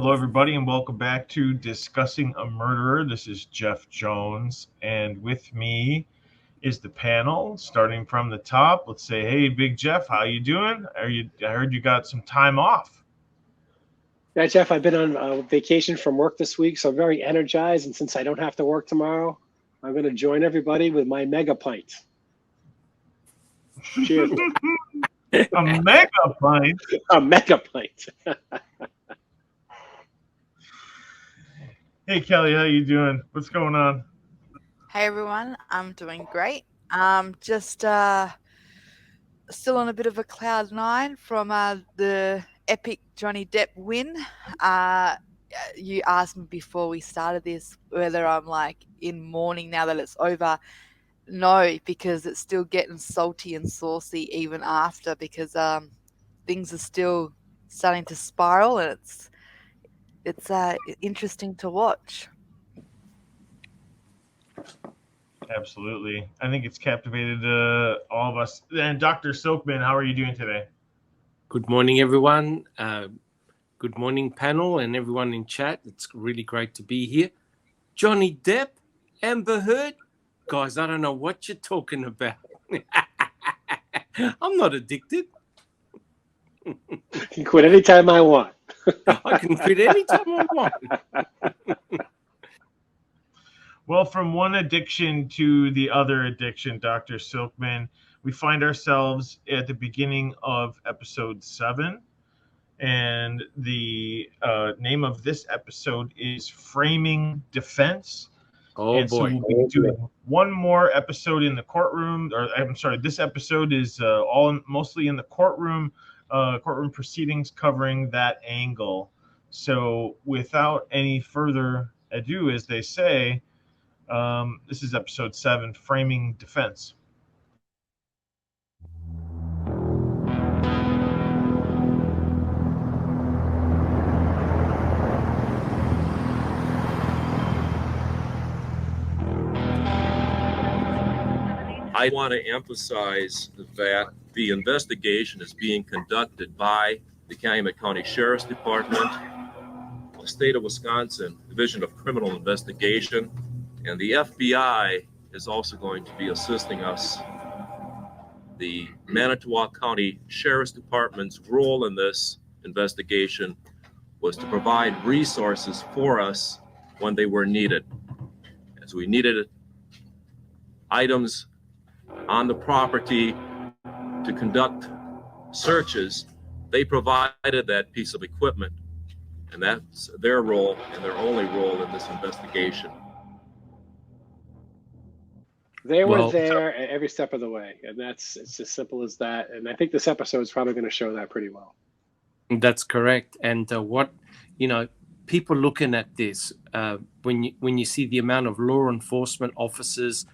Hello, everybody, and welcome back to Discussing a Murderer. This is Jeff Jones, and with me is the panel. Starting from the top, let's say, "Hey, Big Jeff, how you doing? I heard you got some time off." Yeah, Jeff, I've been on vacation from work this week, so I'm very energized. And since I don't have to work tomorrow, I'm going to join everybody with my mega pint. Cheers. A mega pint. A mega pint. Hey, Kelly, how you doing? What's going on? Hey everyone, I'm doing great. Just still on a bit of a cloud nine from the epic Johnny Depp win. You asked me before we started this whether I'm like in mourning now that it's over. No, because it's still getting salty and saucy even after, because things are still starting to spiral, and it's interesting to watch. Absolutely. I think it's captivated all of us. And Dr. Silkman, how are you doing today? Good morning, everyone. Good morning, panel, and everyone in chat. It's really great to be here. Johnny Depp, Amber Heard. Guys, I don't know what you're talking about. I'm not addicted. I can quit anytime I want. I can quit anytime I want. Well, from one addiction to the other addiction, Dr. Silkman, we find ourselves at the beginning of episode 7. And the name of this episode is Framing Defense. Oh, and boy. So we'll be doing one more episode in the courtroom. Or I'm sorry, this episode is mostly in the courtroom proceedings, covering that angle. So without any further ado, as they say, this is episode 7, Framing Defense. I want to emphasize that the investigation is being conducted by the Calumet County Sheriff's Department, the State of Wisconsin Division of Criminal Investigation, and the FBI is also going to be assisting us. The Manitowoc County Sheriff's Department's role in this investigation was to provide resources for us when they were needed. As we needed items on the property to conduct searches, they provided that piece of equipment, and that's their role and their only role in this investigation. They were there at every step of the way, and it's as simple as that. And I think this episode is probably going to show that pretty well. That's correct. And people looking at this, when you see the amount of law enforcement officers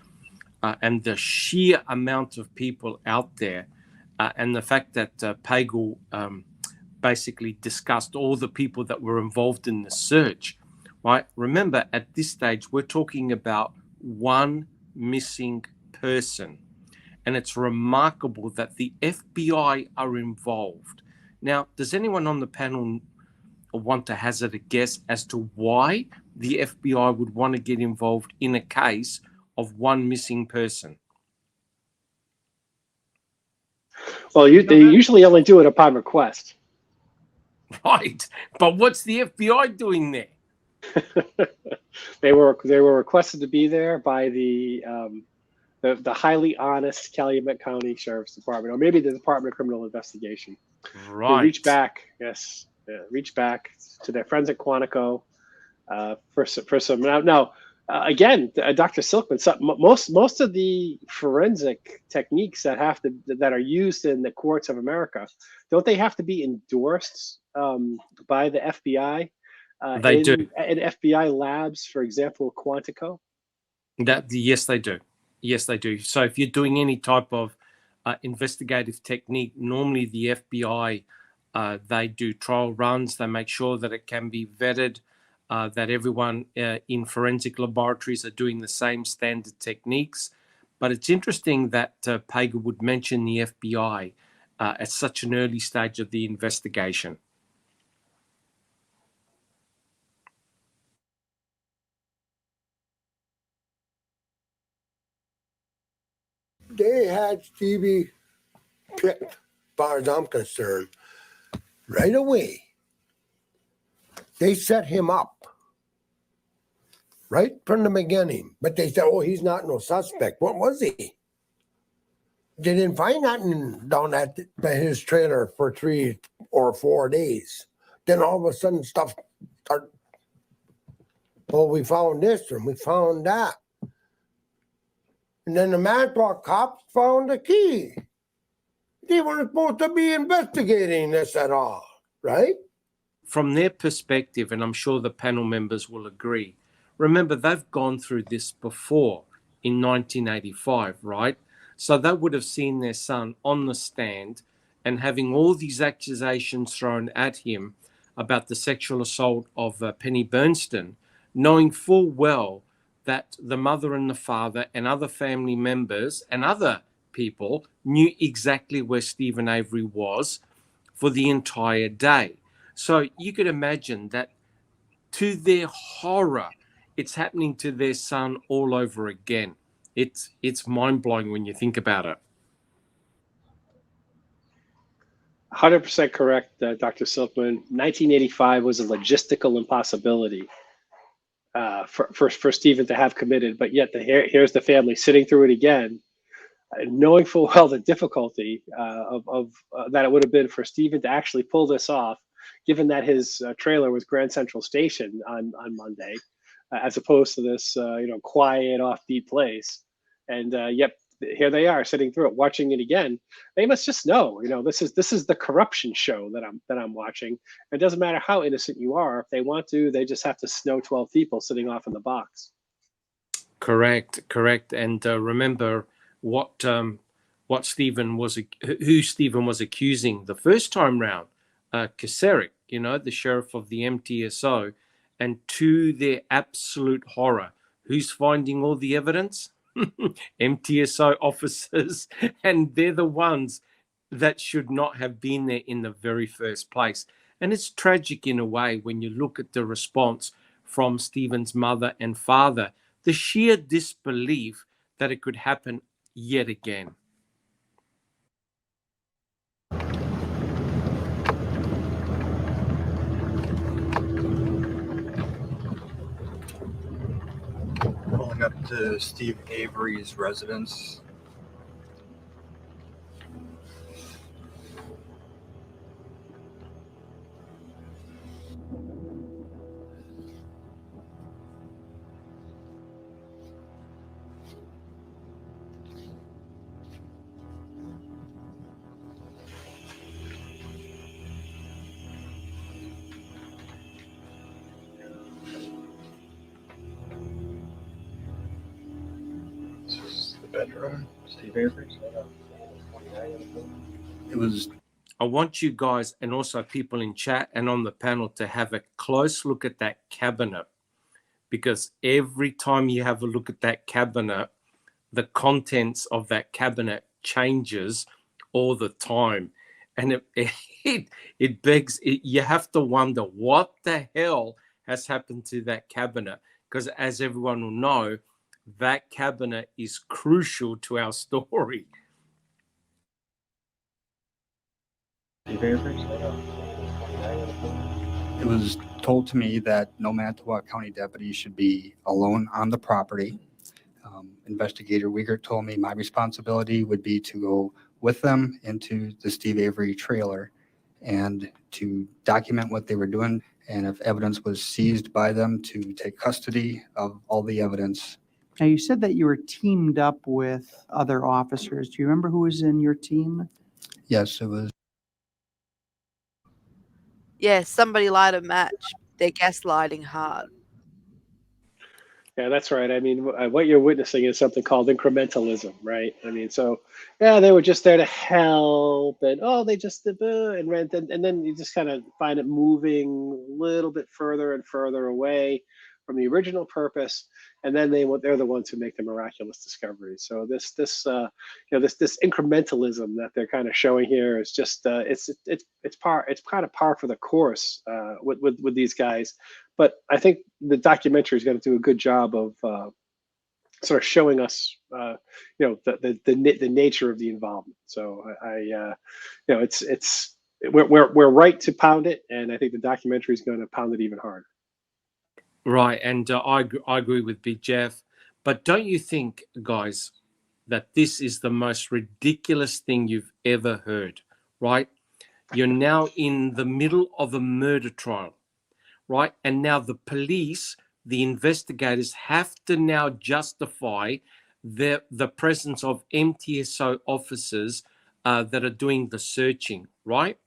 and the sheer amount of people out there, and the fact that Pagel basically discussed all the people that were involved in the search, right? Remember, at this stage, we're talking about one missing person. And it's remarkable that the FBI are involved. Now, does anyone on the panel want to hazard a guess as to why the FBI would want to get involved in a case of one missing person? Well, they usually only do it upon request. Right, but what's the FBI doing there? They were requested to be there by the highly honest Calumet County Sheriff's Department, or maybe the Department of Criminal Investigation. Right. They reach back to their friends at Quantico for some. Now, again, Dr. Silkman, most of the forensic techniques that are used in the courts of America, don't they have to be endorsed by the FBI? They do. In FBI labs, for example, Quantico? Yes, they do. Yes, they do. So if you're doing any type of investigative technique, normally the FBI, they do trial runs. They make sure that it can be vetted, that everyone in forensic laboratories are doing the same standard techniques. But it's interesting that Pagel would mention the FBI at such an early stage of the investigation. they had Stevie picked, as far as I'm concerned, right away. They set him up right from the beginning. But they said, oh, he's not no suspect. What was he? They didn't find nothing down at his trailer for 3 or 4 days. Then all of a sudden stuff started. Oh, we found this and we found that. And then the Manitowoc cops found the key. They weren't supposed to be investigating this at all, right? From their perspective, and I'm sure the panel members will agree, remember, they've gone through this before in 1985, right? So they would have seen their son on the stand and having all these accusations thrown at him about the sexual assault of Penny Bernstein, knowing full well that the mother and the father and other family members and other people knew exactly where Stephen Avery was for the entire day. So you could imagine that, to their horror, it's happening to their son all over again. It's mind-blowing when you think about it. 100% correct, Dr. Silkman. 1985 was a logistical impossibility for Stephen to have committed, but yet here's the family sitting through it again, knowing full well the difficulty of that it would have been for Stephen to actually pull this off, given that his trailer was Grand Central Station on Monday, as opposed to this quiet, offbeat place. And yep, here they are sitting through it, watching it again. They must just know, this is the corruption show that I'm watching. It doesn't matter how innocent you are. If they want to, they just have to snow 12 people sitting off in the box. Correct. And remember who Stephen was accusing the first time round, Kaserik, the sheriff of the MTSO, and to their absolute horror, who's finding all the evidence? MTSO officers, and they're the ones that should not have been there in the very first place. And it's tragic in a way when you look at the response from Stephen's mother and father, the sheer disbelief that it could happen yet again. Pulling up to Steve Avery's residence. This is the bedroom, Steve Avery's. It was. I want you guys, and also people in chat and on the panel, to have a close look at that cabinet, because every time you have a look at that cabinet, the contents of that cabinet changes all the time. And it begs, you have to wonder what the hell has happened to that cabinet, because as everyone will know, that cabinet is crucial to our story. It was told to me that no Manitowoc County deputy should be alone on the property. Investigator Wiegert told me my responsibility would be to go with them into the Steve Avery trailer and to document what they were doing, and if evidence was seized by them, to take custody of all the evidence. Now, you said that you were teamed up with other officers. Do you remember who was in your team? Yes, it was. Yeah, somebody light a match. They're gaslighting hard. Yeah, that's right. I mean, what you're witnessing is something called incrementalism, right? I mean, so yeah, they were just there to help, and they just did, and then you just kind of find it moving a little bit further and further away from the original purpose, and then they're the ones who make the miraculous discoveries. So this incrementalism that they're kind of showing here is just it's kind of par for the course with these guys. But I think the documentary is going to do a good job of sort of showing us, the nature of the involvement. So we're right to pound it, and I think the documentary is going to pound it even harder. Right, and I agree with Big Jeff. But don't you think, guys, that this is the most ridiculous thing you've ever heard, right? You're now in the middle of a murder trial, right? And now the police, the investigators have to now justify the presence of MTSO officers that are doing the searching, right?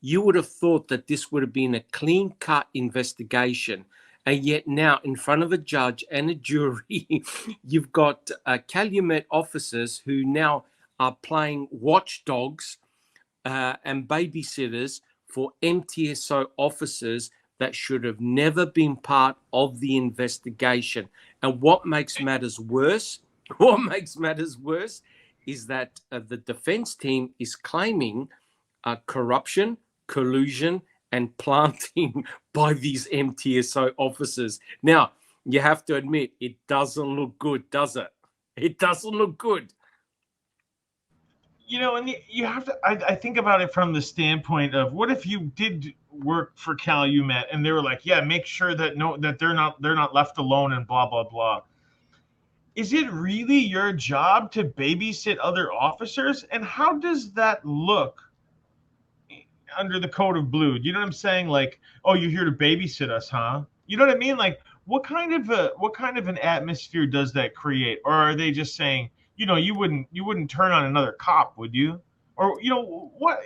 You would have thought that this would have been a clean-cut investigation. And yet now, in front of a judge and a jury, you've got Calumet officers who now are playing watchdogs and babysitters for MTSO officers that should have never been part of the investigation. And what makes matters worse, is that the defense team is claiming corruption, collusion, and planting by these MTSO officers. Now, you have to admit, it doesn't look good, does it? It doesn't look good. And you have to. I think about it from the standpoint of, what if you did work for Calumet and they were like, yeah, make sure that they're not left alone and blah blah blah. Is it really your job to babysit other officers? And how does that look under the code of blue? You know what I'm saying? Like, oh, you're here to babysit us, huh? You know what I mean? Like, what kind of an atmosphere does that create? Or are they just saying, you wouldn't turn on another cop, would you? Or what?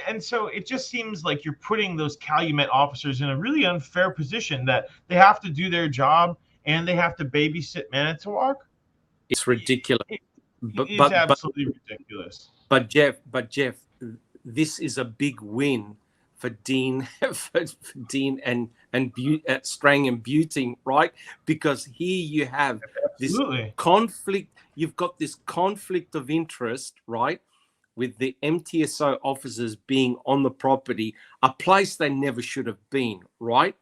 And so it just seems like you're putting those Calumet officers in a really unfair position, that they have to do their job and they have to babysit Manitowoc. It's ridiculous. It's absolutely ridiculous. But Jeff, this is a big win for Dean, for Dean and Strang and Buting, right? Because here you have this conflict. You've got this conflict of interest, right, with the MTSO officers being on the property, a place they never should have been, right?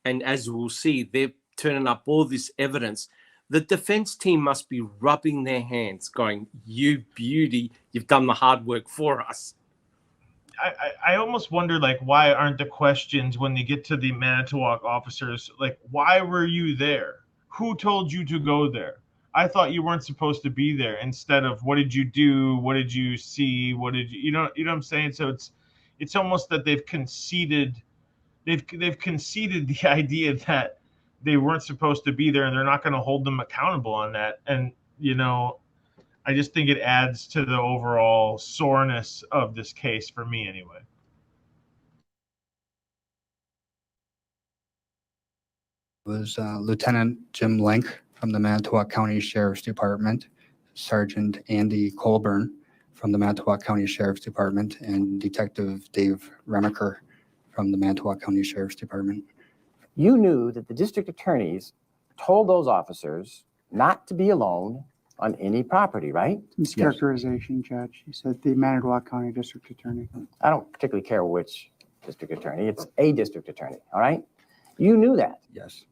And as we'll see, they're turning up all this evidence. The defense team must be rubbing their hands, going, "You beauty, you've done the hard work for us." I almost wonder, like, why aren't the questions when they get to the Manitowoc officers, like, why were you there? Who told you to go there? I thought you weren't supposed to be there. Instead of, what did you do? What did you see? What did you know what I'm saying? So it's almost that they've conceded the idea that they weren't supposed to be there, and they're not going to hold them accountable on that. And I just think it adds to the overall soreness of this case for me, anyway. It was Lieutenant Jim Link from the Manitowoc County Sheriff's Department, Sergeant Andy Colburn from the Manitowoc County Sheriff's Department, and Detective Dave Remaker from the Manitowoc County Sheriff's Department. You knew that the district attorneys told those officers not to be alone on any property, right? Mischaracterization, Judge. You said the Manitowoc County District Attorney. I don't particularly care which district attorney. It's a district attorney, all right? You knew that. Yes.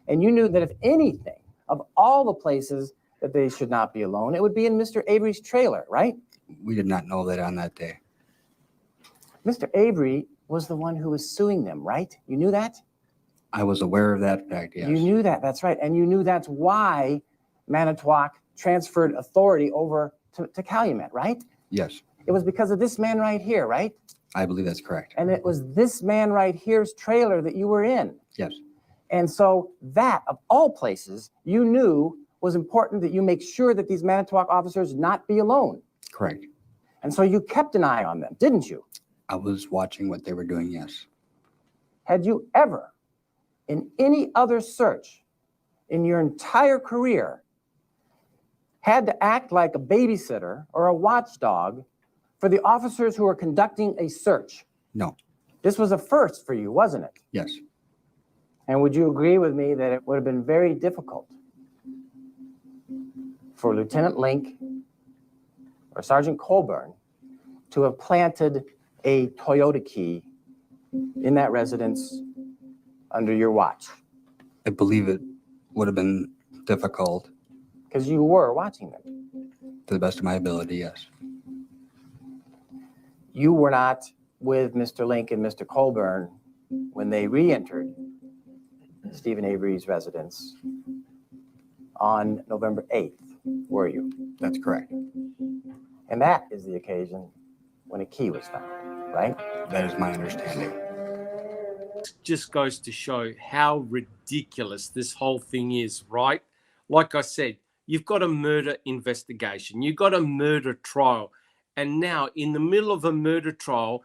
And you knew that if anything, of all the places that they should not be alone, it would be in Mr. Avery's trailer, right? We did not know that on that day. Mr. Avery was the one who was suing them, right? You knew that? I was aware of that fact, yes. You knew that, that's right. And you knew that's why Manitowoc transferred authority over to Calumet, right? Yes. It was because of this man right here, right? I believe that's correct. And it was this man right here's trailer that you were in. Yes. And so that, of all places, you knew was important that you make sure that these Manitowoc officers not be alone. Correct. And so you kept an eye on them, didn't you? I was watching what they were doing, yes. Had you ever, in any other search in your entire career, had to act like a babysitter or a watchdog for the officers who were conducting a search? No. This was a first for you, wasn't it? Yes. And would you agree with me that it would have been very difficult for Lieutenant Link or Sergeant Colburn to have planted a Toyota key in that residence under your watch? I believe it would have been difficult Because you were watching them. To the best of my ability, yes. You were not with Mr. Link and Mr. Colburn when they re-entered Stephen Avery's residence on November 8th, were you? That's correct. And that is the occasion when a key was found, right? That is my understanding. Just goes to show how ridiculous this whole thing is, right? Like I said, you've got a murder investigation, you've got a murder trial, and now in the middle of a murder trial,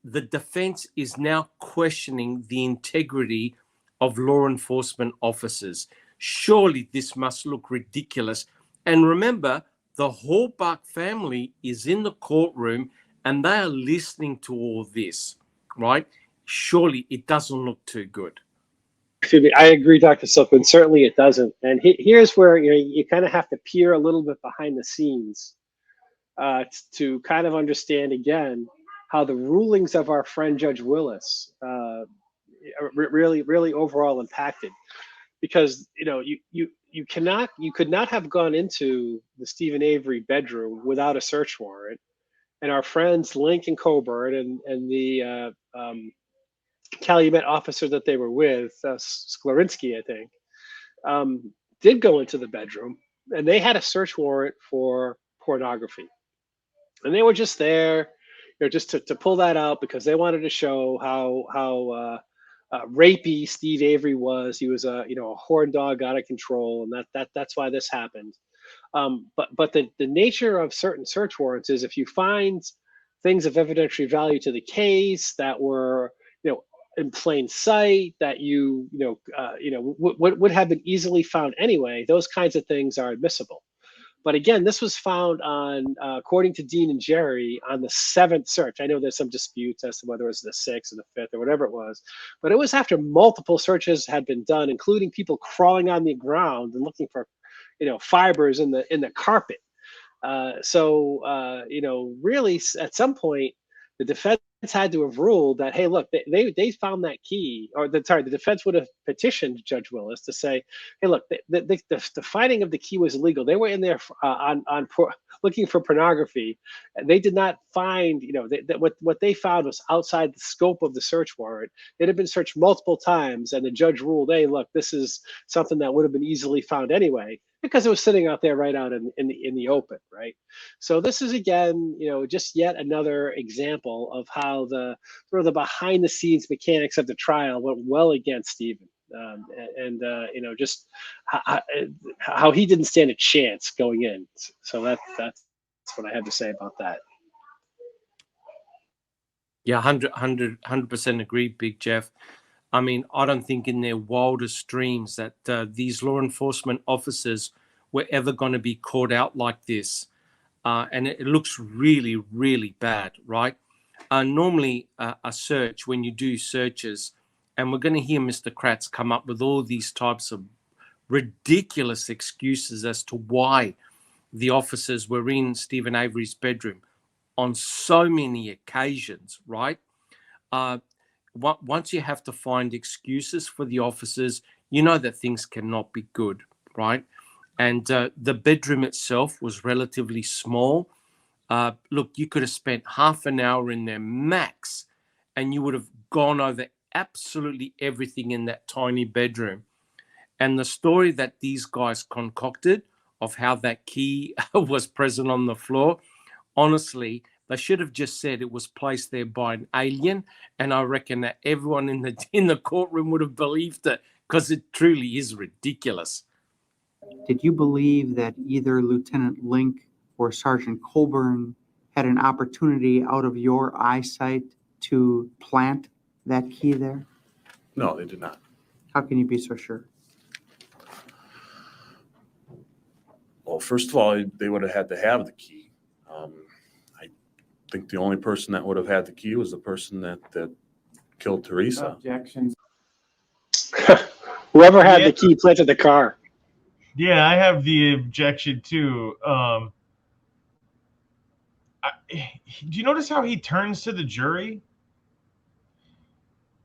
the defense is now questioning the integrity of law enforcement officers. Surely this must look ridiculous. And remember, the Hallbach family is in the courtroom and they are listening to all this, right? Surely it doesn't look too good. I agree, Dr. Silkman. Certainly it doesn't. And here's where you kind of have to peer a little bit behind the scenes to kind of understand again how the rulings of our friend Judge Willis really overall impacted. Because you could not have gone into the Stephen Avery bedroom without a search warrant, and our friends Link and Colburn and the Calumet officer that they were with, Sklarinsky, I think, did go into the bedroom, and they had a search warrant for pornography, and they were just there, just to pull that out because they wanted to show how rapey Steve Avery was. He was a horn dog out of control, and that's why this happened. But the nature of certain search warrants is if you find things of evidentiary value to the case that were in plain sight, that would have been easily found anyway, those kinds of things are admissible. But again, this was found on, according to Dean and Jerry, on the 7th search. I know there's some disputes as to whether it was the 6th or the 5th or whatever it was, but it was after multiple searches had been done, including people crawling on the ground and looking for, fibers in the carpet. Really, at some point, the defense had to have ruled that, hey, look, they found that key, or the defense would have petitioned Judge Willis to say, hey, look, the finding of the key was illegal. They were in there looking for pornography, and they did not find, what they found was outside the scope of the search warrant. It had been searched multiple times, and the judge ruled, hey, look, this is something that would have been easily found anyway, because it was sitting out there right out in the open, right? So this is, again, just yet another example of how the sort of the behind the scenes mechanics of the trial went well against Stephen, just how he didn't stand a chance going in. So that's what I have to say about that. Yeah, 100% agree, Big Jeff. I mean, I don't think in their wildest dreams that these law enforcement officers were ever going to be caught out like this. And it looks really, really bad, right? Normally, a search, when you do searches, and we're going to hear Mr. Kratz come up with all these types of ridiculous excuses as to why the officers were in Stephen Avery's bedroom on so many occasions, right? Once you have to find excuses for the officers, you know that things cannot be good, right? And the bedroom itself was relatively small. Look, you could have spent half an hour in there max, and you would have gone over absolutely everything in that tiny bedroom. And the story that these guys concocted of how that key was present on the floor, honestly, they should have just said it was placed there by an alien, and I reckon that everyone in the courtroom would have believed it, because it truly is ridiculous. Did you believe that either Lieutenant Link or Sergeant Colburn had an opportunity out of your eyesight to plant that key there? No, they did not. How can you be so sure? Well, first of all, they would have had to have the key. I think the only person that would have had the key was the person that killed Teresa. Objections. Whoever had the key planted the car. Yeah, I have the objection too. Do you notice how he turns to the jury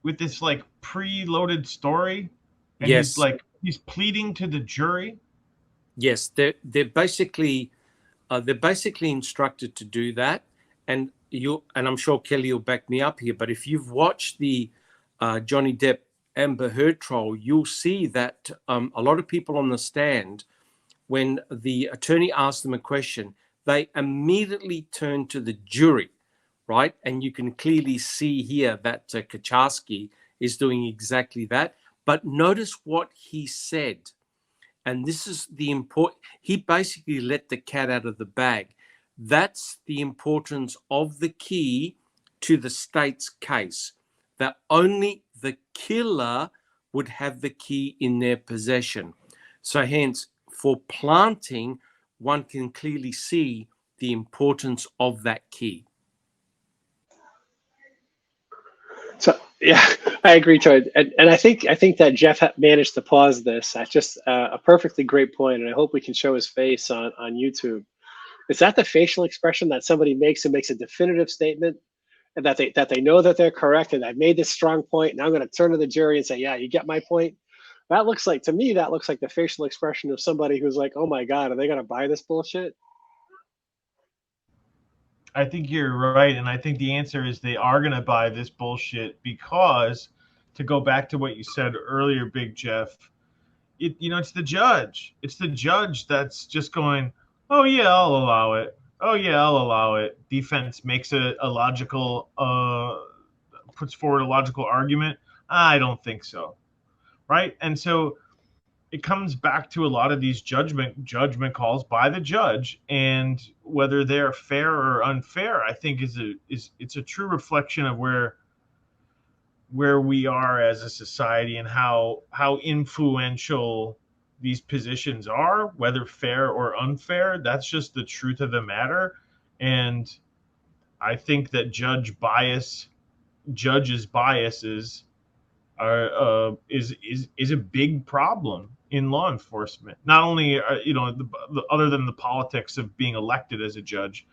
with this like preloaded story? And yes. he's pleading to the jury. Yes, they're basically instructed to do that, and I'm sure Kelly will back me up here. But if you've watched the Johnny Depp Amber Heard trial, you'll see that a lot of people on the stand, when the attorney asked them a question, they immediately turn to the jury, right? And you can clearly see here that Kaczarski is doing exactly that. But notice what he said. And this is the important, he basically let the cat out of the bag. That's the importance of the key to the state's case, that only the killer would have the key in their possession. So hence, for planting, one can clearly see the importance of that key. So yeah, I agree, Troy, and I think that Jeff managed to pause this. That's just a perfectly great point, and I hope we can show his face on YouTube. Is that the facial expression that somebody makes and makes a definitive statement, and that they know that they're correct, and I've made this strong point, and I'm going to turn to the jury and say, yeah, you get my point? That looks like, to me, that looks like the facial expression of somebody who's like, oh my God, are they going to buy this bullshit? I think you're right, and I think the answer is they are going to buy this bullshit because, to go back to what you said earlier, Big Jeff, it's the judge. It's the judge that's just going, oh yeah, I'll allow it. Oh yeah, I'll allow it. Defense makes a logical, puts forward a logical argument. I don't think so, right? And so it comes back to a lot of these judgment calls by the judge, and whether they're fair or unfair, I think it's a true reflection of where we are as a society and how influential these positions are, whether fair or unfair. That's just the truth of the matter. And I think that judges' biases are is a big problem in law enforcement. Not only other than the politics of being elected as a judge,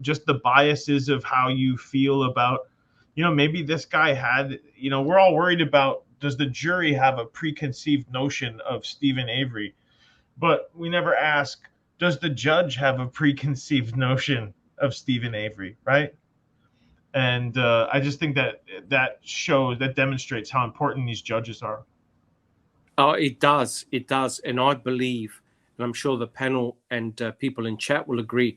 just the biases of how you feel about, maybe this guy had, we're all worried about, does the jury have a preconceived notion of Stephen Avery? But we never ask, does the judge have a preconceived notion of Stephen Avery, right? And I just think that demonstrates how important these judges are. Oh, it does. It does. And I believe, and I'm sure the panel and people in chat will agree,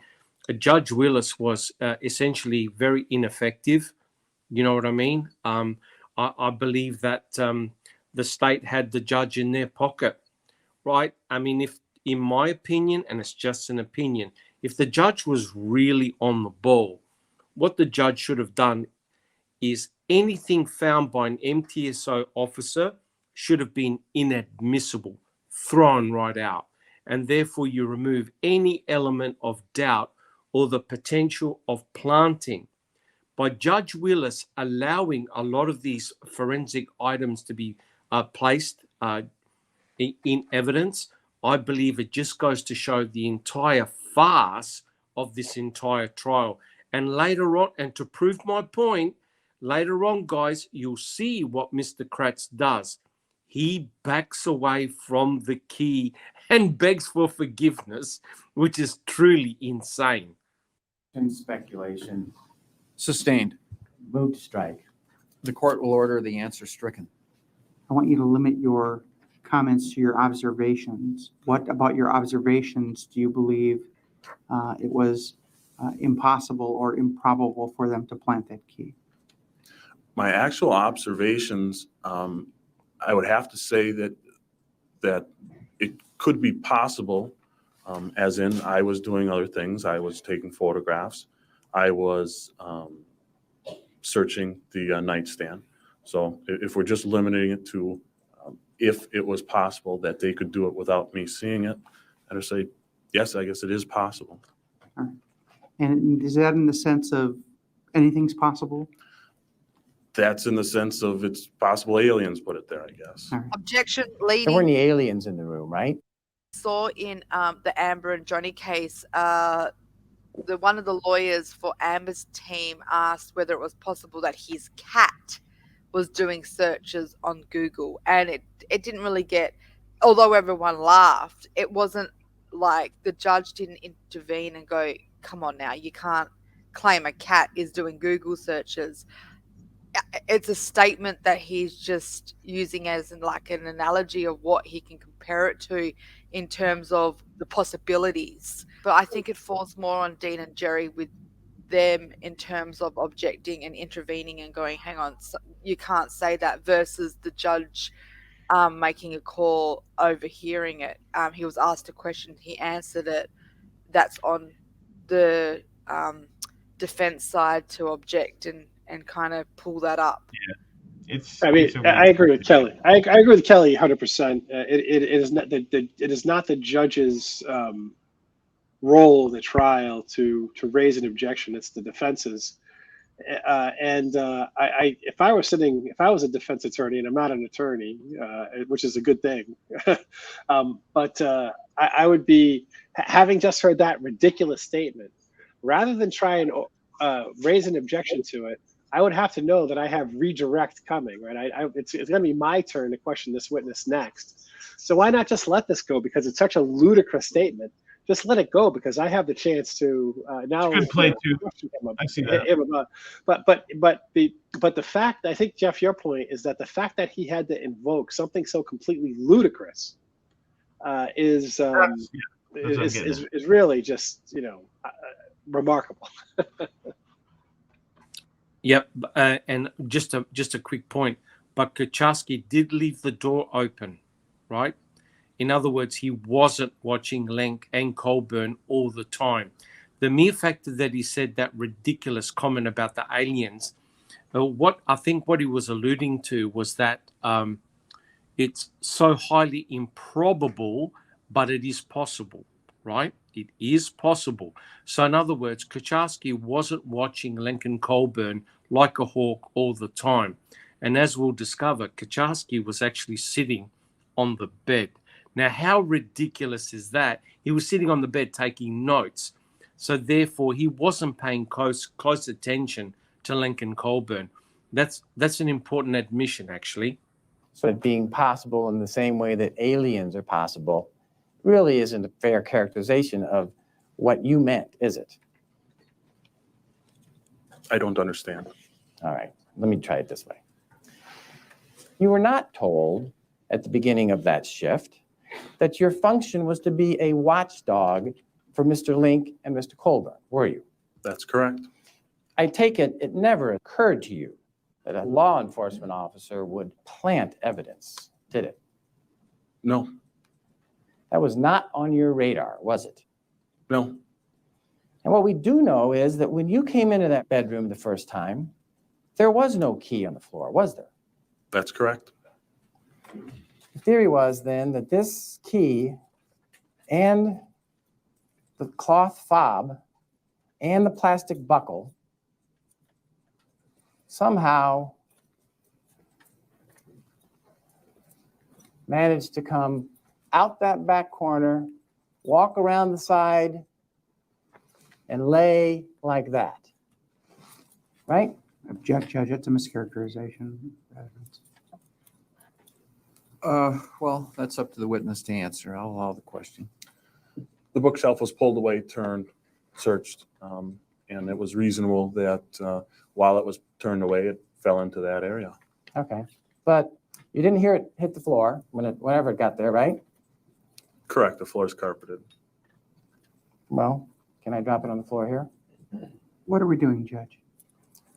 Judge Willis was essentially very ineffective. You know what I mean? I believe that the state had the judge in their pocket, right? I mean, if, in my opinion, and it's just an opinion, if the judge was really on the ball, what the judge should have done is anything found by an MTSO officer should have been inadmissible, thrown right out. And therefore you remove any element of doubt or the potential of planting. By Judge Willis allowing a lot of these forensic items to be placed in evidence, I believe it just goes to show the entire farce of this entire trial. And later on, and to prove my point, later on, guys, you'll see what Mr. Kratz does. He backs away from the key and begs for forgiveness, which is truly insane. Speculation. Sustained. Move to strike. The court will order the answer stricken. I want you to limit your comments to your observations. What about your observations do you believe it was impossible or improbable for them to plant that key? My actual observations, I would have to say that it could be possible, as in I was doing other things. I was taking photographs. I was searching the nightstand. So if we're just limiting it to if it was possible that they could do it without me seeing it, I would say, yes, I guess it is possible. All right. And is that in the sense of anything's possible? That's in the sense of it's possible aliens put it there, I guess. All right. Objection, There weren't leading. any aliens in the room, right? Saw in the Amber and Johnny case, one of the lawyers for Amber's team asked whether it was possible that his cat was doing searches on Google, and it didn't really get, although everyone laughed, it wasn't like the judge didn't intervene and go, come on now, you can't claim a cat is doing Google searches. It's a statement that he's just using as like an analogy of what he can compare it to in terms of the possibilities. But I think it falls more on Dean and Jerry with them in terms of objecting and intervening and going, hang on, you can't say that, versus the judge making a call, overhearing it. He was asked a question, he answered it. That's on the defense side to object and kind of pull that up. Yeah, I agree with Kelly. I agree with Kelly 100%. It is not it is not the judge's role in the trial to raise an objection. It's the defense's. If I was a defense attorney, and I'm not an attorney, which is a good thing, but I would be, having just heard that ridiculous statement, rather than try and raise an objection to it, I would have to know that I have redirect coming, right? It's going to be my turn to question this witness next. So why not just let this go? Because it's such a ludicrous statement. Just let it go, because I have the chance to now. Good play too. I see that. But the fact, I think, Jeff, your point is that the fact that he had to invoke something so completely ludicrous is really just, remarkable. Yep, and just a quick point. But Kucharski did leave the door open, right? In other words, he wasn't watching Lenk and Colburn all the time. The mere fact that he said that ridiculous comment about the aliens, what he was alluding to was that it's so highly improbable, but it is possible, right? It is possible. So in other words, Kucharski wasn't watching Lenk and Colburn like a hawk all the time. And as we'll discover, Kucharski was actually sitting on the bed. Now, how ridiculous is that? He was sitting on the bed taking notes. So therefore, he wasn't paying close attention to Lenk and Colburn. That's an important admission, actually. So it being possible in the same way that aliens are possible really isn't a fair characterization of what you meant, is it? I don't understand. All right, let me try it this way. You were not told at the beginning of that shift that your function was to be a watchdog for Mr. Link and Mr. Colburn, were you? That's correct. I take it never occurred to you that a law enforcement officer would plant evidence, did it? No. That was not on your radar, was it? No. And what we do know is that when you came into that bedroom the first time, there was no key on the floor, was there? That's correct. The theory was then that this key and the cloth fob and the plastic buckle somehow managed to come out that back corner, walk around the side, and lay like that. Right? Object, Judge, it's a mischaracterization. Well, that's up to the witness to answer. I'll allow the question. The bookshelf was pulled away, turned, searched, and it was reasonable that while it was turned away, it fell into that area. Okay. But you didn't hear it hit the floor whenever it got there, right? Correct. The floor is carpeted. Well, can I drop it on the floor here? What are we doing, Judge?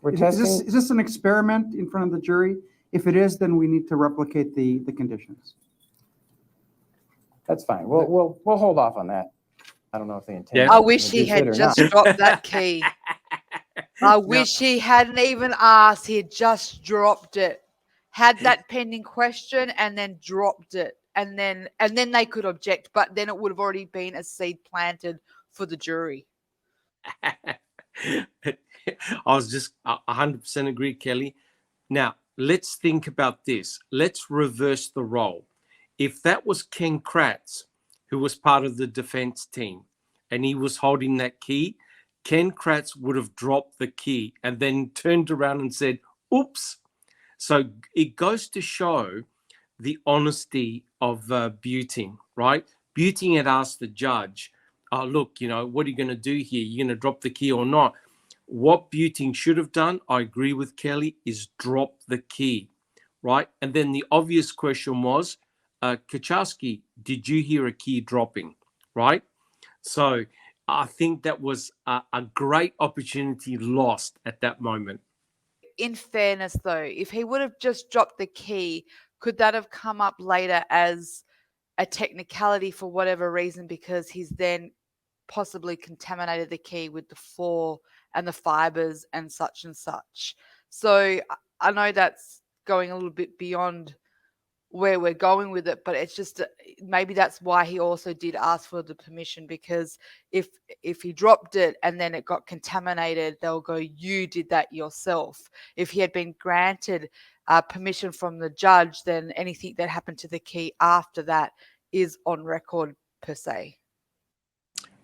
We're Is testing. this an experiment in front of the jury? If it is, then we need to replicate the conditions. That's fine. We'll hold off on that. I don't know if they intend. Yeah. I wish he had just dropped that key. I wish he hadn't even asked. He had just dropped it. Had that pending question and then dropped it. And then they could object, but then it would have already been a seed planted for the jury. I was just 100% agree, Kelly. Now, let's think about this. Let's reverse the role. If that was Ken Kratz, who was part of the defense team, and he was holding that key, Ken Kratz would have dropped the key and then turned around and said, oops. So it goes to show the honesty of Buting, right? Buting had asked the judge, "Oh, look, what are you going to do here? You're going to drop the key or not?" What Buting should have done, I agree with Kelly, is drop the key, right? And then the obvious question was, Kucharski, did you hear a key dropping, right? So I think that was a great opportunity lost at that moment. In fairness, though, if he would have just dropped the key, could that have come up later as a technicality for whatever reason, because he's then possibly contaminated the key with the floor and the fibers and such and such? So I know that's going a little bit beyond where we're going with it, but it's just maybe that's why he also did ask for the permission, because if he dropped it and then it got contaminated, they'll go, you did that yourself. If he had been granted permission from the judge, then anything that happened to the key after that is on record per se.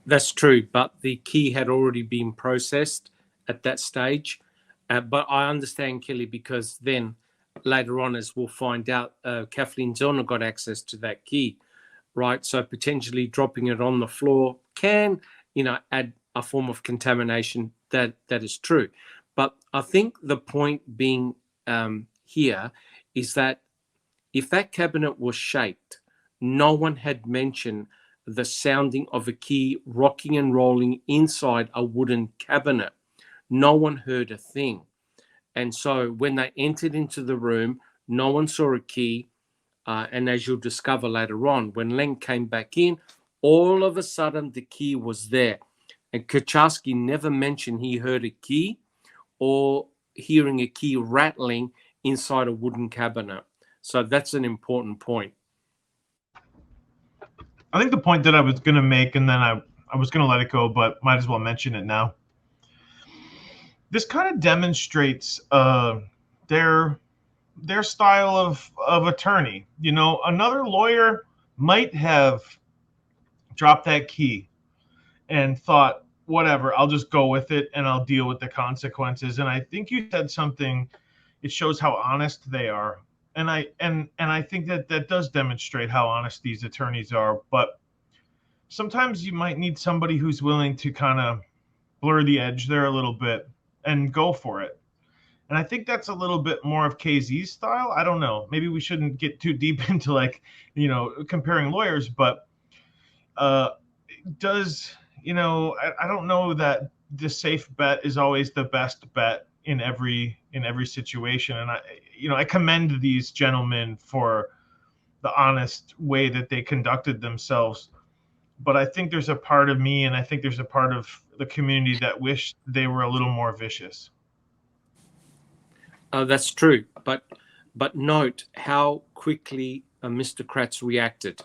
That's true, but the key had already been processed at that stage. But I understand, Kelly, because then later on, as we'll find out, Kathleen Zellner got access to that key, right? So potentially dropping it on the floor can, add a form of contamination. That is true. But I think the point being here is that if that cabinet was shaped, no one had mentioned the sounding of a key rocking and rolling inside a wooden cabinet. No one heard a thing. And so when they entered into the room, no one saw a key. And as you'll discover later on, when Len came back in, all of a sudden the key was there. And Kucharski never mentioned he heard a key or hearing a key rattling inside a wooden cabinet. So that's an important point. I think the point that I was going to make, and then I was going to let it go, but might as well mention it now. This kind of demonstrates their style of attorney. Another lawyer might have dropped that key and thought, whatever, I'll just go with it and I'll deal with the consequences. And I think you said something, it shows how honest they are. And I think that does demonstrate how honest these attorneys are. But sometimes you might need somebody who's willing to kind of blur the edge there a little bit and go for it. And I think that's a little bit more of KZ's style. I don't know. Maybe we shouldn't get too deep into comparing lawyers, but I don't know that the safe bet is always the best bet in every situation. And I commend these gentlemen for the honest way that they conducted themselves. But I think there's a part of me, and I think there's a part of the community that wished they were a little more vicious. That's true, but note how quickly Mr. Kratz reacted.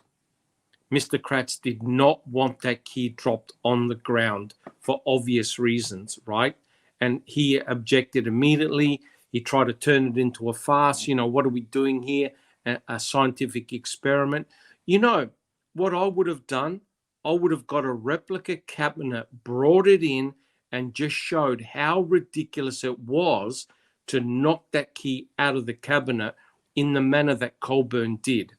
Mr. Kratz did not want that key dropped on the ground for obvious reasons, right? And he objected immediately. He tried to turn it into a farce. What are we doing here? A scientific experiment. What I would have done? I would have got a replica cabinet, brought it in, and just showed how ridiculous it was to knock that key out of the cabinet in the manner that Colburn did,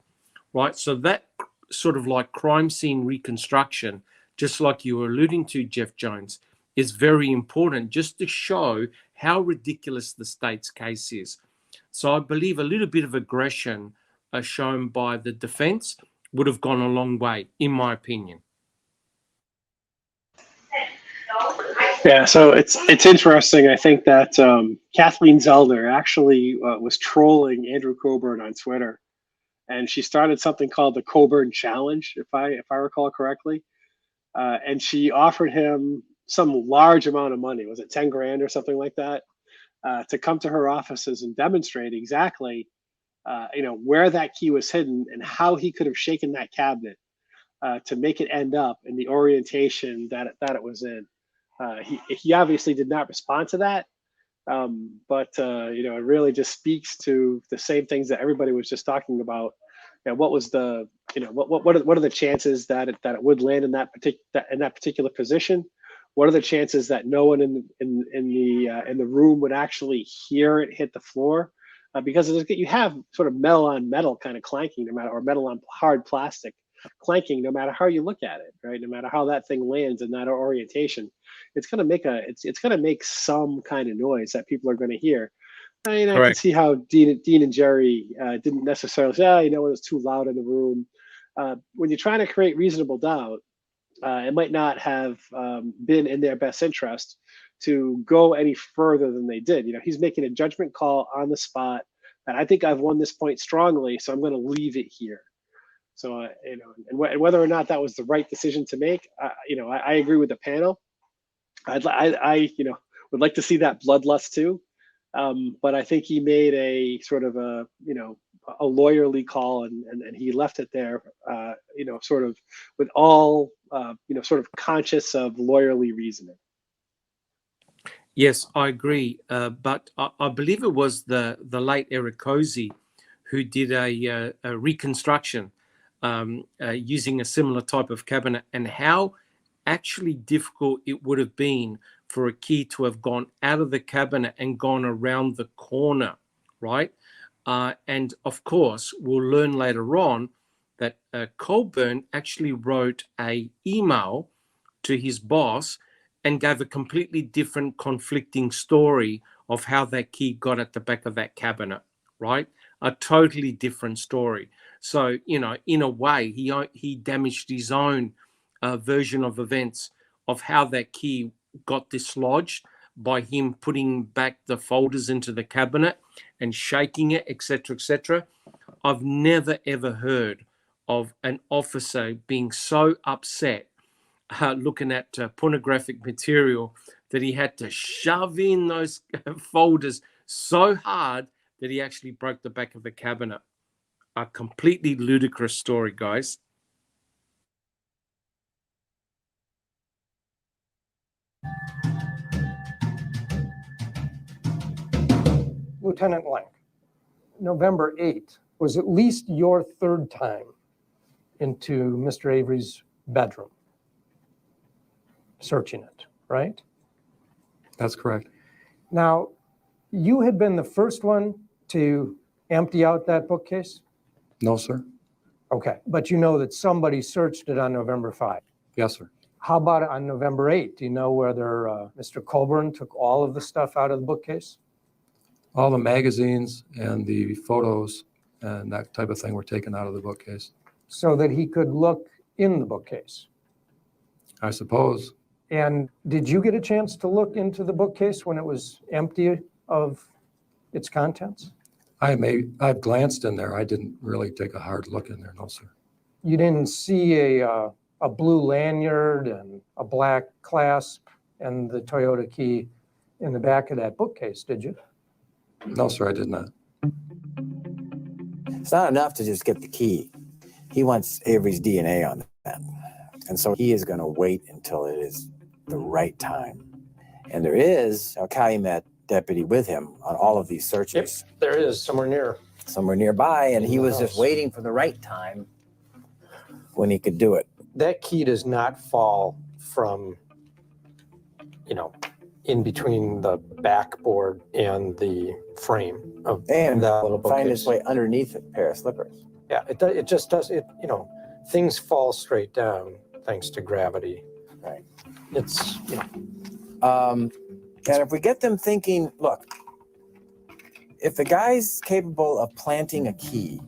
right? So that sort of like crime scene reconstruction, just like you were alluding to, Jeff Jones, is very important just to show how ridiculous the state's case is. So I believe a little bit of aggression shown by the defense would have gone a long way, in my opinion. Yeah, so it's interesting. I think that Kathleen Zellner actually was trolling Andrew Colburn on Twitter, and she started something called the Colburn Challenge, if I recall correctly, and she offered him some large amount of money. Was it 10 grand or something like that, to come to her offices and demonstrate exactly, where that key was hidden and how he could have shaken that cabinet to make it end up in the orientation that it was in. He obviously did not respond to that, but it really just speaks to the same things that everybody was just talking about. And what was the, what are the chances that it would land in that particular position? What are the chances that no one in the room would actually hear it hit the floor? Because you have sort of metal on metal kind of clanking, no matter, or metal on hard plastic. clanking, no matter how you look at it, right? No matter how that thing lands in that orientation, it's going to make it's going to make some kind of noise that people are going to hear. I mean, I can Correct. see how Dean and Jerry didn't necessarily say, it was too loud in the room. When you're trying to create reasonable doubt, it might not have been in their best interest to go any further than they did. He's making a judgment call on the spot, and I think I've won this point strongly, so I'm going to leave it here. So, and whether or not that was the right decision to make, I agree with the panel. I would like to see that bloodlust too. But I think he made a sort of a lawyerly call, and he left it there, sort of with all, sort of conscious of lawyerly reasoning. Yes, I agree. But I believe it was the late Eric Cozy who did a reconstruction using a similar type of cabinet, and how actually difficult it would have been for a key to have gone out of the cabinet and gone around the corner, right? And of course, we'll learn later on that Colburn actually wrote an email to his boss and gave a completely different conflicting story of how that key got at the back of that cabinet, right? A totally different story. So, in a way, he damaged his own version of events of how that key got dislodged by him putting back the folders into the cabinet and shaking it, etc., etc. I've never, ever heard of an officer being so upset looking at pornographic material that he had to shove in those folders so hard that he actually broke the back of the cabinet. A completely ludicrous story, guys. Lieutenant Lang, November 8th was at least your third time into Mr. Avery's bedroom, searching it, right? That's correct. Now, you had been the first one to empty out that bookcase? No, sir. Okay, but you know that somebody searched it on November 5th. Yes, sir. How about on November 8th? Do you know whether Mr. Colburn took all of the stuff out of the bookcase? All the magazines and the photos and that type of thing were taken out of the bookcase. So that he could look in the bookcase? I suppose. And did you get a chance to look into the bookcase when it was empty of its contents? I've glanced in there. I didn't really take a hard look in there, no, sir. You didn't see a blue lanyard and a black clasp and the Toyota key in the back of that bookcase, did you? No, sir, I did not. It's not enough to just get the key. He wants Avery's DNA on that. And so he is going to wait until it is the right time. And there is a Calumet deputy with him on all of these searches. Yep, there is somewhere nearby, and he was house. just waiting for the right time when he could do it. That key does not fall from, in between the backboard and the frame of And that little bookcase. find his way underneath a pair of slippers. Yeah, it just does, things fall straight down thanks to gravity. Right. It's, And if we get them thinking, look, if the guy's capable of planting a key,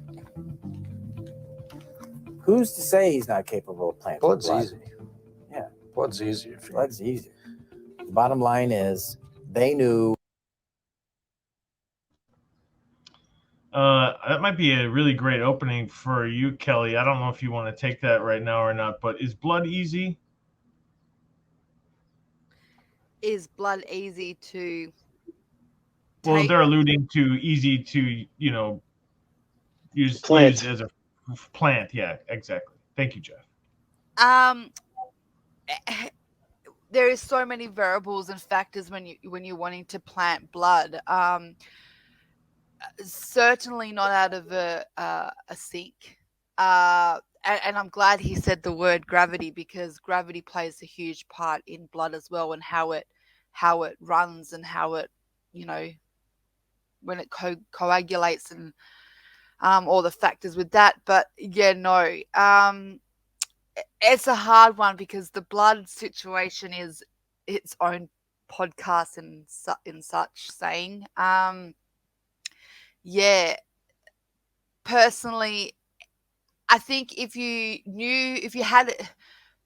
who's to say he's not capable of planting blood's blood? easy. Yeah. Blood's easy. Blood's easy. The bottom line is they knew. That might be a really great opening for you, Kelly. I don't know if you want to take that right now or not, but is blood easy? Is blood easy to Well, take? they're alluding to easy to, use as a plant. Yeah, exactly. Thank you, Jeff. There is so many variables and factors when you're wanting to plant blood. Certainly not out of a sink. And I'm glad he said the word gravity, because gravity plays a huge part in blood as well, and how it runs and how it, when it coagulates and all the factors with that. But yeah, no. it's a hard one because the blood situation is its own podcast in such saying. Yeah, personally, I think if you had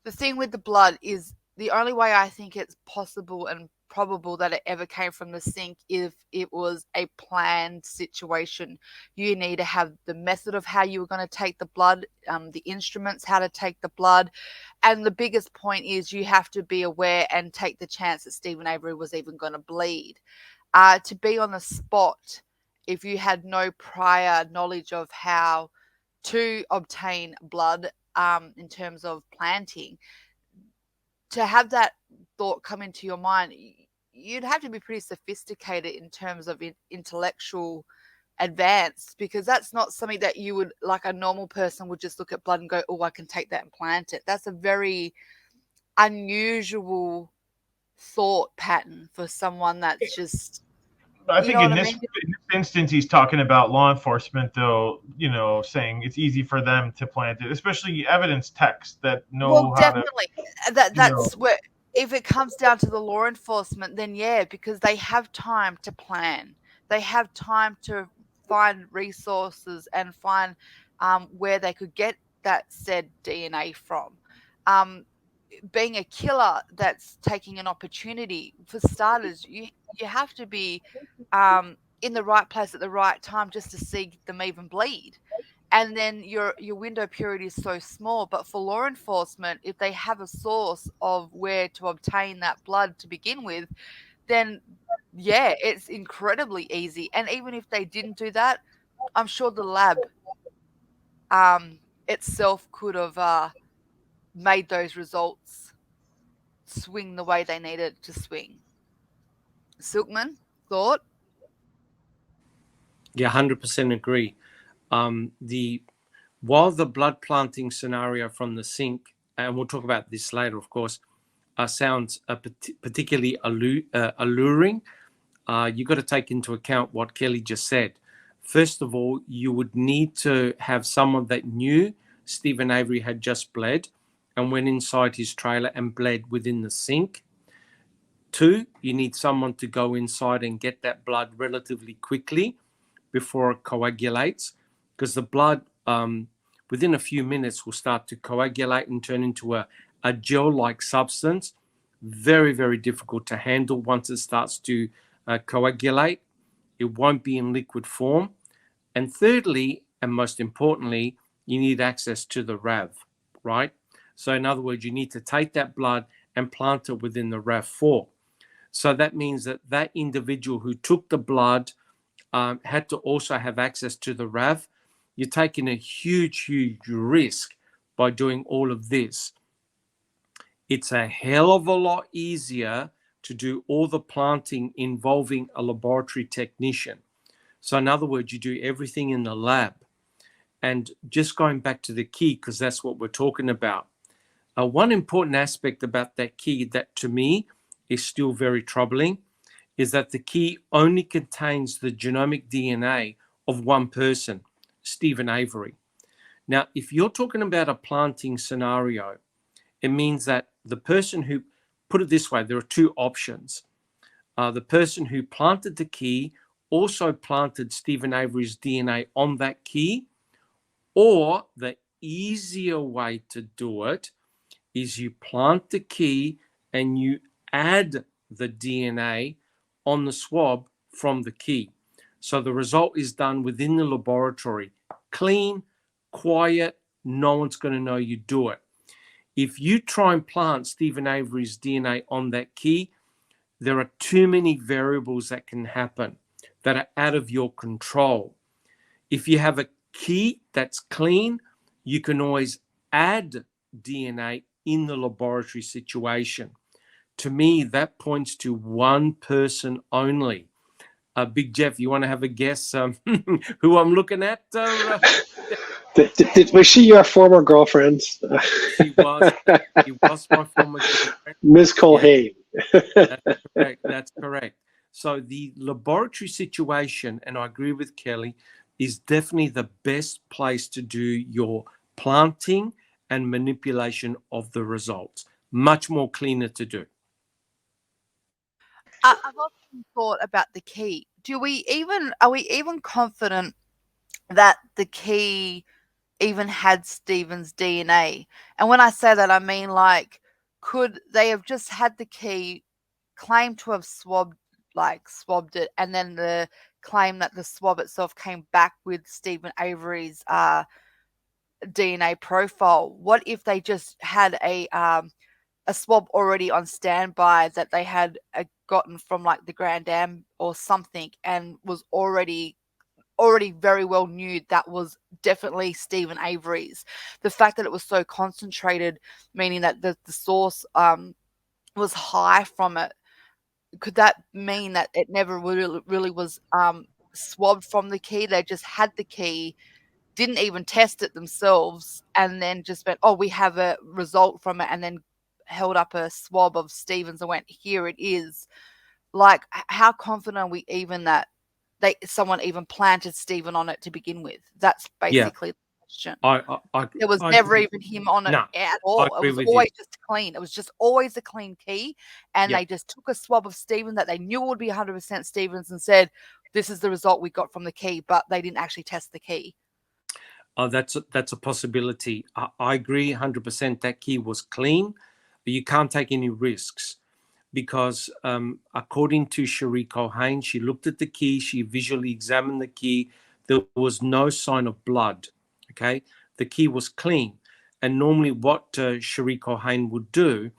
the thing with the blood is the only way I think it's possible and probable that it ever came from the sink if it was a planned situation. You need to have the method of how you were going to take the blood, the instruments, how to take the blood. And the biggest point is you have to be aware and take the chance that Stephen Avery was even going to bleed. To be on the spot, if you had no prior knowledge of how to obtain blood in terms of planting, to have that thought come into your mind, you'd have to be pretty sophisticated in terms of intellectual advance, because that's not something that you would, like a normal person would just look at blood and go, oh, I can take that and plant it. That's a very unusual thought pattern for someone that's just, I think in I this, mean? in this instance, he's talking about law enforcement, though, saying it's easy for them to plant it, especially evidence techs that know Well, how to. definitely. That's where, if it comes down to the law enforcement, then yeah, because they have time to plan. They have time to find resources and find where they could get that said DNA from. Being a killer that's taking an opportunity, for starters, you have to be in the right place at the right time just to see them even bleed. And then your window period is so small. But for law enforcement, if they have a source of where to obtain that blood to begin with, then yeah, it's incredibly easy. And even if they didn't do that, I'm sure the lab itself could have made those results swing the way they needed to swing. Silkman, thought? Yeah, 100% agree. While the blood planting scenario from the sink, and we'll talk about this later, of course, sounds particularly alluring, you got to take into account what Kelly just said. First of all, you would need to have someone that knew Stephen Avery had just bled and went inside his trailer and bled within the sink. 2, you need someone to go inside and get that blood relatively quickly before it coagulates, because the blood within a few minutes will start to coagulate and turn into a gel-like substance. Very, very difficult to handle once it starts to coagulate. It won't be in liquid form. And thirdly, and most importantly, you need access to the RAV, right? So in other words, you need to take that blood and plant it within the RAV4. So that means that that individual who took the blood had to also have access to the RAV. You're taking a huge, huge risk by doing all of this. It's a hell of a lot easier to do all the planting involving a laboratory technician. So in other words, you do everything in the lab. And just going back to the key, because that's what we're talking about. One important aspect about that key that to me is still very troubling is that the key only contains the genomic DNA of one person, Stephen Avery. Now, if you're talking about a planting scenario, it means that the person who, put it this way, there are 2 options. The person who planted the key also planted Stephen Avery's DNA on that key, or the easier way to do it is you plant the key and you add the DNA on the swab from the key. So the result is done within the laboratory. Clean, quiet, no one's going to know you do it. If you try and plant Stephen Avery's DNA on that key, there are too many variables that can happen that are out of your control. If you have a key that's clean, you can always add DNA in the laboratory situation. To me, that points to one person only. Big Jeff, you want to have a guess who I'm looking at? Was she your former girlfriend? She was my former girlfriend. Ms. Colhane. That's correct. That's correct. So the laboratory situation, and I agree with Kelly, is definitely the best place to do your planting and manipulation of the results. Much more cleaner to do. I've often thought about the key. Are we even confident that the key even had Stephen's DNA? And when I say that, I mean, like, could they have just had the key, claim to have swabbed it, and then the claim that the swab itself came back with Stephen Avery's DNA profile? What if they just had a swab already on standby that they had gotten from like the Grand Am or something, and was already very well knew that was definitely Stephen Avery's? The fact that it was so concentrated, meaning that the source was high from it, could that mean that it never really was swabbed from the key? They just had the key, didn't even test it themselves, and then just went, oh, we have a result from it, and then held up a swab of Stephen's and went, here it is. Like, how confident are we even that someone even planted Stephen on it to begin with? That's basically the question. There was never even him on it at all. It was always just clean. It was just always a clean key, and they just took a swab of Stephen that they knew would be 100% Stephen's and said, this is the result we got from the key, but they didn't actually test the key. That's a possibility. I agree 100% that key was clean, but you can't take any risks because according to Cherie Culhane, she looked at the key, she visually examined the key. There was no sign of blood, okay? The key was clean. And normally what Cherie Culhane would do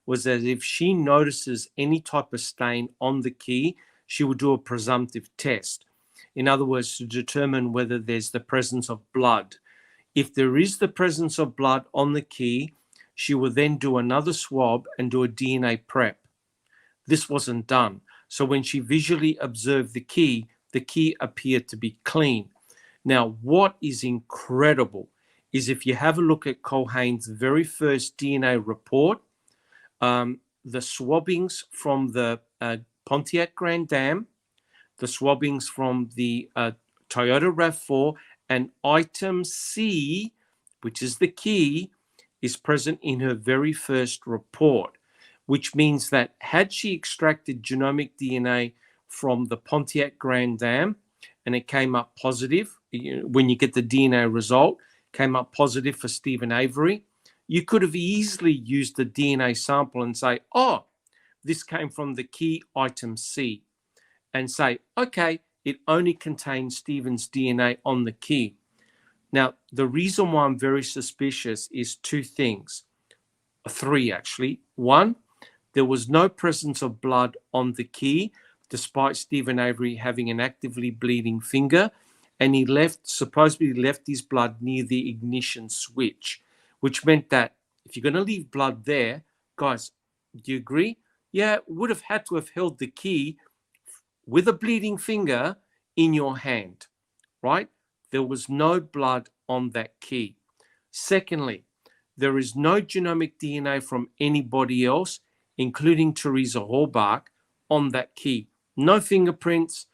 was that if she notices any type of stain on the key, she would do a presumptive test. In other words, to determine whether there's the presence of blood. If there is the presence of blood on the key, she will then do another swab and do a DNA prep. This wasn't done. So when she visually observed the key appeared to be clean. Now, what is incredible is if you have a look at Culhane's very first DNA report, the swabbings from the Pontiac Grand Am, the swabbings from the Toyota RAV4, and item C, which is the key, is present in her very first report, which means that had she extracted genomic DNA from the Pontiac Grand Am and it came up positive, when you get the DNA result, came up positive for Stephen Avery, you could have easily used the DNA sample and say, oh, this came from the key item C, and say, okay, it only contains Stephen's DNA on the key. Now, the reason why I'm very suspicious is three actually. One, there was no presence of blood on the key, despite Stephen Avery having an actively bleeding finger, and he supposedly left his blood near the ignition switch, which meant that if you're going to leave blood there, guys, do you agree? Yeah, would have had to have held the key with a bleeding finger in your hand, right? There was no blood on that key. Secondly, there is no genomic DNA from anybody else, including Teresa Hallbach, on that key. No fingerprints,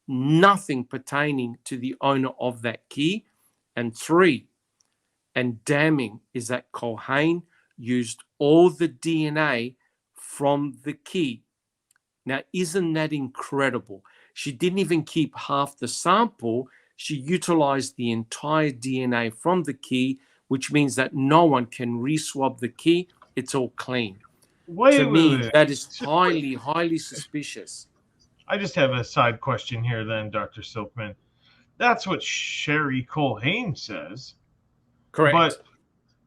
nothing pertaining to the owner of that key. And three, and damning, is that Culhane used all the DNA from the key. Now, isn't that incredible? She didn't even keep half the sample. She utilized the entire DNA from the key, which means that no one can re-swab the key. It's all clean. To me, that is highly, highly suspicious. I just have a side question here then, Dr. Silkman. That's what Cherie Culhane says. Correct. But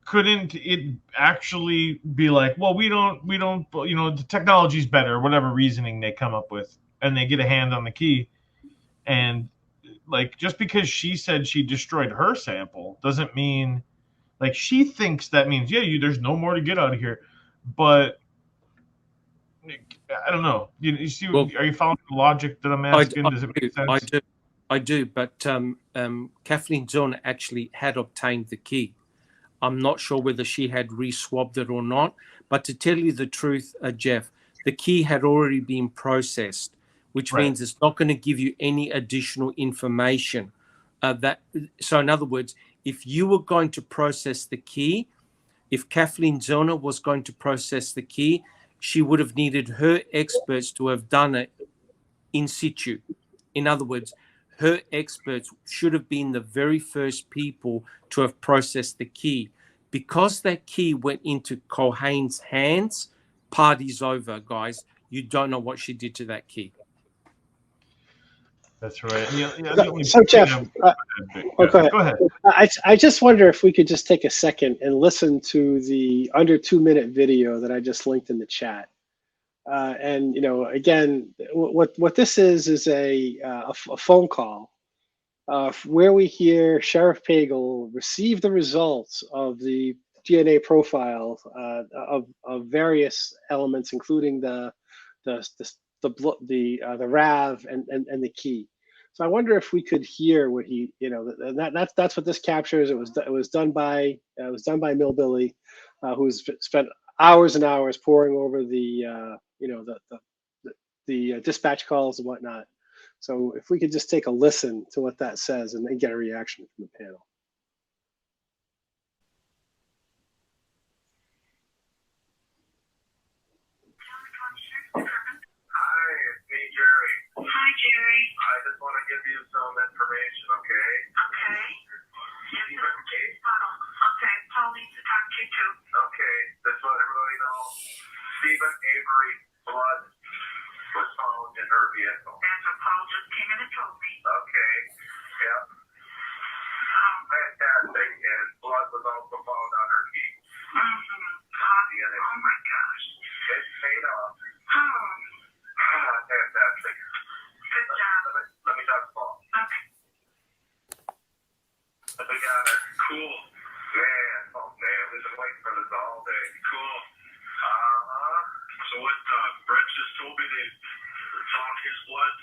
couldn't it actually be like, well, we don't, the technology's better, whatever reasoning they come up with, and they get a hand on the key, and like, just because she said she destroyed her sample doesn't mean, like, she thinks that means, there's no more to get out of here. But I don't know. You see, are you following the logic that I'm asking? Does it make sense? I do, but Kathleen Zorn actually had obtained the key. I'm not sure whether she had re-swabbed it or not, but to tell you the truth, Jeff, the key had already been processed, which means it's not going to give you any additional information. So in other words, if you were going to process the key, If Kathleen Zellner was going to process the key, she would have needed her experts to have done it in situ. In other words, her experts should have been the very first people to have processed the key. Because that key went into Culhane's hands, party's over, guys. You don't know what she did to that key. That's right. So Jeff, go ahead. I just wonder if we could just take a second and listen to the under 2-minute video that I just linked in the chat. And again, what this is a phone call where we hear Sheriff Pagel receive the results of the DNA profile of various elements, including the RAV and the key. So I wonder if we could hear what he, that's what this captures. It was done by Millbilly, who's spent hours and hours poring over the dispatch calls and whatnot. So if we could just take a listen to what that says and then get a reaction from the panel. Hi, Jerry. I just want to give you some information, okay? Okay. Okay, Paul needs to talk to you too. Okay, just let everybody know. Stephen Avery blood was found in her vehicle. That's what Paul just came in and told me. Okay, yeah. Fantastic, and blood was also found on her key. DNA. Oh my gosh. It paid off. Fantastic. Good job. Let me talk to Paul. Okay. We got it. Cool. Man, oh man, we've been waiting for this all day. Cool. So what Brett just told me, they found his blood,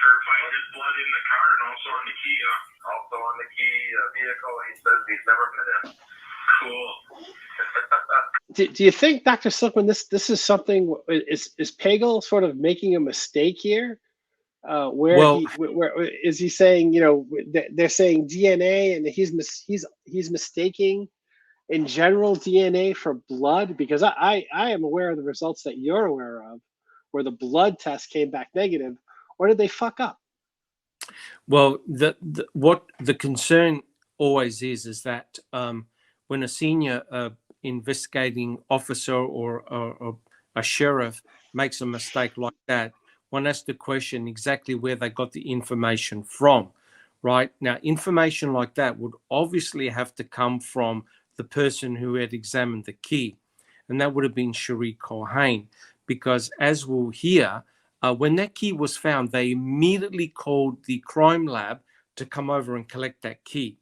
verified his blood in the car and also on the key, huh? Also on the key vehicle, he says he's never been in. Cool. Do you think, Dr. Silkman, this is something, is Pagel sort of making a mistake here? Where is he saying, they're saying DNA and he's mistaking in general DNA for blood? Because I am aware of the results that you're aware of, where the blood test came back negative. Or did they fuck up? Well, what the concern always is that when a senior investigating officer or a sheriff makes a mistake like that, one has to question exactly where they got the information from, right? Now, information like that would obviously have to come from the person who had examined the key, and that would have been Cherie Culhane, because as we'll hear, when that key was found, they immediately called the crime lab to come over and collect that key.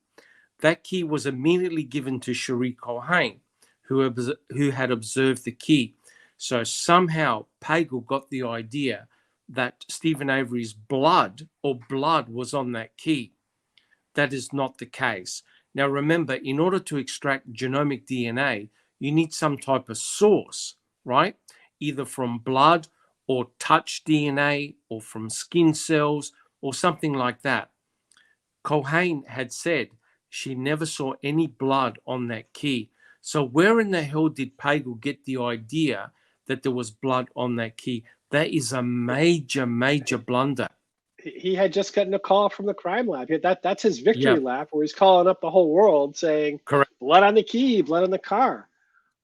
That key was immediately given to Cherie Culhane, who had observed the key. So somehow Pagel got the idea that Stephen Avery's blood was on that key. That is not the case. Now remember, in order to extract genomic DNA, you need some type of source, right? Either from blood or touch DNA or from skin cells or something like that. Culhane had said she never saw any blood on that key. So where in the hell did Pagel get the idea that there was blood on that key? That is a major, major blunder. He had just gotten a call from the crime lab. That's his victory lap, where he's calling up the whole world saying, correct, blood on the key, blood on the car.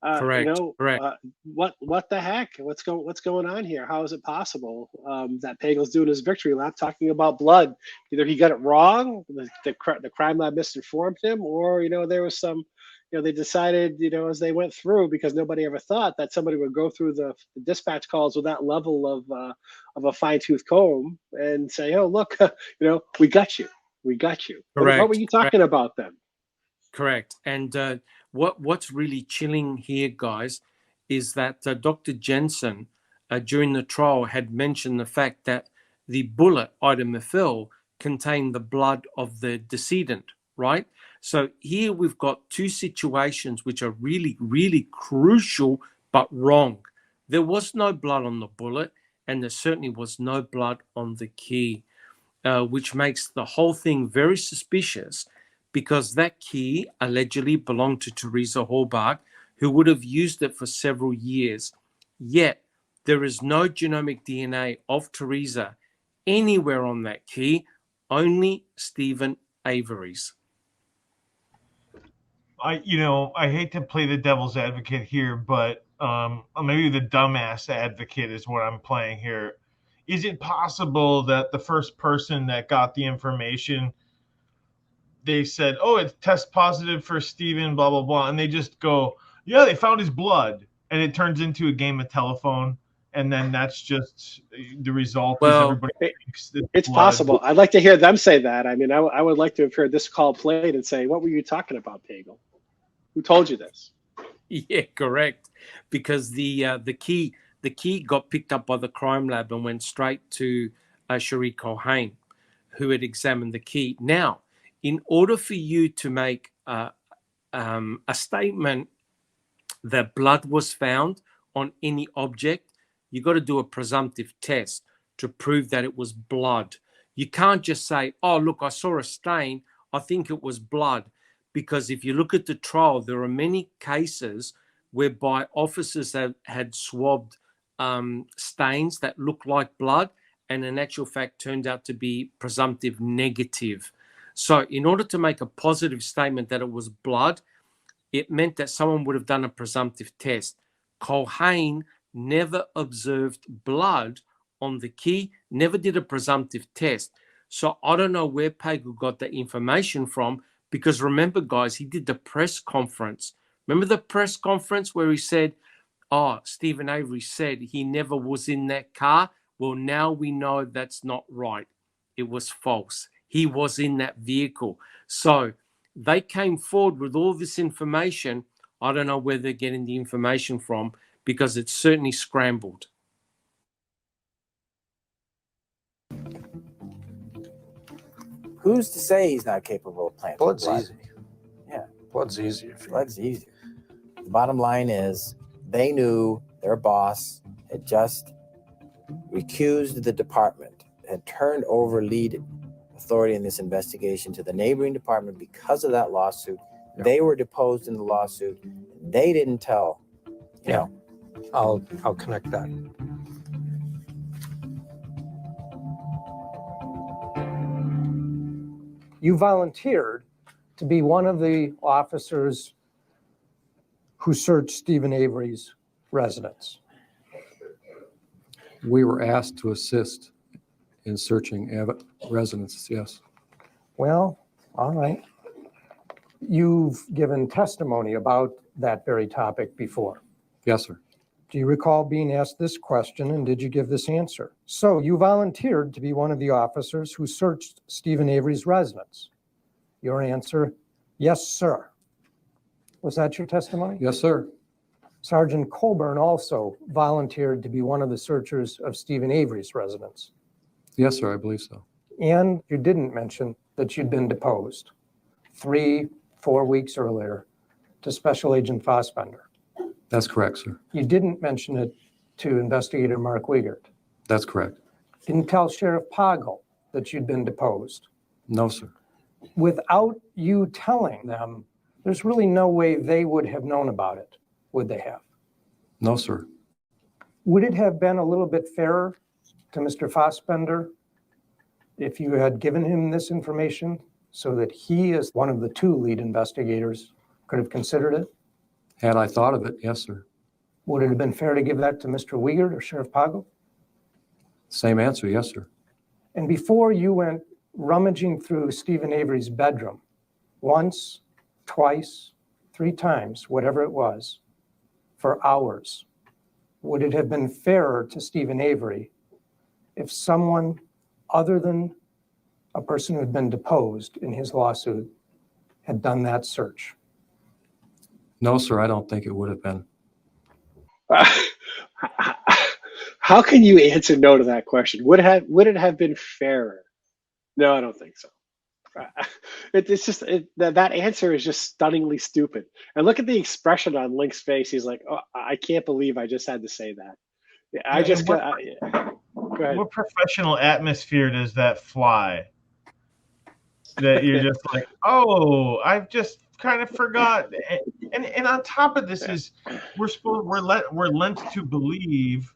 Correct. Correct. What the heck? What's going on here? How is it possible that Pagel's doing his victory lap talking about blood? Either he got it wrong, the crime lab misinformed him, or there was some, they decided, as they went through, because nobody ever thought that somebody would go through the dispatch calls with that level of a fine-tooth comb and say, oh look, we got you. Correct. What were you talking about then? Correct. And what's really chilling here, guys, is that Dr. Jensen, during the trial, had mentioned the fact that the bullet, item FL, contained the blood of the decedent, right? So here we've got two situations which are really, really crucial, but wrong. There was no blood on the bullet, and there certainly was no blood on the key, which makes the whole thing very suspicious, because that key allegedly belonged to Teresa Hallbach, who would have used it for several years. Yet, there is no genomic DNA of Teresa anywhere on that key, only Stephen Avery's. I hate to play the devil's advocate here, but maybe the dumbass advocate is what I'm playing here. Is it possible that the first person that got the information, they said, "Oh, it tests positive for Stephen, blah blah blah," and they just go, "Yeah, they found his blood," and it turns into a game of telephone, and then that's just the result. Is everybody thinks it's blood. possible. I'd like to hear them say that. I mean, I would like to have heard this call played and say, "What were you talking about, Pagel? Who told you this?" Yeah, correct. Because the key got picked up by the crime lab and went straight to Cherie Culhane, who had examined the key. Now, in order for you to make a statement that blood was found on any object, you got to do a presumptive test to prove that it was blood. You can't just say, "Oh, look, I saw a stain. I think it was blood." Because if you look at the trial, there are many cases whereby officers had swabbed stains that look like blood, and in actual fact turned out to be presumptive negative. So in order to make a positive statement that it was blood, it meant that someone would have done a presumptive test. Culhane never observed blood on the key, never did a presumptive test. So I don't know where Pagel got the information from, because remember, guys, he did the press conference. Remember the press conference where he said, "Oh, Stephen Avery said he never was in that car." Well, now we know that's not right. It was false. He was in that vehicle. So they came forward with all this information. I don't know where they're getting the information from, because it's certainly scrambled. Who's to say he's not capable of planting Blood's blood? easy. Yeah. Blood's easier. Blood's easier. The bottom line is they knew their boss had just recused the department, had turned over lead authority in this investigation to the neighboring department because of that lawsuit. Yeah. They were deposed in the lawsuit. They didn't tell. Yeah. I'll connect that. You volunteered to be one of the officers who searched Stephen Avery's residence. We were asked to assist in searching residences, yes. Well, all right. You've given testimony about that very topic before. Yes, sir. Do you recall being asked this question, and did you give this answer? So you volunteered to be one of the officers who searched Stephen Avery's residence. Your answer, yes, sir. Was that your testimony? Yes, sir. Sergeant Colburn also volunteered to be one of the searchers of Stephen Avery's residence. Yes, sir, I believe so. And you didn't mention that you'd been deposed 3-4 weeks earlier to Special Agent Fassbender. That's correct, sir. You didn't mention it to Investigator Mark Wiegert. That's correct. Didn't tell Sheriff Pagel that you'd been deposed. No, sir. Without you telling them, there's really no way they would have known about it, would they have? No, sir. Would it have been a little bit fairer to Mr. Fassbender if you had given him this information so that he, as one of the 2 lead investigators, could have considered it? Had I thought of it, yes, sir. Would it have been fair to give that to Mr. Wiegert or Sheriff Pagel? Same answer, yes, sir. And before you went rummaging through Stephen Avery's bedroom, once, twice, 3 times, whatever it was, for hours, would it have been fairer to Stephen Avery if someone other than a person who had been deposed in his lawsuit had done that search? No, sir, I don't think it would have been. How can you answer no to that question? Would it have been fairer? No, I don't think so. It's just that answer is just stunningly stupid. And look at the expression on Link's face. He's like, "Oh, I can't believe I just had to say that." Go ahead. What professional atmosphere does that fly? That you're just like, "Oh, I've just kind of forgot." And on top of this is we're lent to believe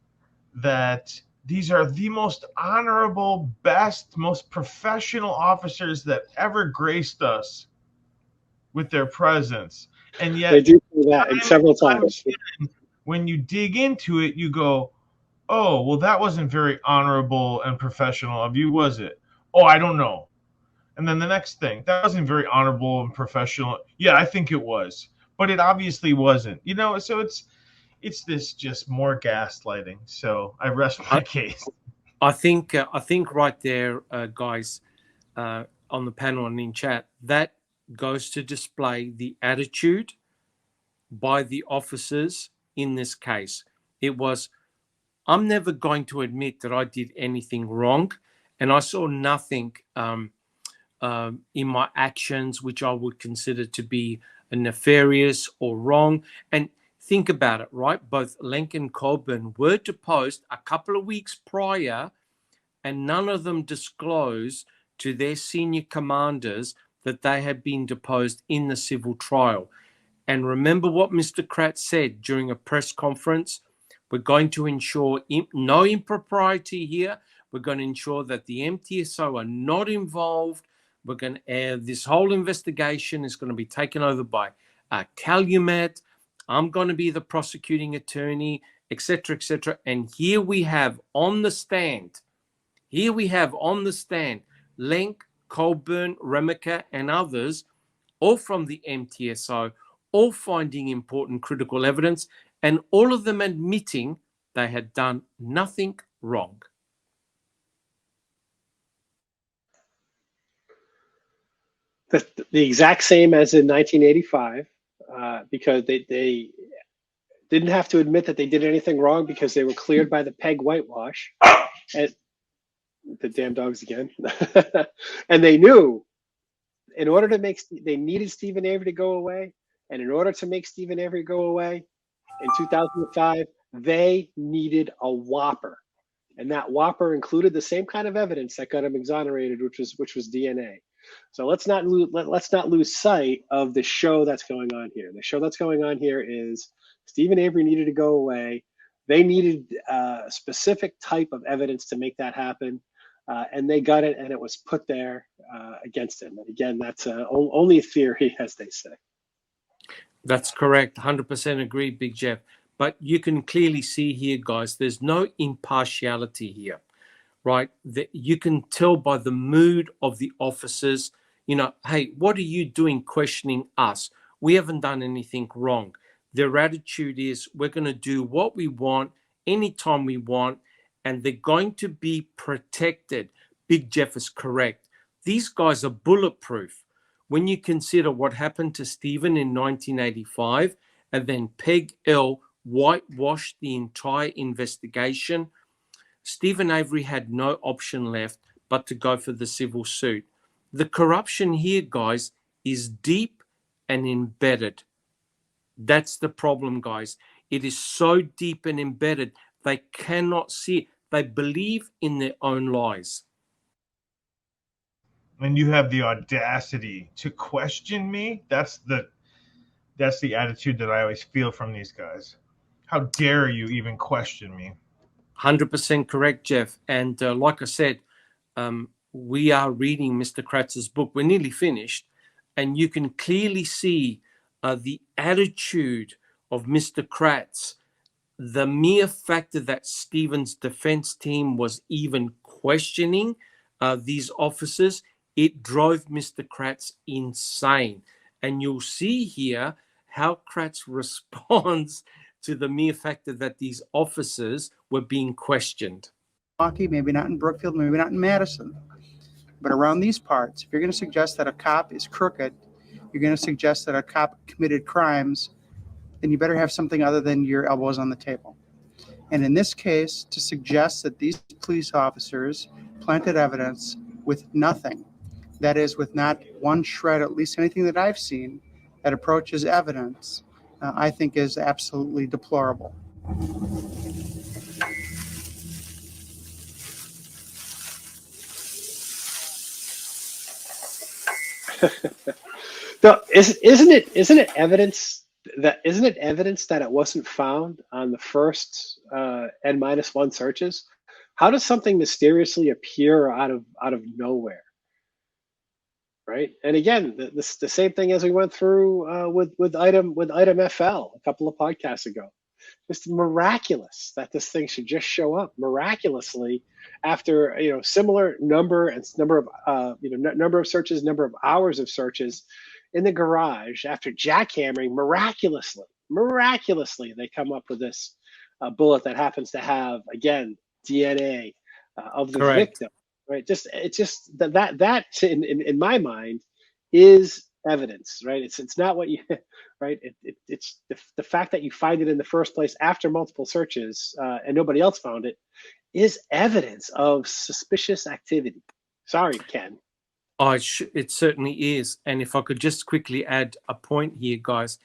that these are the most honorable, best, most professional officers that ever graced us with their presence. And yet They do that and several times. When you dig into it, you go, oh, well, that wasn't very honorable and professional of you, was it? Oh, I don't know. And then the next thing, that wasn't very honorable and professional. Yeah, I think it was, but it obviously wasn't. So it's this just more gaslighting. So I rest my case. I think right there, guys, on the panel and in chat, that goes to display the attitude by the officers in this case. It was, I'm never going to admit that I did anything wrong, and I saw nothing in my actions which I would consider to be nefarious or wrong. And think about it, right? Both Lenk and Colburn were deposed a couple of weeks prior, and none of them disclosed to their senior commanders that they had been deposed in the civil trial. And remember what Mr. Kratz said during a press conference: we're going to ensure no impropriety here. We're going to ensure that the MTSO are not involved. We're going to, this whole investigation is going to be taken over by Calumet. I'm going to be the prosecuting attorney, etc., etc. And here we have on the stand, Lenk, Colburn, Remaker, and others, all from the MTSO, all finding important critical evidence, and all of them admitting they had done nothing wrong. The exact same as in 1985, because they didn't have to admit that they did anything wrong because they were cleared by the PEG whitewash. And the damn dogs again. And they knew in order to they needed Stephen Avery to go away. And in order to make Stephen Avery go away in 2005, they needed a whopper. And that whopper included the same kind of evidence that got him exonerated, which was DNA. So let's not lose sight of the show that's going on here. The show that's going on here is Stephen Avery needed to go away. They needed a specific type of evidence to make that happen, and they got it, and it was put there against him. And again, that's only a theory, as they say. That's correct. 100% agree, Big Jeff. But you can clearly see here, guys, there's no impartiality here, right? You can tell by the mood of the officers, hey, what are you doing questioning us? We haven't done anything wrong. Their attitude is, we're going to do what we want, anytime we want, and they're going to be protected. Big Jeff is correct. These guys are bulletproof. When you consider what happened to Stephen in 1985, and then Pagel whitewashed the entire investigation, Stephen Avery had no option left but to go for the civil suit. The corruption here, guys, is deep and embedded. That's the problem, guys. It is so deep and embedded, they cannot see it. They believe in their own lies. And you have the audacity to question me. That's the attitude that I always feel from these guys. How dare you even question me? 100% correct, Jeff. And like I said, we are reading Mr. Kratz's book. We're nearly finished. And you can clearly see the attitude of Mr. Kratz. The mere factor that Stephen's defense team was even questioning these officers, it drove Mr. Kratz insane. And you'll see here how Kratz responds to the mere factor that these officers were being questioned. Maybe not in Brookfield, maybe not in Madison, but around these parts, if you're going to suggest that a cop is crooked, you're going to suggest that a cop committed crimes, then you better have something other than your elbows on the table. And in this case, to suggest that these police officers planted evidence with nothing, that is, with not one shred, at least anything that I've seen, that approaches evidence, I think is absolutely deplorable. No, isn't it evidence that isn't it evidence that it wasn't found on the first N-1 searches? How does something mysteriously appear out of nowhere? Right. And again, the same thing as we went through with item FL a couple of podcasts ago. Just miraculous that this thing should just show up miraculously after similar number of number of searches, number of hours of searches in the garage. After jackhammering, miraculously they come up with this bullet that happens to have, again, DNA of the victim. Right? It's just that in my mind is evidence, right? It's not what you, right? It's the fact that you find it in the first place after multiple searches and nobody else found it is evidence of suspicious activity. Sorry, Ken. Oh, it certainly is. And if I could just quickly add a point here, guys,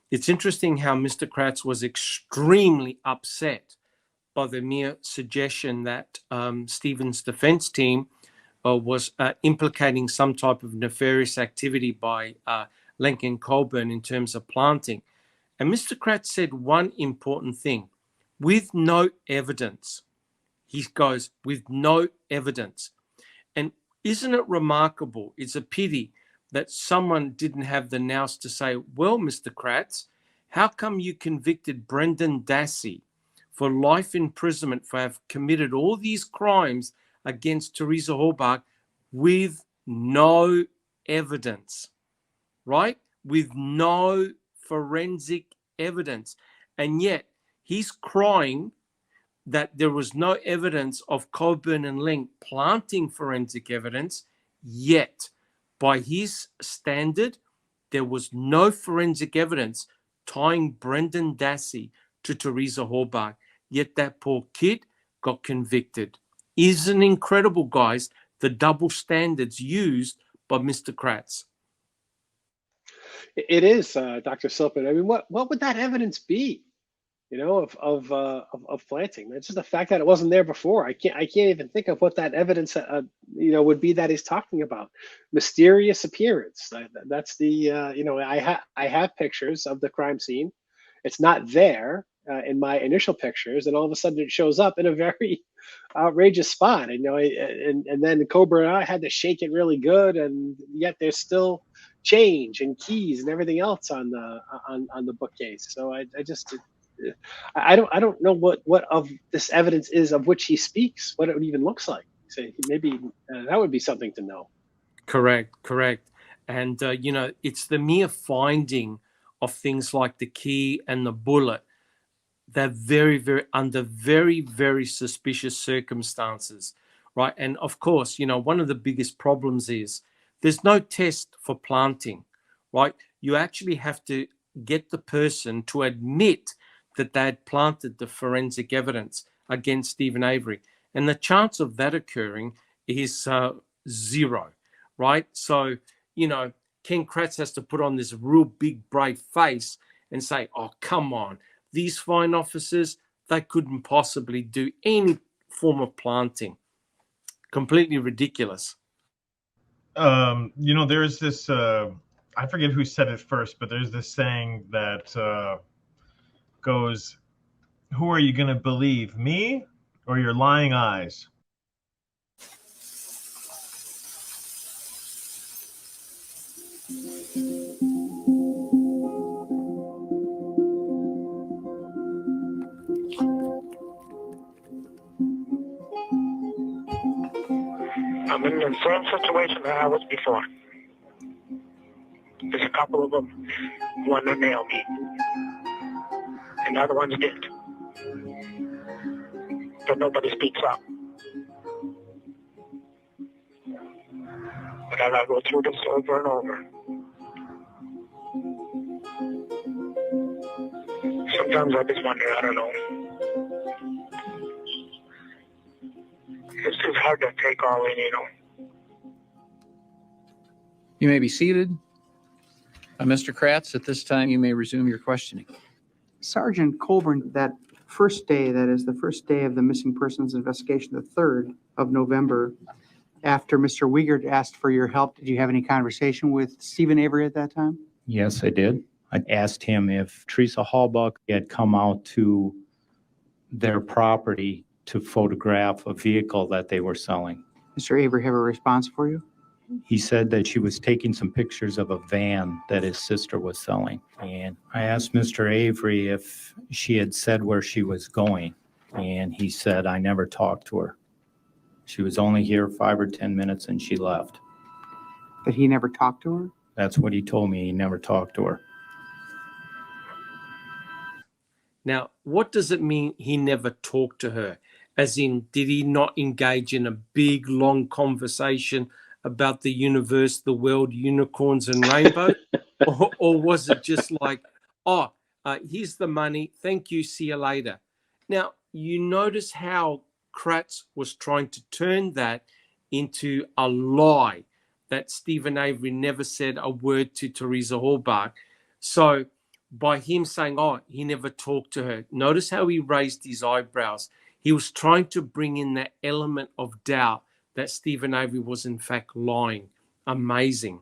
it's interesting how Mr. Kratz was extremely upset by the mere suggestion that Stephen's defense team was implicating some type of nefarious activity by Lincoln Colburn in terms of planting. And Mr. Kratz said one important thing: with no evidence. He goes, with no evidence. And isn't it remarkable? It's a pity that someone didn't have the nous to say, well, Mr. Kratz, how come you convicted Brendan Dassey for life imprisonment for have committed all these crimes against Teresa Halbach with no evidence, right? With no forensic evidence. And yet he's crying that there was no evidence of Colburn and Link planting forensic evidence, yet by his standard, there was no forensic evidence tying Brendan Dassey to Teresa Halbach, yet that poor kid got convicted. Isn't incredible, guys, the double standards used by Mr. Kratz? It is, Dr. Silkman. I mean, what would that evidence be? Of planting. It's just the fact that it wasn't there before. I can't even think of what that evidence would be that he's talking about. Mysterious appearance. That's the I have pictures of the crime scene. It's not there in my initial pictures, and all of a sudden it shows up in a very outrageous spot. And then Colburn and I had to shake it really good, and yet there's still change and keys and everything else on the bookcase. So I don't know what of this evidence is of which he speaks, what it even looks like. So maybe that would be something to know. Correct. And, it's the mere finding of things like the key and the bullet. They're under very, very suspicious circumstances, right? And of course, one of the biggest problems is there's no test for planting, right? You actually have to get the person to admit that they had planted the forensic evidence against Stephen Avery. And the chance of that occurring is zero, right? So, Ken Kratz has to put on this real big, brave face and say, oh, come on, these fine officers, they couldn't possibly do any form of planting. Completely ridiculous. There's this, I forget who said it first, but there's this saying that goes, who are you going to believe, me or your lying eyes? I'm in the same situation that I was before. There's a couple of them want to nail me, and the other ones did. But nobody speaks up. But I gotta go through this over and over. Sometimes I just wonder, I don't know. It's just hard to take all in, You may be seated. Mr. Kratz, at this time, you may resume your questioning. Sergeant Colburn, that first day, that is the first day of the missing persons investigation, the 3rd of November, after Mr. Wiegert asked for your help, did you have any conversation with Stephen Avery at that time? Yes, I did. I asked him if Teresa Hallbuck had come out to their property to photograph a vehicle that they were selling. Mr. Avery have a response for you? He said that she was taking some pictures of a van that his sister was selling. And I asked Mr. Avery if she had said where she was going. And he said, I never talked to her. She was only here 5 or 10 minutes and she left. But he never talked to her? That's what he told me. He never talked to her. Now, what does it mean he never talked to her? As in, did he not engage in a big, long conversation about the universe, the world, unicorns and rainbows? or was it just like, here's the money, thank you, see you later? Now, you notice how Kratz was trying to turn that into a lie, that Stephen Avery never said a word to Teresa Hallbuck. So by him saying, he never talked to her, notice how he raised his eyebrows. He was trying to bring in that element of doubt that Stephen Avery was in fact lying. Amazing.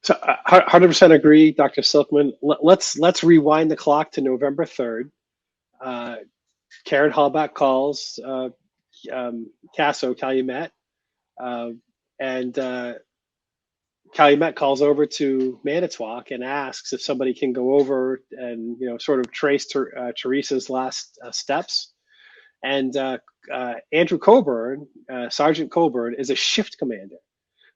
So 100% agree, Dr. Silkman. Let's rewind the clock to November 3rd. Karen Hallbuck calls Calumet, and Calumet calls over to Manitowoc and asks if somebody can go over and sort of trace Teresa's last steps. And Andrew Colburn, Sergeant Colburn, is a shift commander.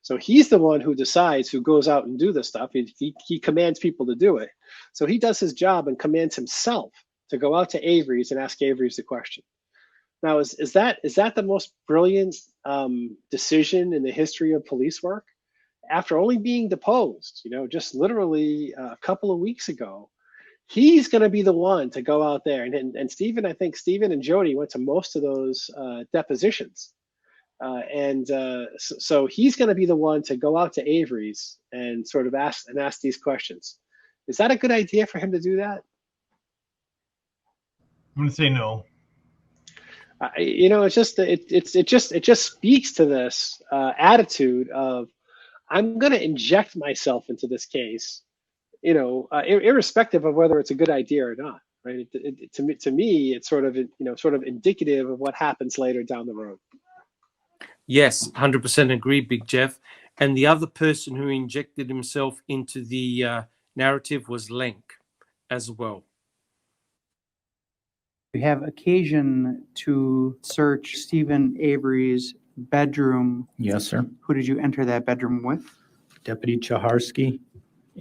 So he's the one who decides who goes out and do this stuff. He commands people to do it. So he does his job and commands himself to go out to Avery's and ask Avery's the question. Now, is that the most brilliant decision in the history of police work? After only being deposed, just literally a couple of weeks ago, he's going to be the one to go out there. And Stephen, I think Stephen and Jody went to most of those depositions. So he's going to be the one to go out to Avery's and sort of ask these questions. Is that a good idea for him to do that? I'm going to say no. It just speaks to this attitude of, I'm going to inject myself into this case, irrespective of whether it's a good idea or not. Right? To me, it's sort of indicative of what happens later down the road. Yes, 100% agree, Big Jeff. And the other person who injected himself into the narrative was Lenk as well. You have occasion to search Stephen Avery's bedroom. Yes, sir. Who did you enter that bedroom with? Deputy Chaharsky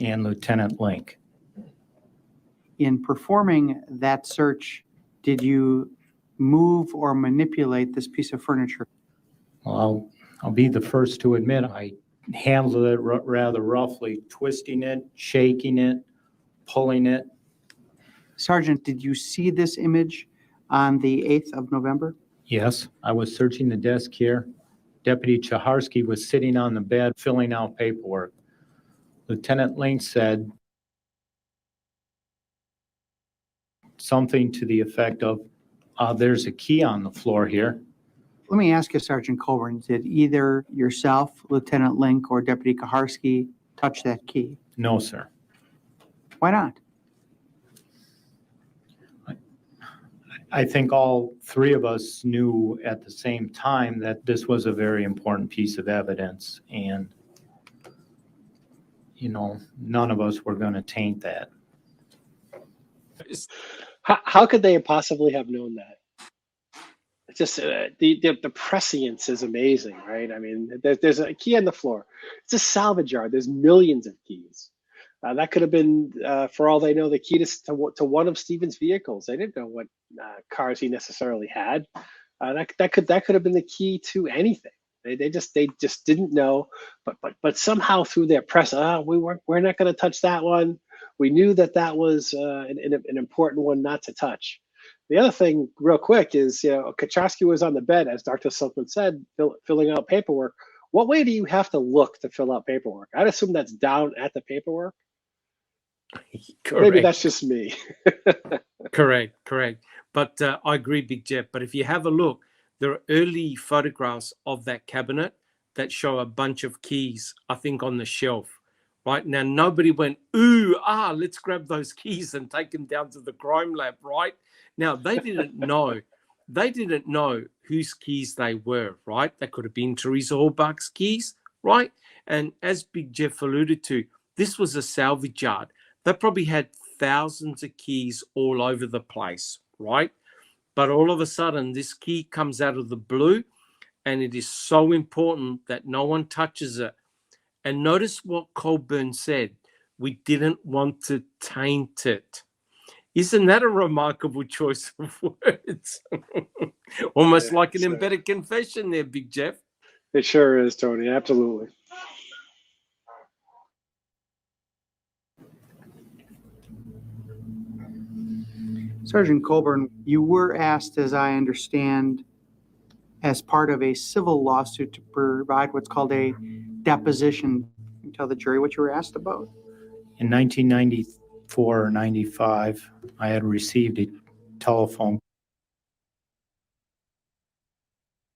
and Lieutenant Link. In performing that search, did you move or manipulate this piece of furniture? Well, I'll be the first to admit I handled it rather roughly, twisting it, shaking it, pulling it. Sergeant, did you see this image on the 8th of November? Yes, I was searching the desk here. Deputy Chaharsky was sitting on the bed filling out paperwork. Lieutenant Link said something to the effect of, there's a key on the floor here. Let me ask you, Sergeant Colburn, did either yourself, Lieutenant Link, or Deputy Kaharski touch that key? No, sir. Why not? I think all three of us knew at the same time that this was a very important piece of evidence, and none of us were going to taint that. How could they possibly have known that? It's just the prescience is amazing, right? I mean, there's a key on the floor. It's a salvage yard. There's millions of keys. That could have been, for all they know, the key to one of Stephen's vehicles. They didn't know what cars he necessarily had. That could have been the key to anything. They just didn't know. But somehow through their press, we're not going to touch that one. We knew that was an important one not to touch. The other thing, real quick, is Kacharsky was on the bed, as Dr. Silkman said, filling out paperwork. What way do you have to look to fill out paperwork? I'd assume that's down at the paperwork. Correct. Maybe that's just me. Correct. But I agree, Big Jeff. But if you have a look, there are early photographs of that cabinet that show a bunch of keys, I think, on the shelf. right? Now, nobody went, ooh, let's grab those keys and take them down to the crime lab, right? Now, they didn't know. They didn't know whose keys they were, right? They could have been Teresa Hallbach's keys, right? And as Big Jeff alluded to, this was a salvage yard. They probably had thousands of keys all over the place, right? But all of a sudden, this key comes out of the blue, and it is so important that no one touches it. And notice what Colburn said. We didn't want to taint it. Isn't that a remarkable choice of words? Almost like an embedded confession there, Big Jeff. It sure is, Tony. Absolutely. Sergeant Colburn, you were asked, as I understand, as part of a civil lawsuit to provide what's called a deposition. Can you tell the jury what you were asked about? In 1994 or 95, I had received a telephone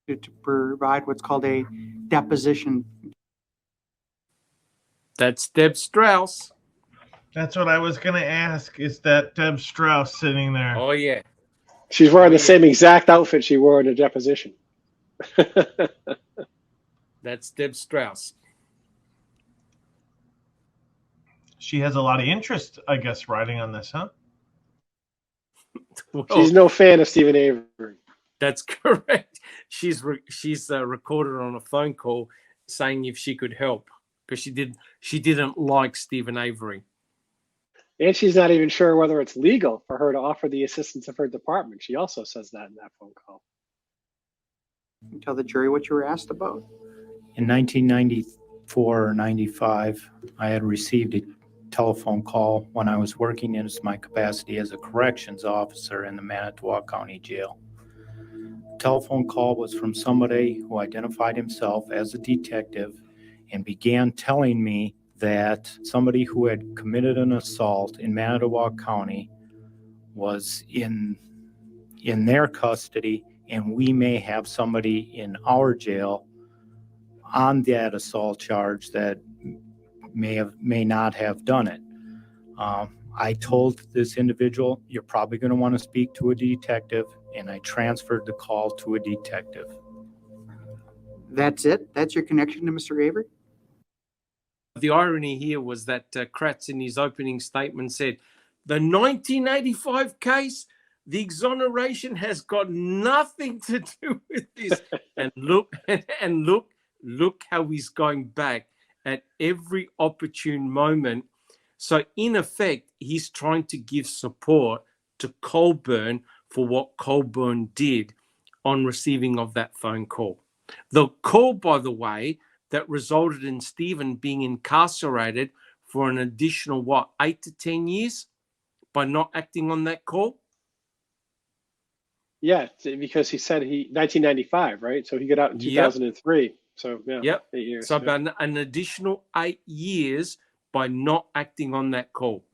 To provide what's called a deposition. That's Deb Strauss. That's what I was going to ask. Is that Deb Strauss sitting there? Oh, yeah. She's wearing the same exact outfit she wore in a deposition. That's Deb Strauss. She has a lot of interest, I guess, writing on this, huh? Well, She's no fan of Stephen Avery. That's correct. She's recorded on a phone call saying if she could help because she didn't like Stephen Avery. And she's not even sure whether it's legal for her to offer the assistance of her department. She also says that in that phone call. Can you tell the jury what you were asked about? in 1994 or 95. I had received a telephone call when I was working in my capacity as a corrections officer in the Manitowoc County Jail. The telephone call was from somebody who identified himself as a detective and began telling me that somebody who had committed an assault in Manitowoc County was in their custody, and we may have somebody in our jail on that assault charge that may not have done it. I told this individual, you're probably going to want to speak to a detective, and I transferred the call to a detective. That's it? That's your connection to Mr. Avery? The irony here was that Kratz in his opening statement said, the 1985 case, the exoneration has got nothing to do with this. And look how he's going back at every opportune moment. So in effect, he's trying to give support to Colburn for what Colburn did on receiving of that phone call. The call, by the way, that resulted in Stephen being incarcerated for an additional, 8 to 10 years by not acting on that call? Yeah, because he said 1995, right? So he got out in 2003. Yep. So, yeah, 8 years. So about an additional 8 years by not acting on that call.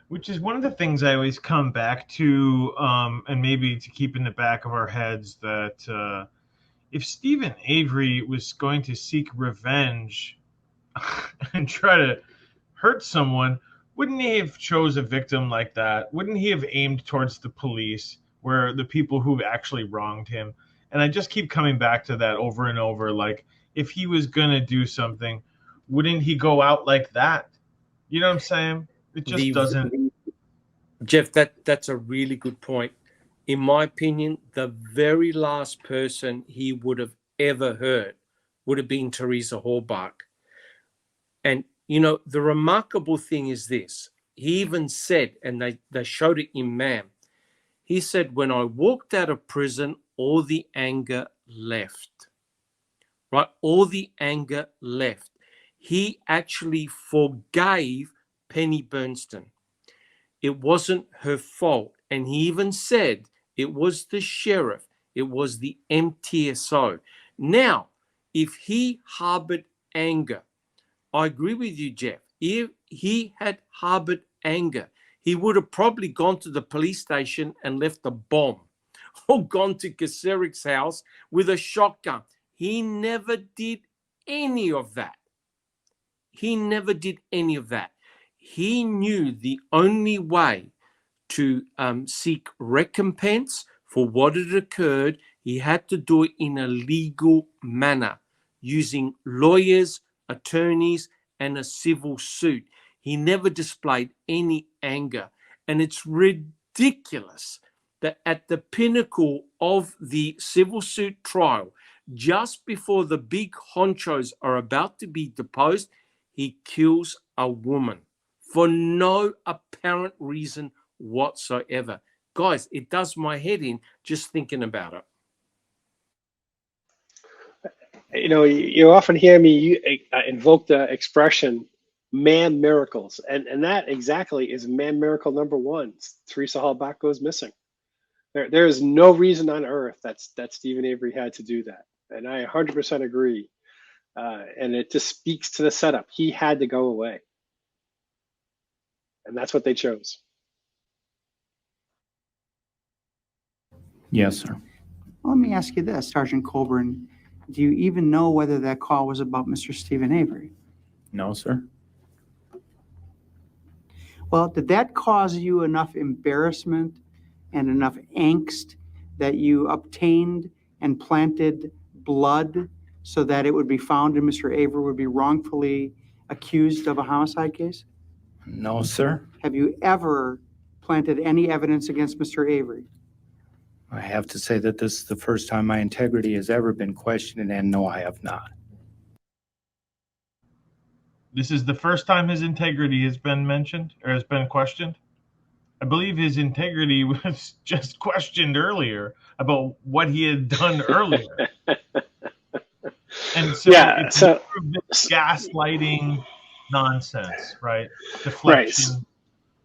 Which is one of the things I always come back to, and maybe to keep in the back of our heads, that if Stephen Avery was going to seek revenge and try to hurt someone, wouldn't he have chose a victim like that? Wouldn't he have aimed towards the police, where the people who actually wronged him? And I just keep coming back to that over and over. Like, if he was going to do something, wouldn't he go out like that? You know what I'm saying? It just doesn't. Jeff, that's a really good point. In my opinion, the very last person he would have ever hurt would have been Teresa Hallbach. And, the remarkable thing is this. He even said, and they showed it in MAM, he said, when I walked out of prison, all the anger left. Right? All the anger left. He actually forgave Penny Bernstein. It wasn't her fault. And he even said it was the sheriff. It was the MTSO. Now, if he harbored anger, I agree with you, Jeff. If he had harbored anger, he would have probably gone to the police station and left a bomb, or gone to Kaceric's house with a shotgun. He never did any of that. He never did any of that. He knew the only way to seek recompense for what had occurred, he had to do it in a legal manner, using lawyers, attorneys, and a civil suit. He never displayed any anger. And it's ridiculous that at the pinnacle of the civil suit trial, just before the big honchos are about to be deposed, he kills a woman for no apparent reason whatsoever. Guys, it does my head in just thinking about it. You know, you often hear me invoke the expression man miracles, and that exactly is man miracle number one. Teresa Hall Bach goes missing. There is no reason on earth that Stephen Avery had to do that, and I 100% agree. And it just speaks to the setup. He had to go away, and that's what they chose. Yes, sir. Well, let me ask you this, Sergeant Colburn. Do you even know whether that call was about Mr. Stephen Avery? No, sir. Well, did that cause you enough embarrassment and enough angst that you obtained and planted blood so that it would be found and Mr. Avery would be wrongfully accused of a homicide case? No, sir. Have you ever planted any evidence against Mr. Avery? I have to say that this is the first time my integrity has ever been questioned, and no, I have not. This is the first time his integrity has been mentioned or has been questioned. I believe his integrity was just questioned earlier about what he had done earlier. And so Yeah, it's more of this gaslighting nonsense, right? Deflection. Right.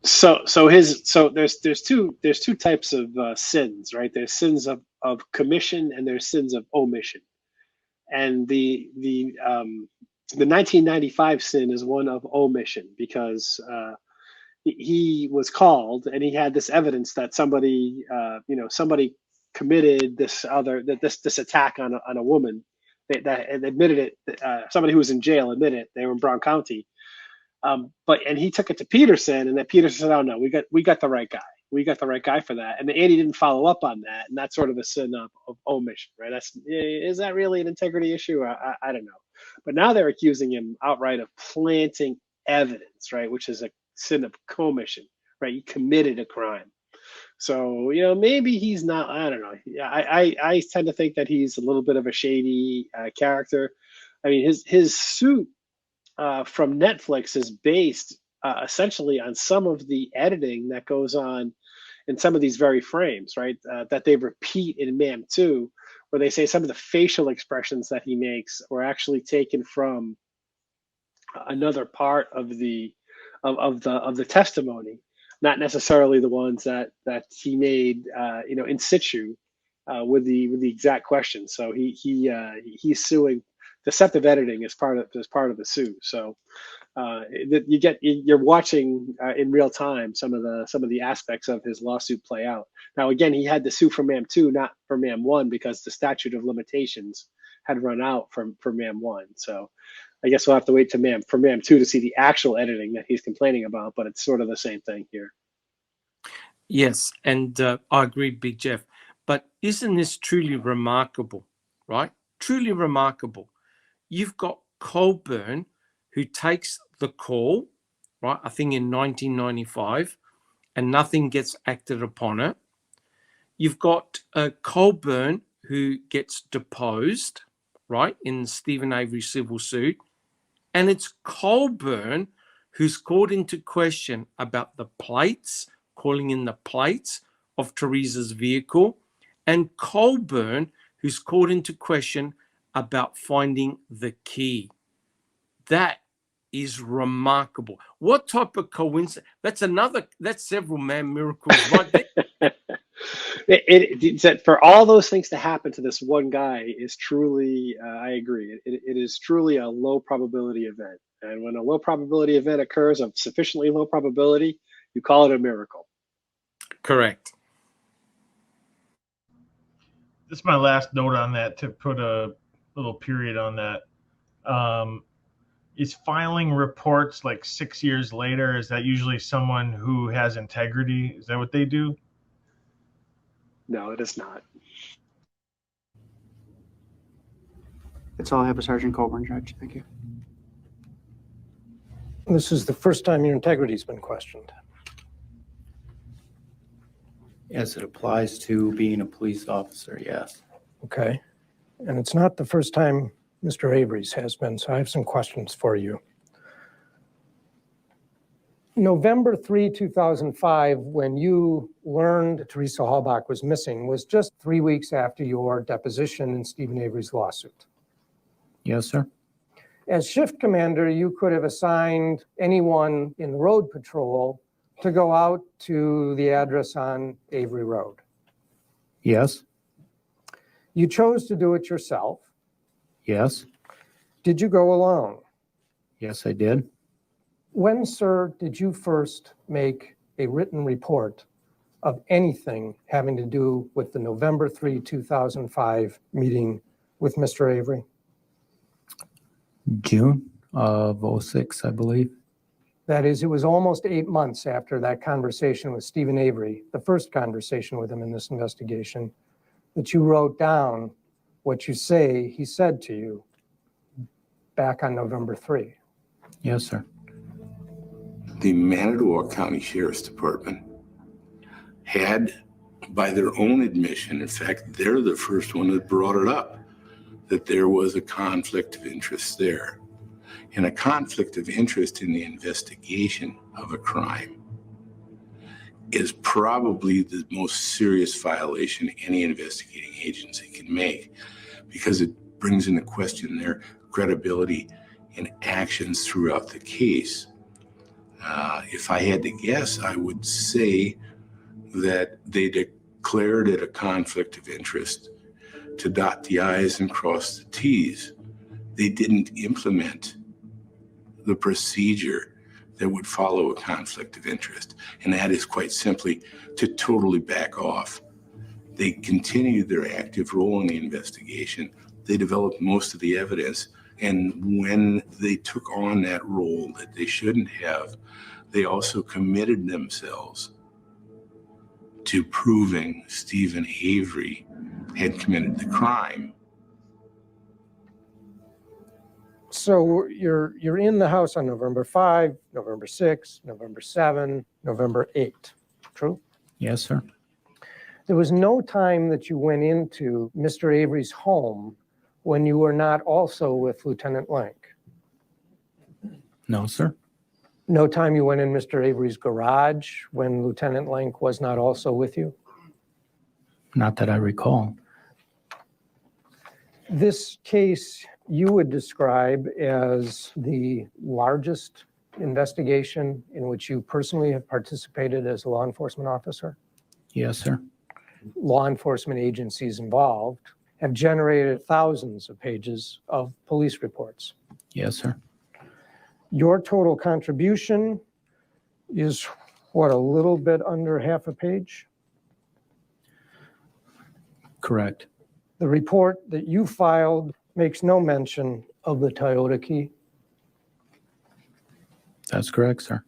So there's two types of sins, right? There's sins of commission and there's sins of omission. And the 1995 sin is one of omission because he was called and he had this evidence that somebody committed this attack on a woman that admitted it. Somebody who was in jail admitted it. They were in Brown County. But he took it to Peterson, and then Peterson said, "Oh no, we got the right guy. We got the right guy for that." And Andy didn't follow up on that, and that's sort of a sin of omission, right? Is that really an integrity issue? I don't know. But now they're accusing him outright of planting evidence, right, which is a sin of commission, right? He committed a crime. So maybe he's not. I don't know. I tend to think that he's a little bit of a shady character. I mean, his suit. From Netflix is based essentially on some of the editing that goes on in some of these very frames, right? That they repeat in MAM 2, where they say some of the facial expressions that he makes were actually taken from another part of the testimony, not necessarily the ones that he made, in situ with the exact questions. So he's suing. Deceptive editing is part of the suit. So you're watching in real time some of the aspects of his lawsuit play out. Now again, he had to sue for MAM 2, not for MAM 1, because the statute of limitations had run out for MAM 1. So I guess we'll have to wait to MAM 2 to see the actual editing that he's complaining about. But it's sort of the same thing here. Yes, and I agree, Big Jeff. But isn't this truly remarkable, right? Truly remarkable. You've got Colburn, who takes the call, right? I think in 1995, and nothing gets acted upon it. You've got Colburn, who gets deposed, right, in Stephen Avery civil suit. And it's Colburn who's called into question about the plates, calling in the plates of Teresa's vehicle. And Colburn who's called into question about finding the key. That is remarkable. What type of coincidence? That's several man miracles right there. It for all those things to happen to this one guy is truly, I agree. It is truly a low probability event. And when a low probability event occurs of sufficiently low probability, you call it a miracle. Correct. This is my last note on that to put a little period on that. is filing reports like 6 years later, is that usually someone who has integrity? Is that what they do? No, it is not. That's all I have for Sergeant Colburn, Judge. Thank you. This is the first time your integrity's been questioned. As it applies to being a police officer, yes. Okay. And it's not the first time Mr. Avery's has been, so I have some questions for you. November 3, 2005, when you learned Teresa Halbach was missing, was just 3 weeks after your deposition in Stephen Avery's lawsuit. Yes, sir. As shift commander, you could have assigned anyone in the road patrol to go out to the address on Avery Road. Yes. You chose to do it yourself. Yes. Did you go alone? Yes, I did. When, sir, did you first make a written report of anything having to do with the November 3, 2005 meeting with Mr. Avery? June of 06, I believe. That is, it was almost 8 months after that conversation with Stephen Avery, the first conversation with him in this investigation, that you wrote down what you say he said to you back on November 3. Yes, sir. The Manitowoc County Sheriff's Department had, by their own admission, in fact, they're the first one that brought it up, that there was a conflict of interest there. And a conflict of interest in the investigation of a crime is probably the most serious violation any investigating agency can make, because it brings into question their credibility and actions throughout the case. If I had to guess, I would say that they declared it a conflict of interest to dot the I's and cross the T's. They didn't implement the procedure that would follow a conflict of interest, and that is quite simply to totally back off. They continued their active role in the investigation. They developed most of the evidence, and when they took on that role that they shouldn't have, they also committed themselves to proving Stephen Avery had committed the crime. So you're in the house on November 5, November 6, November 7, November 8. True? Yes, sir. There was no time that you went into Mr. Avery's home when you were not also with Lieutenant Lank. No, sir. No time you went in Mr. Avery's garage when Lieutenant Lank was not also with you? Not that I recall. This case you would describe as the largest investigation in which you personally have participated as a law enforcement officer? Yes, sir. Law enforcement agencies involved have generated thousands of pages of police reports. Yes, sir. Your total contribution is what, a little bit under half a page? Correct. The report that you filed makes no mention of the Toyota key. That's correct, sir.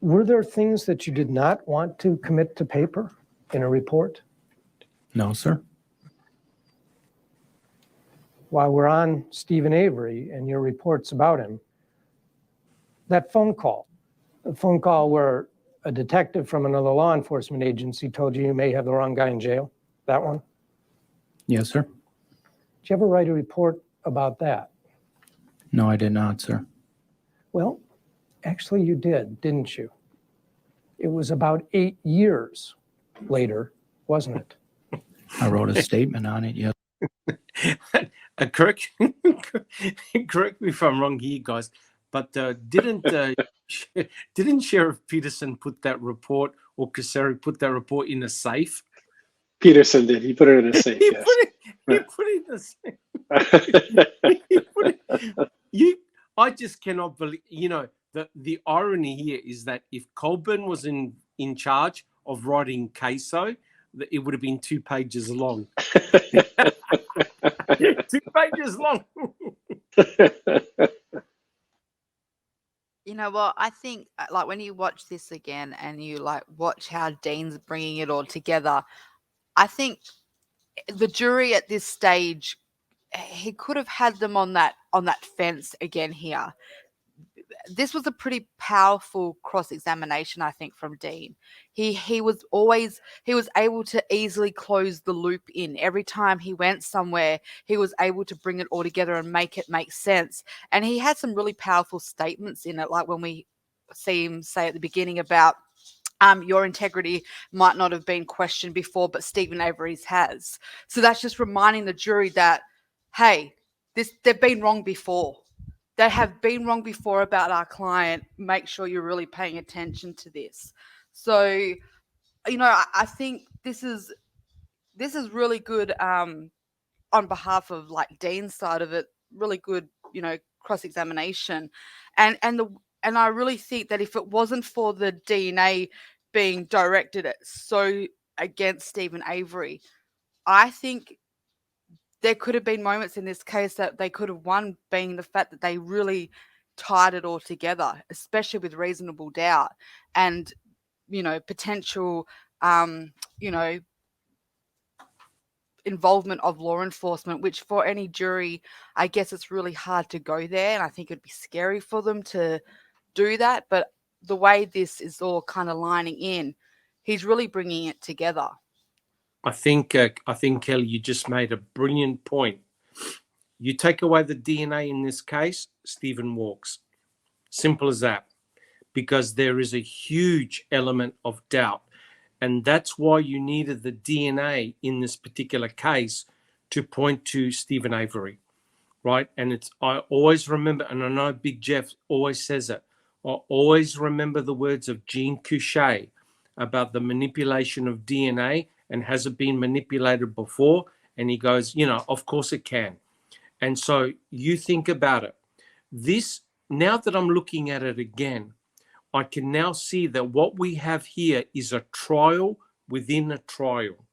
Were there things that you did not want to commit to paper in a report? No, sir. While we're on Stephen Avery and your reports about him, that phone call, the phone call where a detective from another law enforcement agency told you may have the wrong guy in jail, that one? Yes, sir. Did you ever write a report about that? No, I did not, sir. Well, actually you did, didn't you? It was about 8 years later, wasn't it? I wrote a statement on it, yes. Correct me if I'm wrong here, guys, but didn't Sheriff Peterson put that report, or Caseri put that report in a safe? Peterson did. He put it in a safe. He Yes. put it in a safe. I just cannot believe, the irony here is that if Colburn was in charge of writing CASO, it would have been 2 pages long. 2 pages long. You know what? I think like when you watch this again and you like watch how Dean's bringing it all together, I think the jury at this stage, he could have had them on that fence again here. This was a pretty powerful cross-examination, I think, from Dean. He was able to easily close the loop in. Every time he went somewhere, he was able to bring it all together and make it make sense. And he had some really powerful statements in it, like when we see him say at the beginning about your integrity might not have been questioned before, but Stephen Avery's has. So that's just reminding the jury that, hey, they've been wrong before. They have been wrong before about our client. Make sure you're really paying attention to this. So, you know, I think this is really good on behalf of like Dean's side of it. Really good, you know, cross-examination, and I really think that if it wasn't for the DNA being directed at so against Stephen Avery, I think there could have been moments in this case that they could have won, being the fact that they really tied it all together, especially with reasonable doubt and, you know, potential, you know, involvement of law enforcement, which for any jury, I guess it's really hard to go there. And I think it'd be scary for them to do that. But the way this is all kind of lining in, he's really bringing it together. I think Kelly, you just made a brilliant point. You take away the DNA in this case, Stephen walks. Simple as that. Because there is a huge element of doubt. And that's why you needed the DNA in this particular case to point to Stephen Avery, right? And I always remember, and I know Big Jeff always says it, I always remember the words of Jean Couchet about the manipulation of DNA. And has it been manipulated before? And he goes, you know, of course it can. And so you think about it. This, now that I'm looking at it again, I can now see that what we have here is a trial within a trial.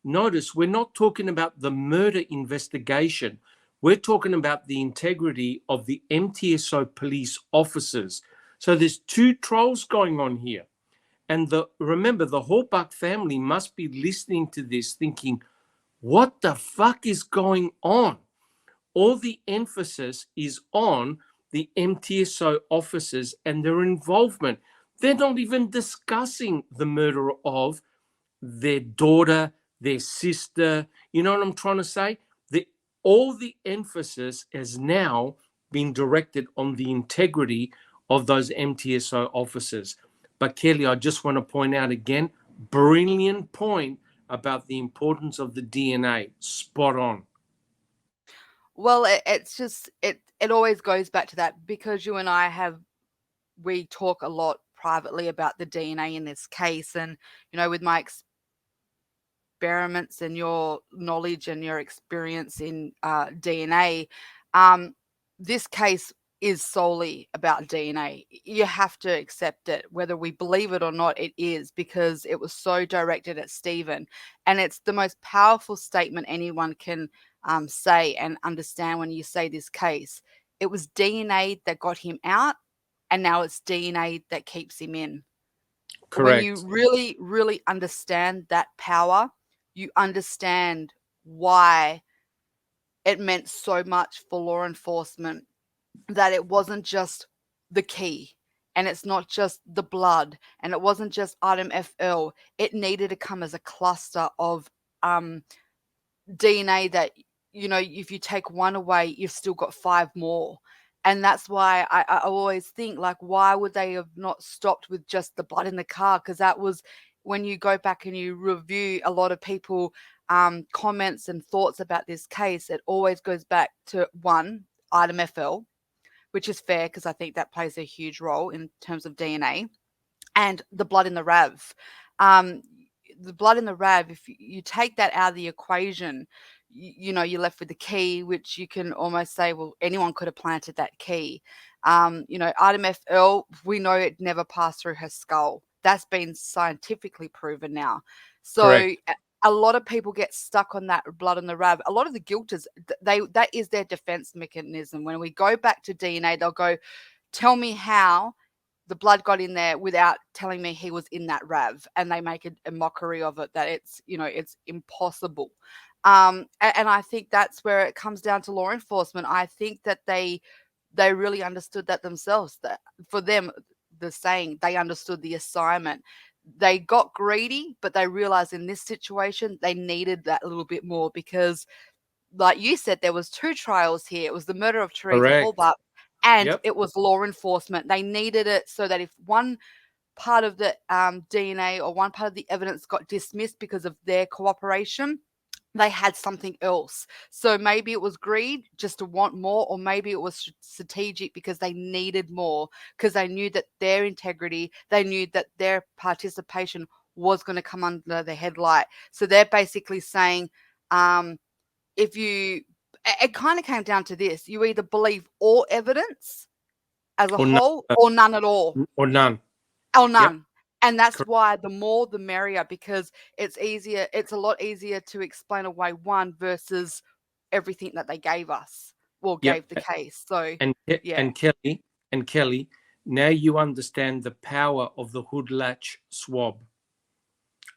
Notice we're not talking about the murder investigation. We're talking about the integrity of the MTSO police officers. So there's two trials going on here. And remember, the Horbuck family must be listening to this thinking, what the fuck is going on? All the emphasis is on the MTSO officers and their involvement. They're not even discussing the murder of their daughter, their sister. You know what I'm trying to say? All the emphasis has now been directed on the integrity of those MTSO officers. But Kelly, I just want to point out again, brilliant point about the importance of the DNA. Spot on. Well, it's just, it always goes back to that, because you and I we talk a lot privately about the DNA in this case. And, you know, with my experiments and your knowledge and your experience in DNA, this case is solely about DNA. You have to accept it, whether we believe it or not. It is, because it was so directed at Stephen, and it's the most powerful statement anyone can say and understand. When you say this case, it was DNA that got him out, and now it's DNA that keeps him in. Correct. When you really, really understand that power, you understand why it meant so much for law enforcement, that it wasn't just the key, and it's not just the blood, and it wasn't just item FL. It needed to come as a cluster of DNA that, you know, if you take one away, you've still got 5 more. And that's why I always think, like, why would they have not stopped with just the blood in the car? Because that was, when you go back and you review a lot of people comments and thoughts about this case, it always goes back to one, item FL, which is fair, because I think that plays a huge role in terms of DNA, and the blood in the RAV. The blood in the RAV, if you take that out of the equation, you know, you're left with the key, which you can almost say, well, anyone could have planted that key. You know, item FL, we know it never passed through her skull. That's been scientifically proven now. So Correct. A lot of people get stuck on that blood in the RAV. A lot of the guilters, that is their defense mechanism. When we go back to DNA, they'll go, tell me how the blood got in there without telling me he was in that RAV, and they make a mockery of it, that it's, you know, it's impossible. And I think that's where it comes down to law enforcement. I think that they really understood that themselves, that for them, the saying, they understood the assignment. They got greedy, but they realized in this situation, they needed that little bit more because, like you said, there was 2 trials here. It was the murder of Teresa Correct. Hallbart, and Yep. it was law enforcement. They needed it so that if one part of the DNA or one part of the evidence got dismissed because of their cooperation, they had something else. So maybe it was greed just to want more, or maybe it was strategic because they needed more, because they knew that their integrity, they knew that their participation was going to come under the headlight. So they're basically saying, if you, it kind of came down to this: you either believe all evidence as a Or whole, none. or none at all, Or none. or none. Yep. And that's Correct. why the more the merrier, because it's easier, it's a lot easier to explain away one versus everything that they gave us, or Yep. gave the case. So And yeah. Kelly, now you understand the power of the hood latch swab,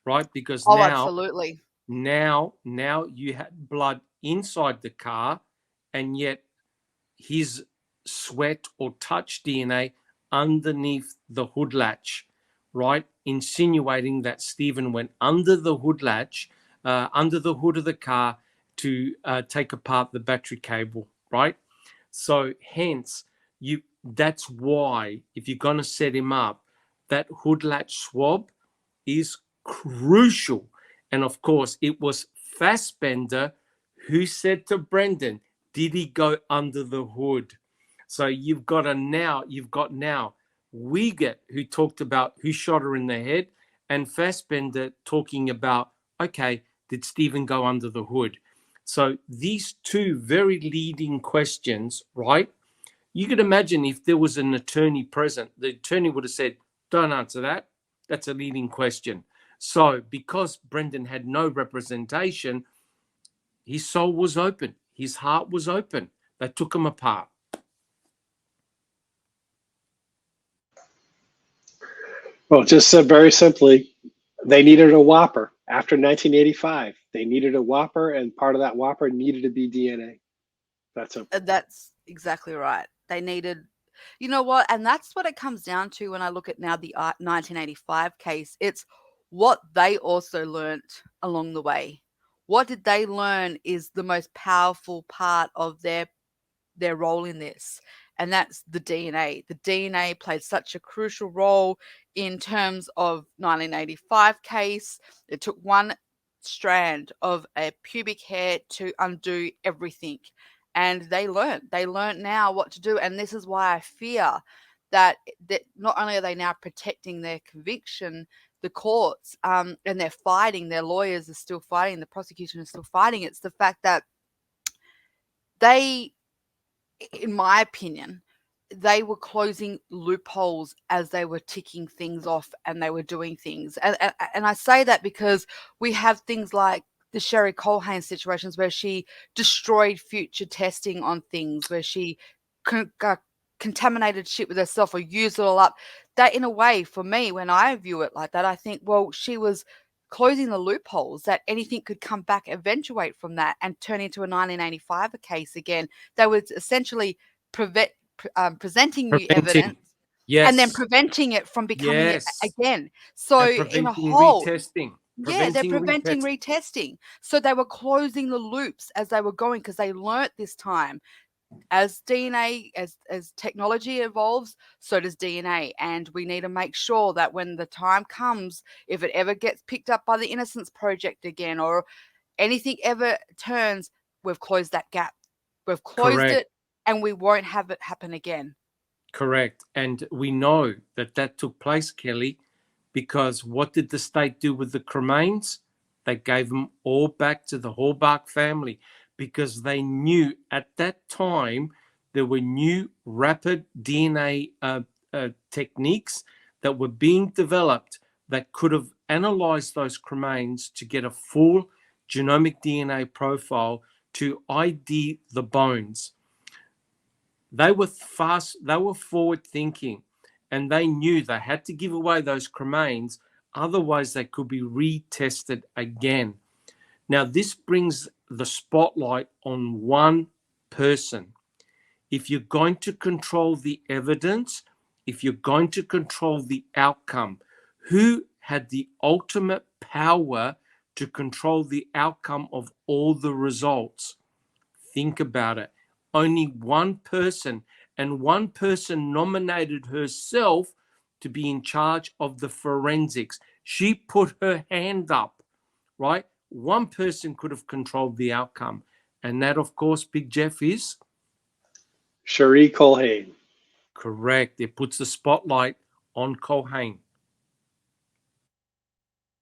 right? Because Oh, now absolutely. you had blood inside the car, and yet his sweat or touch DNA underneath the hood latch, right? Insinuating that Stephen went under the hood latch, under the hood of the car to take apart the battery cable, right? So hence, that's why if you're going to set him up, that hood latch swab is crucial. And of course, it was Fassbender who said to Brendan, did he go under the hood? So you've got now Wiegert, who talked about who shot her in the head, and Fassbender talking about, okay, did Stephen go under the hood? So these 2 very leading questions, right? You could imagine if there was an attorney present, the attorney would have said, don't answer that. That's a leading question. So because Brendan had no representation, his soul was open. His heart was open. They took him apart. Well, just said very simply, they needed a whopper. After 1985, they needed a whopper, and part of that whopper needed to be DNA. That's a That's exactly right. They needed, you know what? And that's what it comes down to when I look at now the 1985 case. It's what they also learnt along the way. What did they learn is the most powerful part of their role in this, and that's the DNA. The DNA played such a crucial role in terms of 1985 case. It took one strand of a pubic hair to undo everything, and they learned now what to do. And this is why I fear that not only are they now protecting their conviction, the courts, and they're fighting, their lawyers are still fighting, the prosecution is still fighting. It's the fact that they, in my opinion, they were closing loopholes as they were ticking things off, and they were doing things. And I say that because we have things like the Sherry Colhane situations where she destroyed future testing on things, where she contaminated shit with herself or used it all up. That, in a way, for me, when I view it like that, I think, well, she was closing the loopholes that anything could come back, eventuate from that, and turn into a 1985 case again. They were essentially presenting new evidence, Yes. and then preventing it from becoming it again. So and in a preventing whole, retesting. yeah, they're preventing retesting. So they were closing the loops as they were going, because they learnt this time. As DNA, as technology evolves, so does DNA. And we need to make sure that when the time comes, if it ever gets picked up by the Innocence Project again, or anything ever turns, we've closed that gap. We've closed it, and we won't have it happen again. Correct. And we know that took place, Kelly, because what did the state do with the cremains? They gave them all back to the Hallbart family, because they knew at that time there were new rapid DNA techniques that were being developed that could have analyzed those cremains to get a full genomic DNA profile to ID the bones. They were fast, they were forward thinking, and they knew they had to give away those cremains, otherwise they could be retested again. Now, this brings the spotlight on one person. If you're going to control the evidence, if you're going to control the outcome, who had the ultimate power to control the outcome of all the results? Think about it. Only one person, and one person nominated herself to be in charge of the forensics. She put her hand up, right? One person could have controlled the outcome. And that, of course, Big Jeff, is? Cherie Culhane. Correct. It puts the spotlight on Culhane.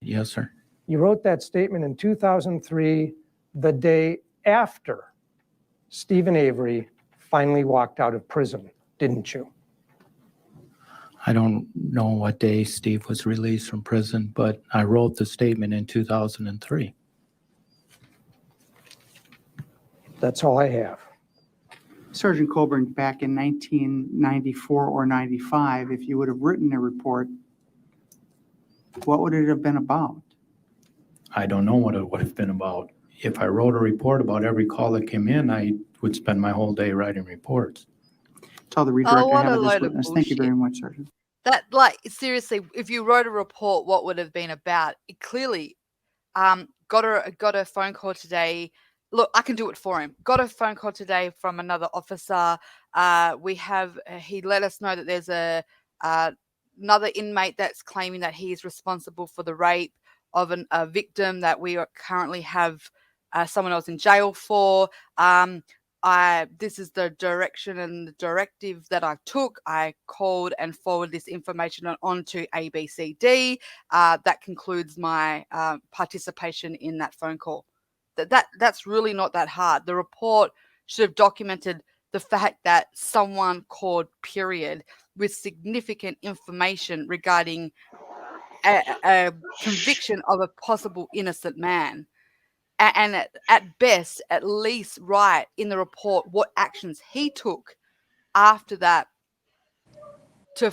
Yes, sir. You wrote that statement in 2003, the day after Stephen Avery finally walked out of prison, didn't you? I don't know what day Steve was released from prison, but I wrote the statement in 2003. That's all I have. Sergeant Colburn, back in 1994 or 95, if you would have written a report, what would it have been about? I don't know what it would have been about. If I wrote a report about every call that came in, I would spend my whole day writing reports. That's all the redirect I what have a of this load of witness. Thank you bullshit. very much, Sergeant. That, like, seriously, if you wrote a report, what would have been about? It clearly got a phone call today. Look, I can do it for him. Got a phone call today from another officer. He let us know that there's another inmate that's claiming that he's responsible for the rape of a victim that we currently have someone else in jail for. This is the direction and the directive that I took. I called and forwarded this information on to ABCD. That concludes my participation in that phone call. That's really not that hard. The report should have documented the fact that someone called, period, with significant information regarding a conviction of a possible innocent man. And at best, at least write in the report what actions he took after that to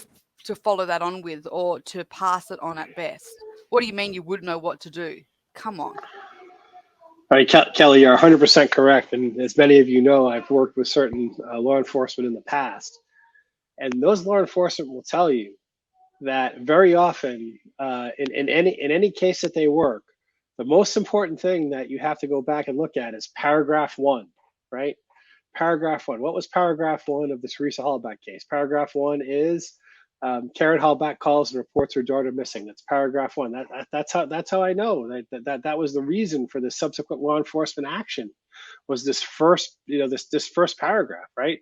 follow that on with, or to pass it on at best. What do you mean you would know what to do? Come on. All right, Kelly, you're 100% correct. And as many of you know, I've worked with certain law enforcement in the past. And those law enforcement will tell you that very often, in any case that they work, the most important thing that you have to go back and look at is paragraph 1, right? Paragraph 1. What was paragraph 1 of the Teresa Hallback case? Paragraph 1 is Karen Hallback calls and reports her daughter missing. That's paragraph 1. That's how I know that was the reason for the subsequent law enforcement action, was this first, this first paragraph, right?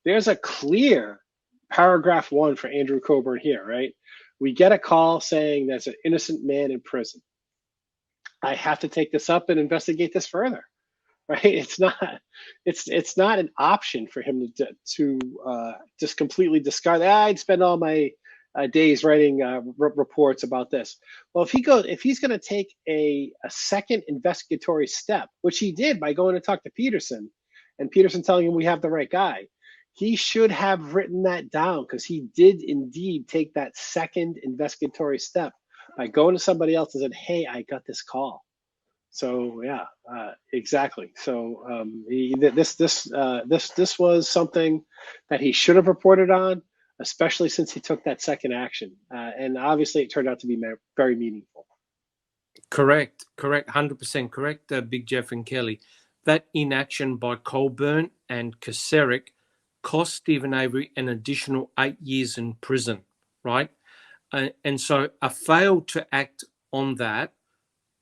There's a clear paragraph 1 for Andrew Colburn here, right? We get a call saying there's an innocent man in prison. I have to take this up and investigate this further, right? It's not an option for him to just completely discard. I'd spend all my days writing reports about this. Well, if he's going to take a second investigatory step, which he did by going to talk to Peterson, and Peterson telling him we have the right guy, he should have written that down, because he did indeed take that second investigatory step by going to somebody else and said, "Hey, I got this call." So yeah, exactly. So this was something that he should have reported on, especially since he took that second action, and obviously it turned out to be very meaningful. Correct, 100% correct, Big Jeff and Kelly. That inaction by Colburn and Kaseric cost Stephen Avery an additional 8 years in prison, right? And so a fail to act on that,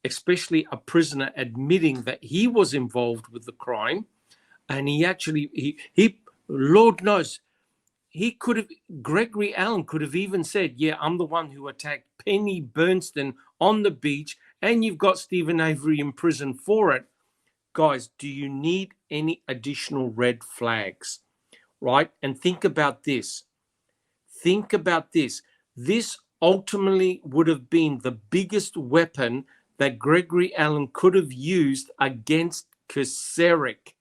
especially a prisoner admitting that he was involved with the crime, and he Lord knows, Gregory Allen could have even said, yeah, I'm the one who attacked Penny Bernstein on the beach, and you've got Stephen Avery in prison for it. Guys, do you need any additional red flags, right? And think about this. This ultimately would have been the biggest weapon that Gregory Allen could have used against Kaseric.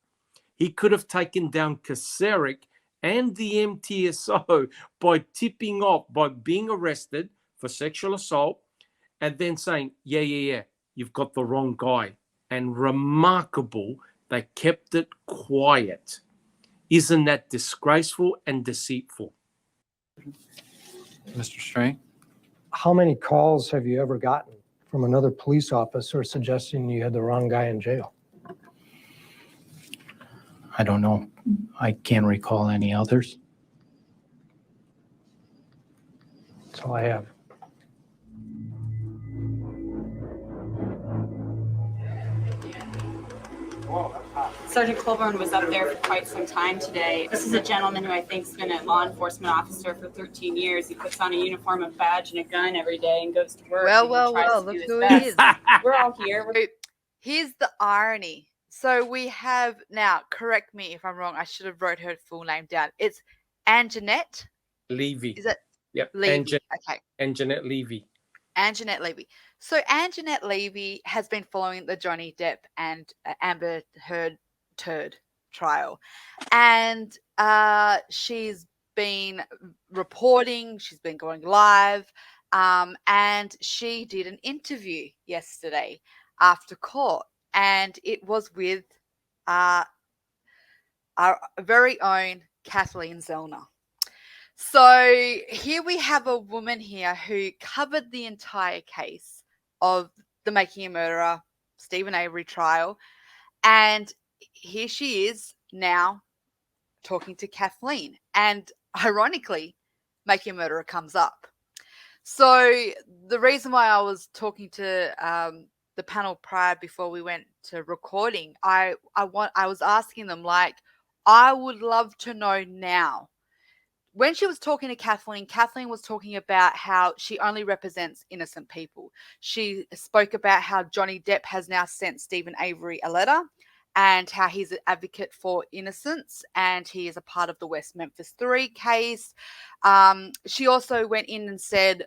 He could have taken down Kaseric and the MTSO by tipping off, by being arrested for sexual assault, and then saying, yeah, you've got the wrong guy. And remarkable, they kept it quiet. Isn't that disgraceful and deceitful? Mr. Strang? How many calls have you ever gotten from another police officer suggesting you had the wrong guy in jail? I don't know. I can't recall any others. That's all I have. Sergeant Colburn was up there for quite some time today. This is a gentleman who I think's been a law enforcement officer for 13 years. He puts on a uniform, a badge, and a gun every day and goes to work. Well, look who it is. We're all here. Here's the irony. So we have now, correct me if I'm wrong, I should have wrote her full name down. It's Angenette. Levy. Is it? Yep. Levy. Okay. Angenette Levy. Angenette Levy. So Angenette Levy has been following the Johnny Depp and Amber Heard turd trial. And she's been reporting, she's been going live, and she did an interview yesterday after court. And it was with our very own Kathleen Zellner. So here we have a woman here who covered the entire case of the Making a Murderer, Stephen Avery trial. And here she is now talking to Kathleen. And ironically, Making a Murderer comes up. So the reason why I was talking to the panel prior before we went to recording, I was asking them, like, I would love to know now. When she was talking to Kathleen, Kathleen was talking about how she only represents innocent people. She spoke about how Johnny Depp has now sent Stephen Avery a letter and how he's an advocate for innocence and he is a part of the West Memphis 3 case. She also went in and said,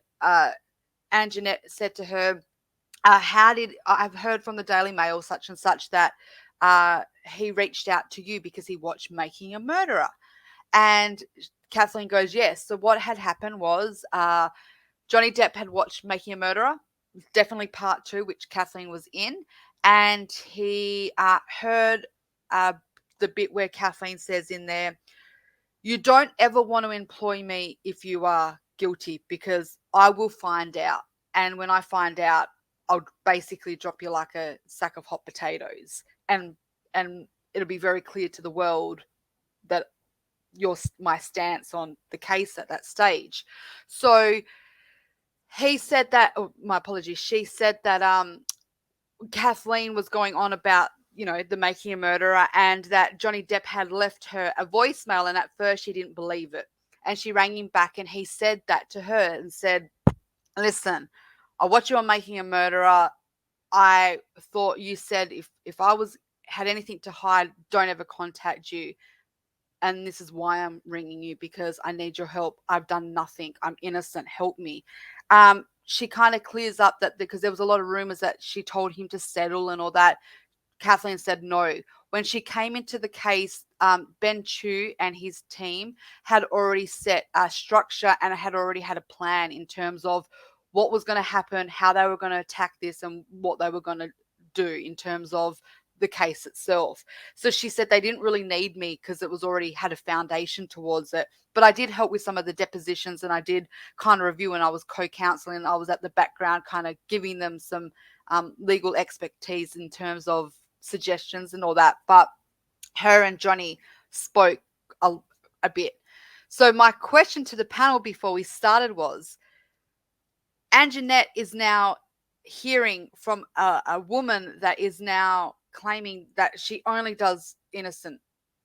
Angenette said to her, I've heard from the Daily Mail such and such that he reached out to you because he watched Making a Murderer. And Kathleen goes, yes. So what had happened was Johnny Depp had watched Making a Murderer, definitely part 2, which Kathleen was in. And he heard the bit where Kathleen says in there, you don't ever want to employ me if you are guilty because I will find out. And when I find out, I'll basically drop you like a sack of hot potatoes. And it'll be very clear to the world that my stance on the case at that stage. So he said that, my apologies, she said that Kathleen was going on about, the Making a Murderer and that Johnny Depp had left her a voicemail, and at first she didn't believe it. And she rang him back and he said that to her and said, listen, I watched you on Making a Murderer. I thought you said if I had anything to hide, don't ever contact you. And this is why I'm ringing you, because I need your help. I've done nothing. I'm innocent. Help me. She kind of clears up that because there was a lot of rumors that she told him to settle and all that. Kathleen said no. When she came into the case, Ben Chu and his team had already set a structure and had already had a plan in terms of what was going to happen, how they were going to attack this, and what they were going to do in terms of the case itself. So she said they didn't really need me because it was already had a foundation towards it. But I did help with some of the depositions and I did kind of review, and I was co-counseling. I was at the background kind of giving them some legal expertise in terms of suggestions and all that. But her and Johnny spoke a bit. So my question to the panel before we started was, Angenette is now hearing from a woman that is now claiming that she only does innocent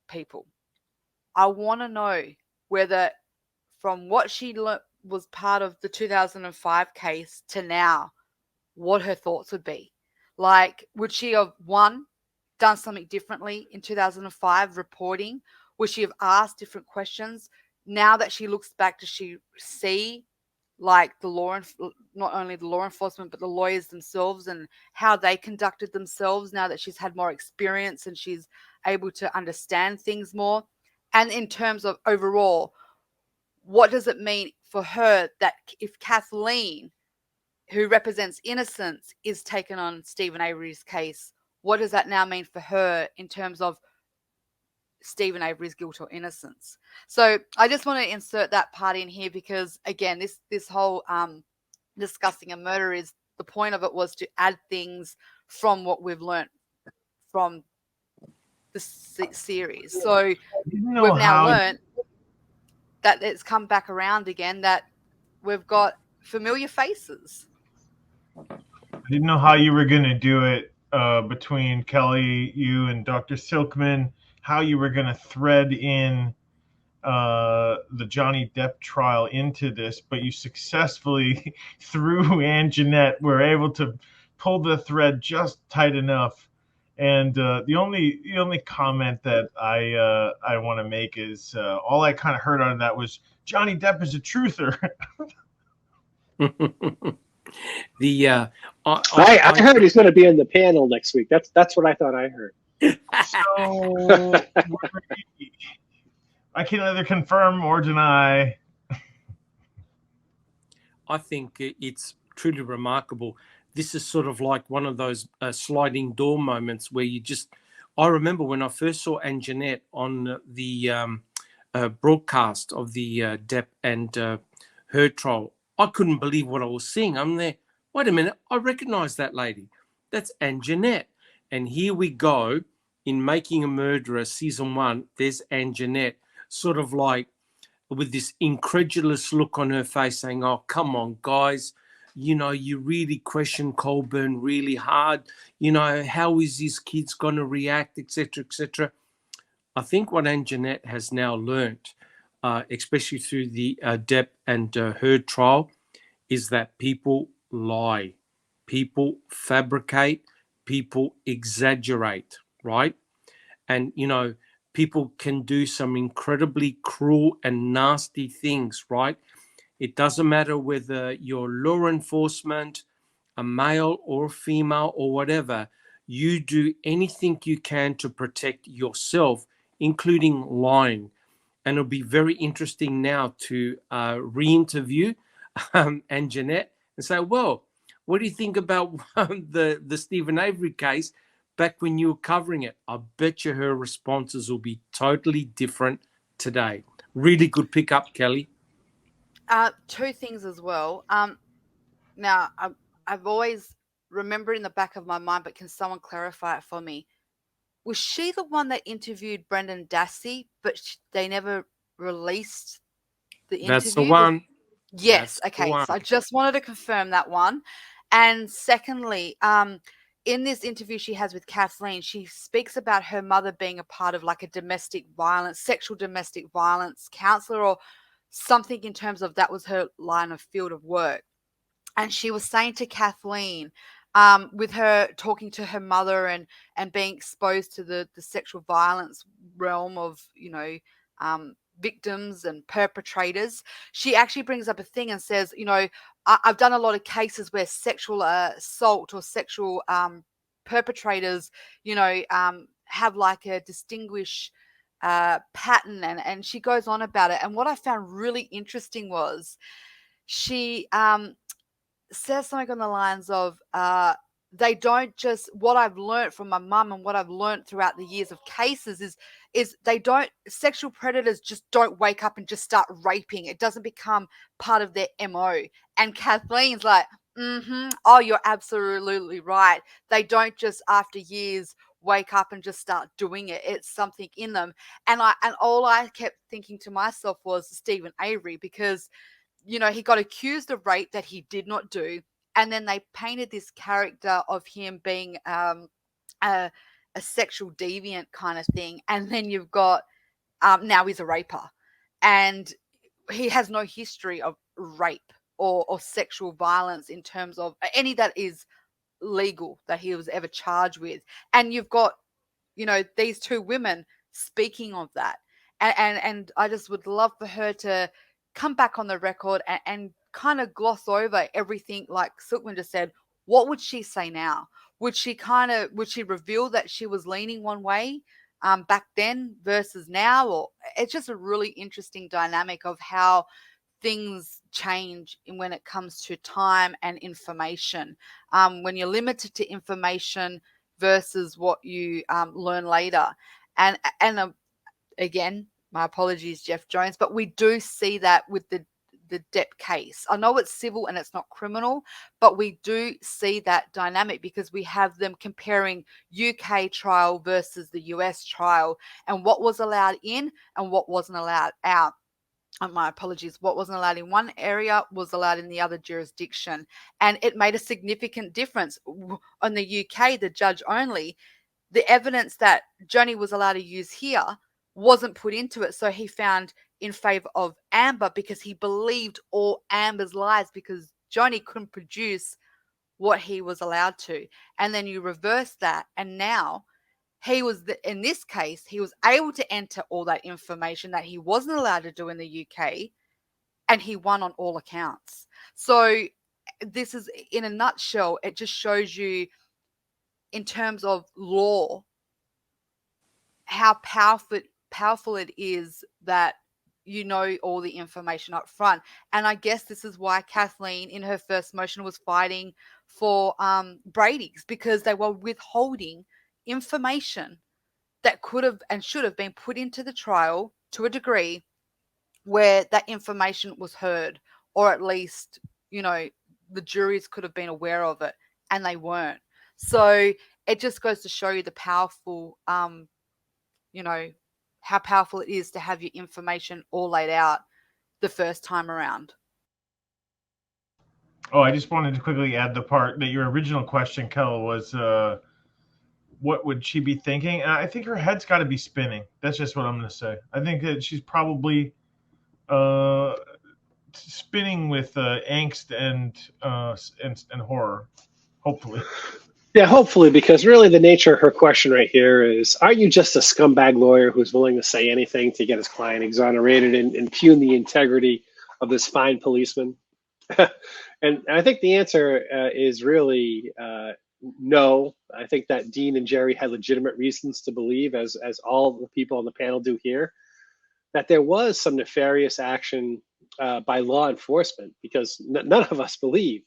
people. I want to know whether from what she was part of the 2005 case to now, what her thoughts would be. Like, would she have, one, done something differently in 2005 reporting? Would she have asked different questions? Now that she looks back, does she see like not only the law enforcement, but the lawyers themselves and how they conducted themselves now that she's had more experience and she's able to understand things more? And in terms of overall, what does it mean for her that if Kathleen, who represents innocence, is taken on Stephen Avery's case, what does that now mean for her in terms of Stephen Avery's guilt or innocence? So I just want to insert that part in here because, again, this whole discussing a murder is the point of it was to add things from what we've learned from the series. So we've now learned that it's come back around again, that we've got familiar faces. I didn't know how you were going to do it between Kelly, you, and Dr. Silkman, how you were going to thread in the Johnny Depp trial into this, but you successfully, through Angenette, were able to pull the thread just tight enough. And the only comment that I want to make is all I kind of heard out of that was Johnny Depp is a truther. I heard he's going to be in the panel next week. That's what I thought I heard. So I can either confirm or deny. I think it's truly remarkable. This is sort of like one of those sliding door moments where you just. I remember when I first saw Angenette on the broadcast of the Depp and her trial. I couldn't believe what I was seeing. I'm there. Wait a minute. I recognize that lady. That's Angenette. And here we go in Making a Murderer season 1. There's Angenette, sort of like with this incredulous look on her face saying, oh, come on, guys. You know, you really question Colburn really hard. You know, how is his kids going to react, etc., etc. I think what Angenette has now learnt, especially through the Depp and her trial, is that people lie, people fabricate, people exaggerate, right? And, you know, people can do some incredibly cruel and nasty things, right? It doesn't matter whether you're law enforcement, a male or a female or whatever. You do anything you can to protect yourself, including lying. And it'll be very interesting now to re-interview Angenette and say, well, what do you think about the Stephen Avery case back when you were covering it? I bet you her responses will be totally different today. Really good pickup, Kelly. Two things as well. Now, I've always remembered in the back of my mind, but can someone clarify it for me? Was she the one that interviewed Brendan Dassey, but they never released the interview? That's the one. Yes. Okay. So I just wanted to confirm that one. And secondly, in this interview she has with Kathleen, she speaks about her mother being a part of like a sexual domestic violence counselor or something in terms of that was her line of field of work. And she was saying to Kathleen, with her talking to her mother and being exposed to the sexual violence realm of, you know, victims and perpetrators, she actually brings up a thing and says, you know, I've done a lot of cases where sexual assault or sexual perpetrators, you know, have like a distinguished pattern, and she goes on about it. And what I found really interesting was she says something on the lines of they don't just, what I've learned from my mum and what I've learned throughout the years of cases is they don't, sexual predators just don't wake up and just start raping. It doesn't become part of their MO. And Kathleen's like, oh, you're absolutely right. They don't just after years wake up and just start doing it. It's something in them. And all I kept thinking to myself was Stephen Avery, because, you know, he got accused of rape that he did not do. And then they painted this character of him being a sexual deviant kind of thing. And then you've got now he's a raper. And he has no history of rape or sexual violence in terms of any that is legal that he was ever charged with. And you've got, you know, these two women speaking of that. And I just would love for her to come back on the record and kind of gloss over everything like Silkman just said. What would she say now? Would she reveal that she was leaning one way back then versus now, or it's just a really interesting dynamic of how things change when it comes to time and information. When you're limited to information versus what you learn later. And again, my apologies, Jeff Jones, but we do see that with the Depp case. I know it's civil and it's not criminal, but we do see that dynamic because we have them comparing UK trial versus the US trial and what was allowed in and what wasn't allowed out. My apologies, what wasn't allowed in one area was allowed in the other jurisdiction. And it made a significant difference. On the UK, the judge only, the evidence that Johnny was allowed to use here wasn't put into it. So he found in favor of Amber because he believed all Amber's lies because Johnny couldn't produce what he was allowed to. And then you reverse that. And now he was, in this case, he was able to enter all that information that he wasn't allowed to do in the UK. And he won on all accounts. So this is, in a nutshell, it just shows you in terms of law, how powerful it is that you know all the information up front. And I guess this is why Kathleen in her first motion was fighting for Brady's, because they were withholding information that could have and should have been put into the trial to a degree where that information was heard, or at least, the juries could have been aware of it, and they weren't. So it just goes to show you the powerful, how powerful it is to have your information all laid out the first time around. Oh, I just wanted to quickly add the part that your original question, Kel, was what would she be thinking? And I think her head's got to be spinning. That's just what I'm going to say. I think that she's probably spinning with angst and horror, hopefully. Yeah, hopefully, because really the nature of her question right here is, aren't you just a scumbag lawyer who's willing to say anything to get his client exonerated and impugn the integrity of this fine policeman? And I think the answer is really no. I think that Dean and Jerry had legitimate reasons to believe, as all the people on the panel do here, that there was some nefarious action by law enforcement, because none of us believe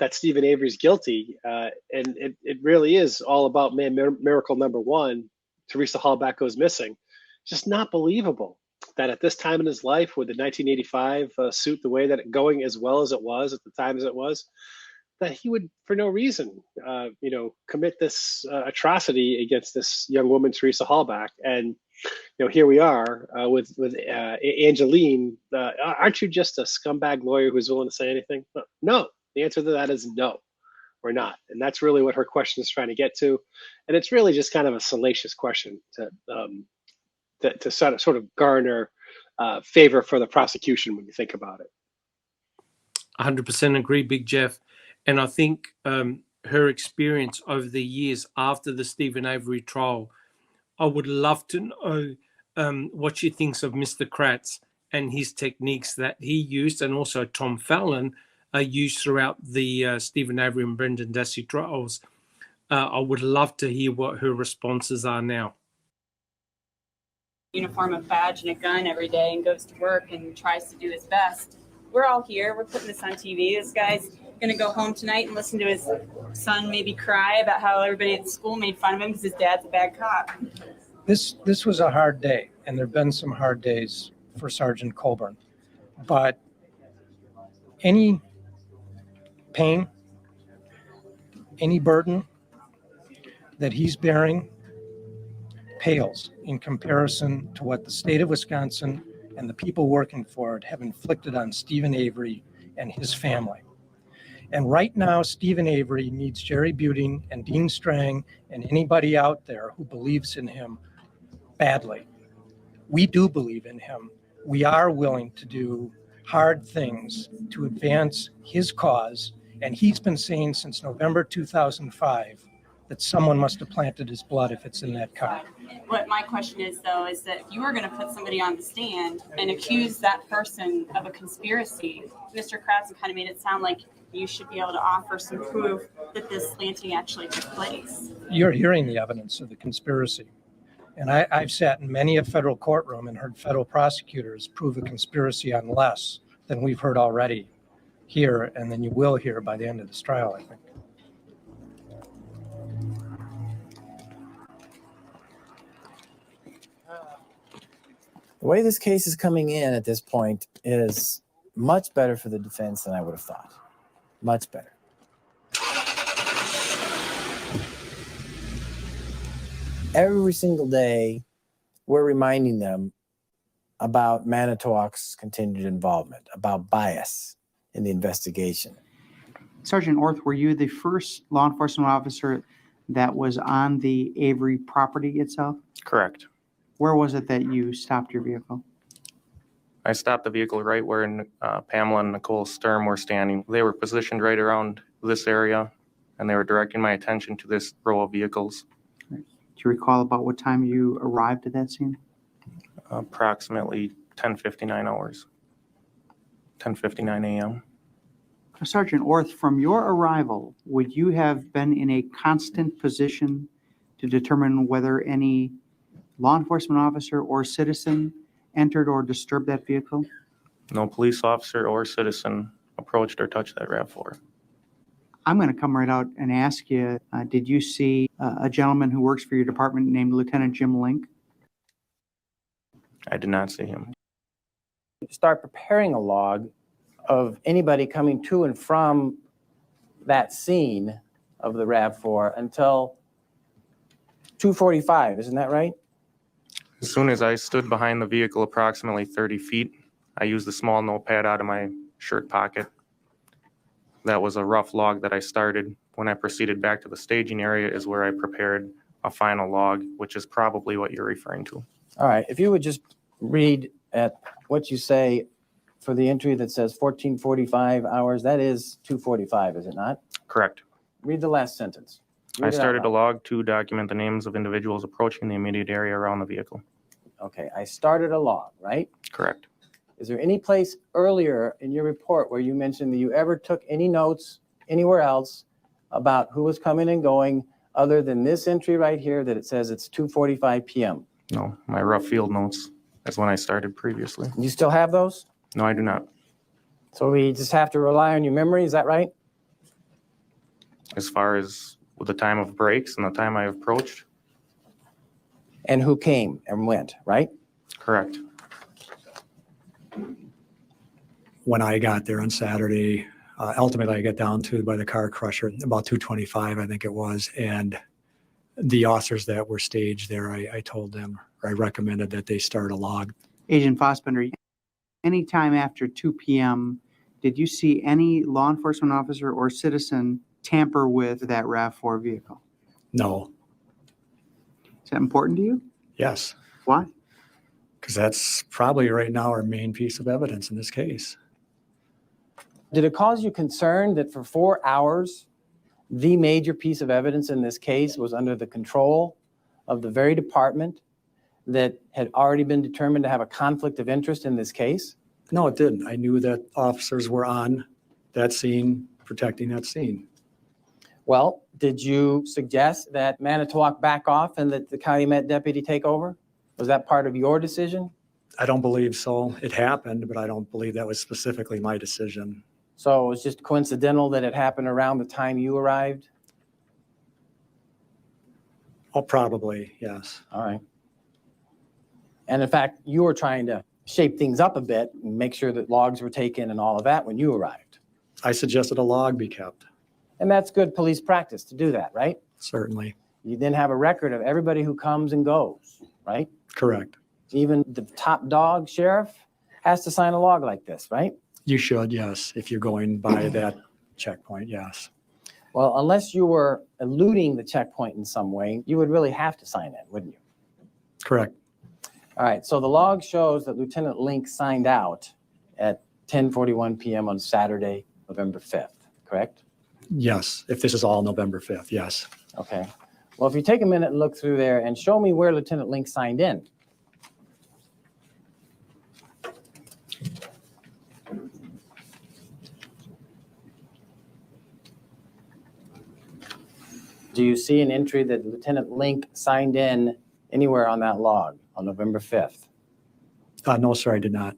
that Stephen Avery's guilty. And it really is all about miracle number one. Teresa Hallback goes missing. Just not believable that at this time in his life, with the 1985 suit, the way that it going as well as it was at the time as it was, that he would, for no reason, commit this atrocity against this young woman, Teresa Hallback. And here we are with Angeline. Aren't you just a scumbag lawyer who's willing to say anything? No. The answer to that is no, we're not. And that's really what her question is trying to get to. And it's really just kind of a salacious question to sort of garner favor for the prosecution when you think about it. 100% agree, Big Jeff. And I think her experience over the years after the Stephen Avery trial, I would love to know what she thinks of Mr. Kratz and his techniques that he used, and also Tom Fallon used throughout the Stephen Avery and Brendan Dassey trials. I would love to hear what her responses are now. Uniform, a badge, and a gun every day, and goes to work and tries to do his best. We're all here. We're putting this on TV. This guy's going to go home tonight and listen to his son maybe cry about how everybody at school made fun of him because his dad's a bad cop. This was a hard day, and there have been some hard days for Sergeant Colburn. But any pain, any burden that he's bearing pales in comparison to what the state of Wisconsin and the people working for it have inflicted on Stephen Avery and his family. And right now, Stephen Avery needs Jerry Buting and Dean Strang and anybody out there who believes in him badly. We do believe in him. We are willing to do hard things to advance his cause. And he's been saying since November 2005 that someone must have planted his blood if it's in that car. What my question is, though, is that if you were going to put somebody on the stand and accuse that person of a conspiracy, Mr. Kratz kind of made it sound like you should be able to offer some proof that this planting actually took place. You're hearing the evidence of the conspiracy. And I've sat in many a federal courtroom and heard federal prosecutors prove a conspiracy on less than we've heard already here, and then you will hear by the end of this trial, I think. The way this case is coming in at this point is much better for the defense than I would have thought. Much better. Every single day, we're reminding them about Manitowoc's continued involvement, about bias in the investigation. Sergeant Orth, were you the first law enforcement officer that was on the Avery property itself? Correct. Where was it that you stopped your vehicle? I stopped the vehicle right where Pamela and Nicole Sturm were standing. They were positioned right around this area, and they were directing my attention to this row of vehicles. Do you recall about what time you arrived at that scene? Approximately 10:59 hours, 10:59 a.m. Sergeant Orth, from your arrival, would you have been in a constant position to determine whether any law enforcement officer or citizen entered or disturbed that vehicle? No police officer or citizen approached or touched that RAV4. I'm going to come right out and ask you, did you see a gentleman who works for your department named Lieutenant Jim Link? I did not see him. Start preparing a log of anybody coming to and from that scene of the RAV4 until 2:45, isn't that right? As soon as I stood behind the vehicle approximately 30 feet, I used a small notepad out of my shirt pocket. That was a rough log that I started. When I proceeded back to the staging area is where I prepared a final log, which is probably what you're referring to. All right, if you would just read at what you say for the entry that says 14:45 hours, that is 2:45, is it not? Correct. Read the last sentence. I started a log to document the names of individuals approaching the immediate area around the vehicle. Okay, I started a log, right? Correct. Is there any place earlier in your report where you mentioned that you ever took any notes anywhere else about who was coming and going other than this entry right here that it says it's 2:45 p.m.? No, my rough field notes is when I started previously. You still have those? No, I do not. So we just have to rely on your memory, is that right? As far as with the time of breaks and the time I approached? And who came and went, right? Correct. When I got there on Saturday, ultimately I got down to by the car crusher about 2:25, I think it was. And the officers that were staged there, I told them, or I recommended that they start a log. Agent Fossbender, any time after 2 p.m., did you see any law enforcement officer or citizen tamper with that RAV4 vehicle? No. Is that important to you? Yes. Why? Because that's probably right now our main piece of evidence in this case. Did it cause you concern that for 4 hours, the major piece of evidence in this case was under the control of the very department that had already been determined to have a conflict of interest in this case? No, it didn't. I knew that officers were on that scene, protecting that scene. Well, did you suggest that Manitowoc back off and that the Calumet deputy take over? Was that part of your decision? I don't believe so. It happened, but I don't believe that was specifically my decision. So it was just coincidental that it happened around the time you arrived? Oh, probably, yes. All right. And in fact, you were trying to shape things up a bit and make sure that logs were taken and all of that when you arrived. I suggested a log be kept. And that's good police practice to do that, right? Certainly. You then have a record of everybody who comes and goes, right? Correct. Even the top dog sheriff has to sign a log like this, right? You should, yes. If you're going by that checkpoint, yes. Well, unless you were eluding the checkpoint in some way, you would really have to sign it, wouldn't you? Correct. All right, so the log shows that Lieutenant Link signed out at 10:41 p.m. on Saturday, November 5th, correct? Yes, if this is all November 5th, yes. Okay. Well, if you take a minute and look through there and show me where Lieutenant Link signed in. Do you see an entry that Lieutenant Link signed in anywhere on that log on November 5th? No, sir, I did not.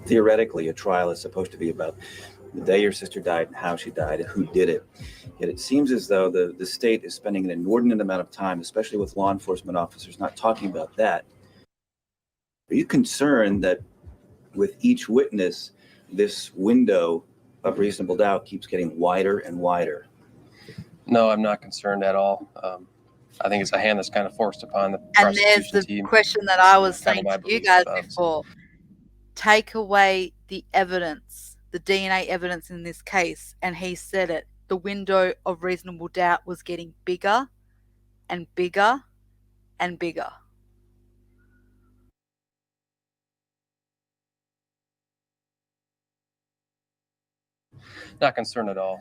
Theoretically, a trial is supposed to be about the day your sister died, how she died, and who did it. Yet it seems as though the state is spending an inordinate amount of time, especially with law enforcement officers, not talking about that. Are you concerned that with each witness, this window of reasonable doubt keeps getting wider and wider? No, I'm not concerned at all. I think it's a hand that's kind of forced upon the And there's prosecution the team. question that I was Kind saying of my to you belief. guys before. Take away the evidence, the DNA evidence in this case, and he said it. The window of reasonable doubt was getting bigger and bigger and bigger. Not concerned at all.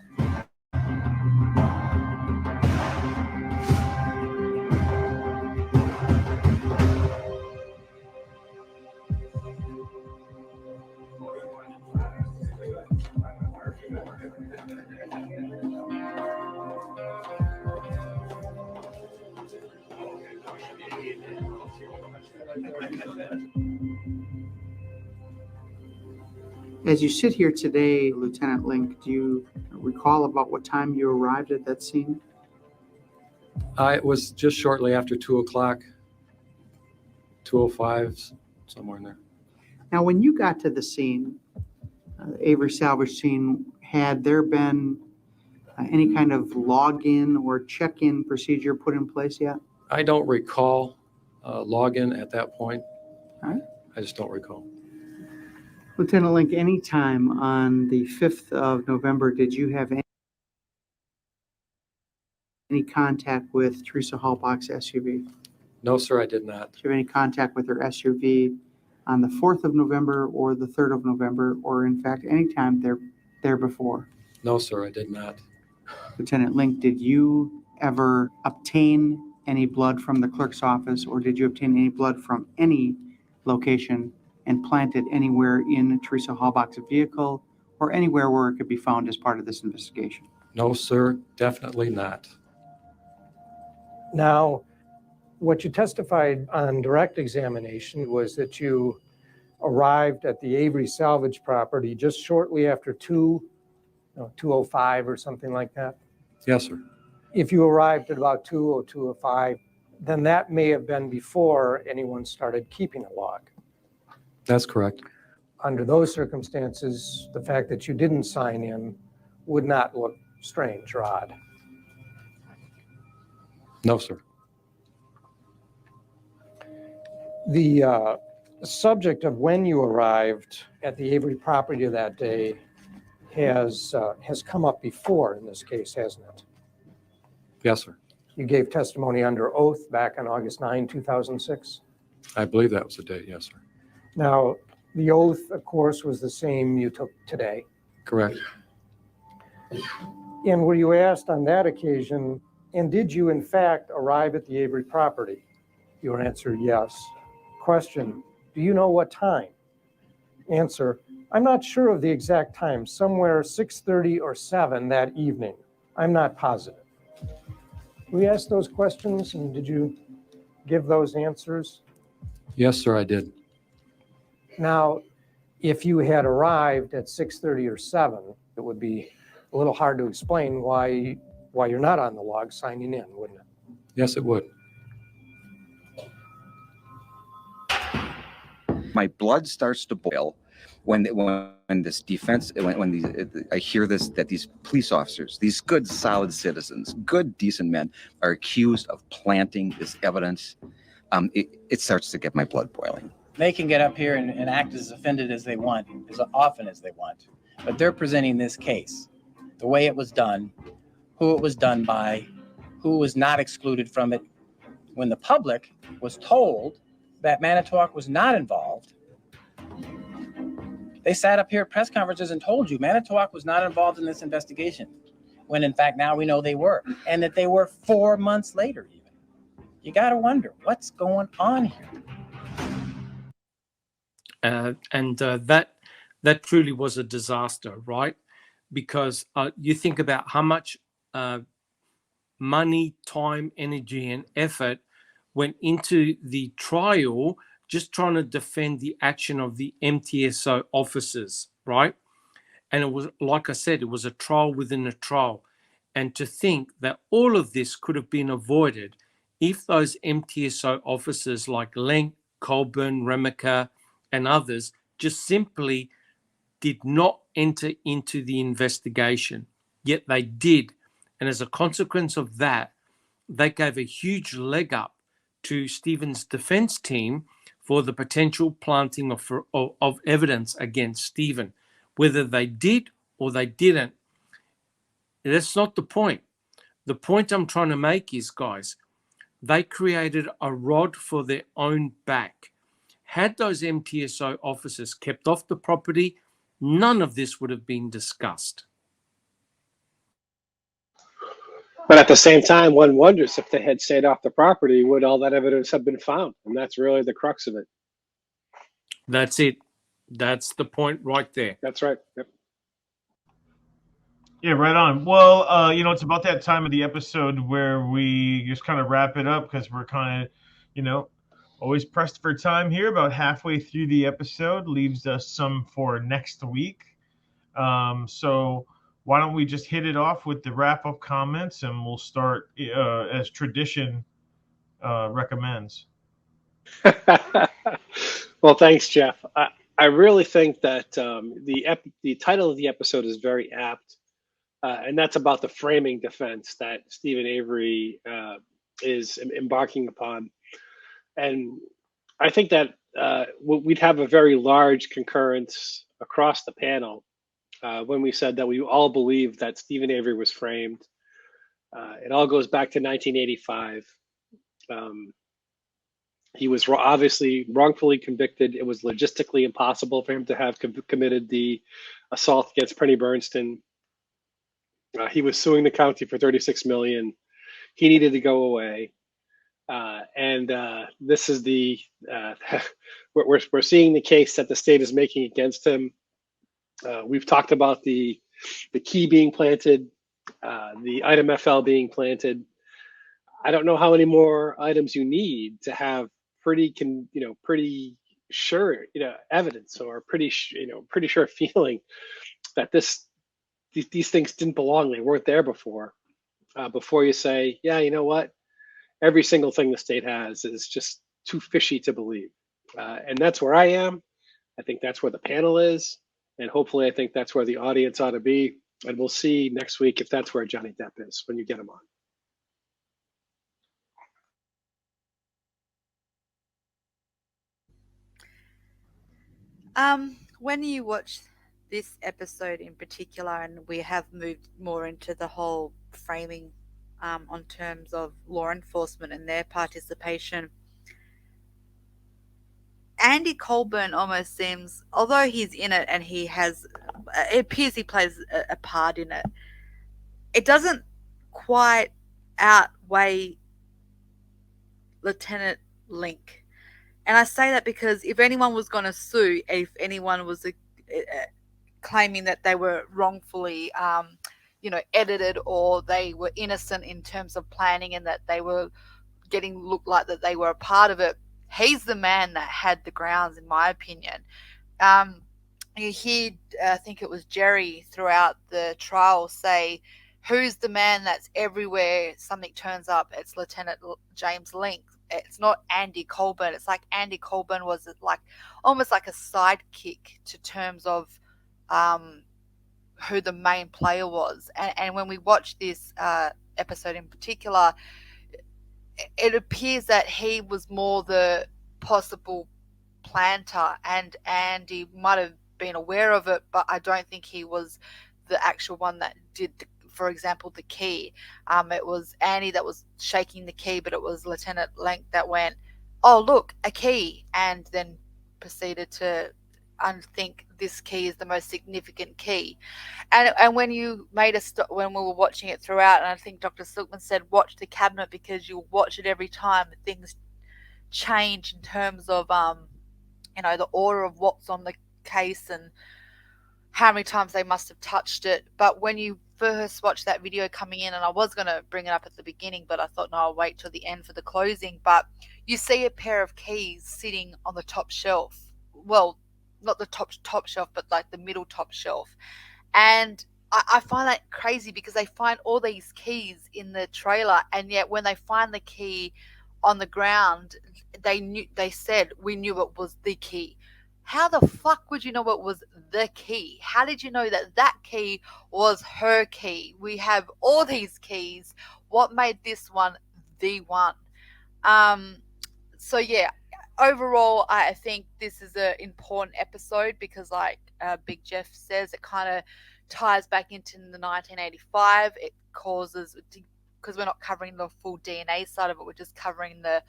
As you sit here today, Lieutenant Link, do you recall about what time you arrived at that scene? It was just shortly after 2 o'clock, 2:05, somewhere in there. Now, when you got to the scene, Avery salvage scene, had there been any kind of login or check-in procedure put in place yet? I don't recall login at that point. All right. I just don't recall. Lieutenant Link, any time on the 5th of November, did you have any contact with Teresa Halbach's SUV? No, sir, I did not. Did you have any contact with her SUV on the 4th of November or the 3rd of November, or in fact, any time there before? No, sir, I did not. Lieutenant Link, did you ever obtain any blood from the clerk's office, or did you obtain any blood from any location and plant it anywhere in Teresa Halbach's vehicle or anywhere where it could be found as part of this investigation? No, sir, definitely not. Now, what you testified on direct examination was that you arrived at the Avery salvage property just shortly after 2:05 or something like that. Yes, sir. If you arrived at about 2:05, then that may have been before anyone started keeping a log. That's correct. Under those circumstances, the fact that you didn't sign in would not look strange or odd. No, sir. The subject of when you arrived at the Avery property that day has come up before in this case, hasn't it? Yes, sir. You gave testimony under oath back on August 9, 2006. I believe that was the date, yes, sir. Now, the oath, of course, was the same you took today. Correct. And were you asked on that occasion, and did you in fact arrive at the Avery property? Your answer, yes. Question, do you know what time? Answer, I'm not sure of the exact time, somewhere 6:30 or 7 that evening. I'm not positive. We asked those questions, and did you give those answers? Yes, sir, I did. Now, if you had arrived at 6:30 or 7, it would be a little hard to explain why you're not on the log signing in, wouldn't it? Yes, it would. My blood starts to boil when this defense, I hear this, that these police officers, these good, solid citizens, good, decent men, are accused of planting this evidence. It starts to get my blood boiling. They can get up here and act as offended as they want, as often as they want. But they're presenting this case, the way it was done, who it was done by, who was not excluded from it. When the public was told that Manitowoc was not involved, they sat up here at press conferences and told you Manitowoc was not involved in this investigation, when in fact now we know they were, and that they were 4 months later even. You got to wonder what's going on here. That truly was a disaster, right? Because you think about how much money, time, energy, and effort went into the trial just trying to defend the action of the MTSO officers, right? And it was, like I said, it was a trial within a trial. And to think that all of this could have been avoided if those MTSO officers like Lenk, Colburn, Remaker, and others just simply did not enter into the investigation. Yet they did. And as a consequence of that, they gave a huge leg up to Stephen's defense team for the potential planting of evidence against Stephen. Whether they did or they didn't, that's not the point. The point I'm trying to make is, guys, they created a rod for their own back. Had those MTSO officers kept off the property, none of this would have been discussed. But at the same time, one wonders if they had stayed off the property, would all that evidence have been found? And that's really the crux of it. That's it. That's the point right there. That's right. Yep. Yeah, right on. Well, it's about that time of the episode where we just kind of wrap it up because we're kind of, always pressed for time here. About halfway through the episode, leaves us some for next week. So why don't we just hit it off with the wrap-up comments, and we'll start as tradition recommends. Well, thanks, Jeff. I really think that the title of the episode is very apt. And that's about the framing defense that Stephen Avery is embarking upon. And I think that we'd have a very large concurrence across the panel when we said that we all believe that Stephen Avery was framed. It all goes back to 1985. He was obviously wrongfully convicted. It was logistically impossible for him to have committed the assault against Penny Bernstein. He was suing the county for $36 million. He needed to go away, and this is the we're seeing the case that the state is making against him. We've talked about the key being planted, the item FL being planted. I don't know how many more items you need to have pretty sure evidence, or pretty sure feeling that these things didn't belong. They weren't there before. Before you say, yeah, you know what? Every single thing the state has is just too fishy to believe. And that's where I am. I think that's where the panel is. And hopefully I think that's where the audience ought to be. And we'll see next week if that's where Johnny Depp is when you get him on. When you watch this episode in particular, and we have moved more into the whole framing on terms of law enforcement and their participation, Andy Colburn almost seems, although he's in it and it appears he plays a part in it, it doesn't quite outweigh Lieutenant Link. And I say that because if anyone was going to sue, if anyone was claiming that they were wrongfully, edited, or they were innocent in terms of planning and that they were look like that they were a part of it, he's the man that had the grounds, in my opinion. You hear, I think it was Jerry throughout the trial say, who's the man that's everywhere something turns up? It's Lieutenant James Link. It's not Andy Colburn. It's like Andy Colburn was almost like a sidekick to terms of who the main player was. And when we watch this episode in particular, it appears that he was more the possible planter, and Andy might have been aware of it, but I don't think he was the actual one that did for example, the key. It was Annie that was shaking the key, but it was Lieutenant Link that went, oh, look, a key, and then proceeded to think this key is the most significant key. And when you made when we were watching it throughout, and I think Dr. Silkman said, watch the cabinet because you'll watch it every time things change in terms of, the order of what's on the case and how many times they must have touched it. But when you first watched that video coming in, and I was going to bring it up at the beginning, but I thought, no, I'll wait till the end for the closing. But you see a pair of keys sitting on the top shelf. Well, not the top shelf, but like the middle top shelf. And I find that crazy because they find all these keys in the trailer, and yet when they find the key on the ground, they said, we knew it was the key. How the fuck would you know it was the key? How did you know that that key was her key? We have all these keys. What made this one the one? So yeah, overall, I think this is an important episode because, like Big Jeff says, it kind of ties back into the 1985. It causes, because we're not covering the full DNA side of it, we're just covering the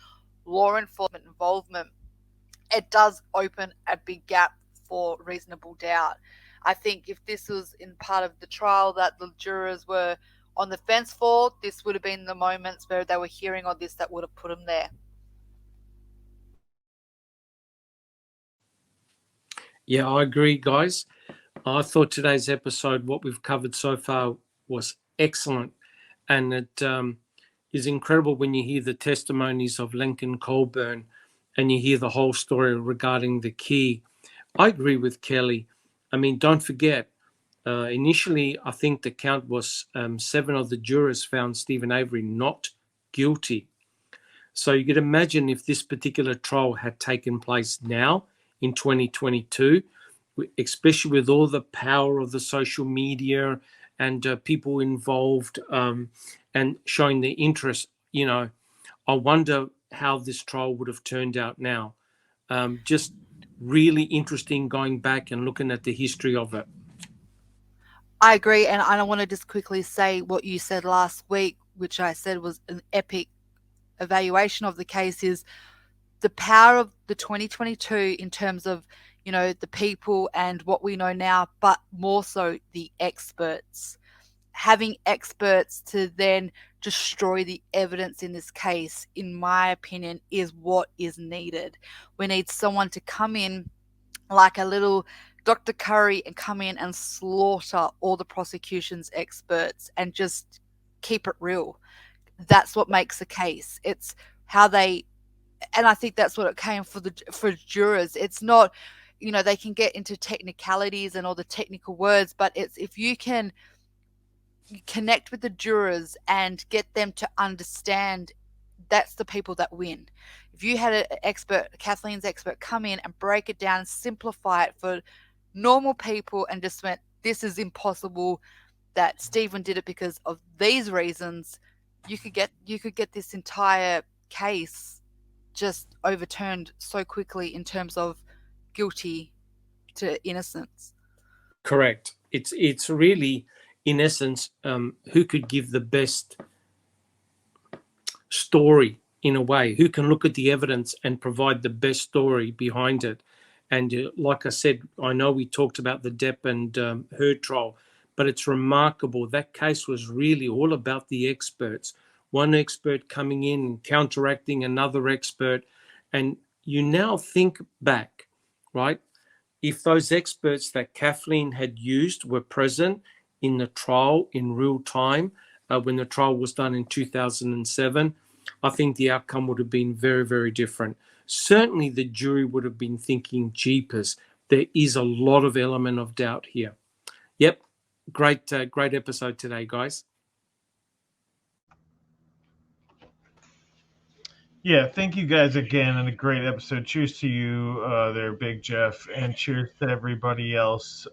law enforcement involvement. It does open a big gap for reasonable doubt. I think if this was in part of the trial that the jurors were on the fence for, this would have been the moments where they were hearing all this that would have put them there. Yeah, I agree, guys. I thought today's episode, what we've covered so far, was excellent. And it is incredible when you hear the testimonies of Lincoln Colburn and you hear the whole story regarding the key. I agree with Kelly. I mean, don't forget, initially, I think the count was 7 of the jurors found Stephen Avery not guilty. So you could imagine if this particular trial had taken place now in 2022, especially with all the power of the social media and people involved and showing the interest, you know, I wonder how this trial would have turned out now. Just really interesting going back and looking at the history of it. I agree, and I want to just quickly say what you said last week, which I said was an epic evaluation of the case, is the power of the 2022 in terms of, you know, the people and what we know now, but more so the experts. Having experts to then destroy the evidence in this case, in my opinion, is what is needed. We need someone to come in like a little Dr. Curry and come in and slaughter all the prosecution's experts and just keep it real. That's what makes a case. It's how they, and I think that's what it came for jurors. It's not, you know, they can get into technicalities and all the technical words, but it's if you can connect with the jurors and get them to understand, that's the people that win. If you had an expert, Kathleen's expert, come in and break it down, simplify it for normal people and just went, this is impossible, that Stephen did it because of these reasons, you could get this entire case just overturned so quickly in terms of guilty to innocence. Correct. It's really, in essence, who could give the best story in a way, who can look at the evidence and provide the best story behind it. And like I said, I know we talked about the Depp and Heard trial, but it's remarkable. That case was really all about the experts. One expert coming in and counteracting another expert. And you now think back, right? If those experts that Kathleen had used were present in the trial in real time, when the trial was done in 2007, I think the outcome would have been very, very different. Certainly the jury would have been thinking, jeepers, there is a lot of element of doubt here. Yep, great episode today, guys. Yeah, thank you guys again, and a great episode. Cheers to you there, Big Jeff, and cheers to everybody else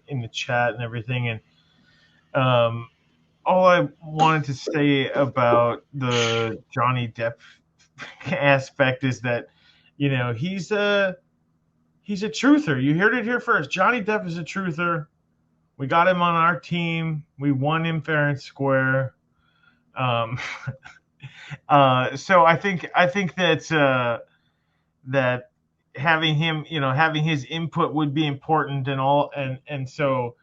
in the chat and everything. And all I wanted to say about the Johnny Depp aspect is that, you know, he's a truther. You heard it here first. Johnny Depp is a truther. We got him on our team. We won him fair and square. So I think that that having him, you know, having his input would be important and all, and so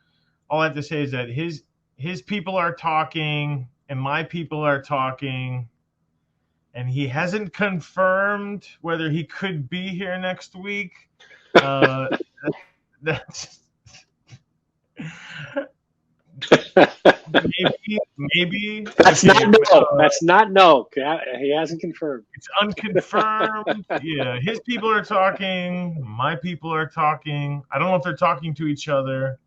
all I have to say is that his people are talking and my people are talking, and he hasn't confirmed whether he could be here next week. That's Maybe. That's Okay, not no. That's not no. He hasn't confirmed. It's unconfirmed. Yeah, his people are talking. My people are talking. I don't know if they're talking to each other,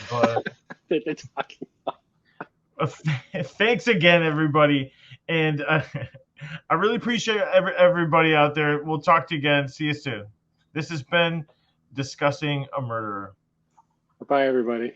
but They're talking. Thanks again, everybody, and I really appreciate everybody out there. We'll talk to you again. See you soon. This has been Discussing a Murderer. Bye, everybody.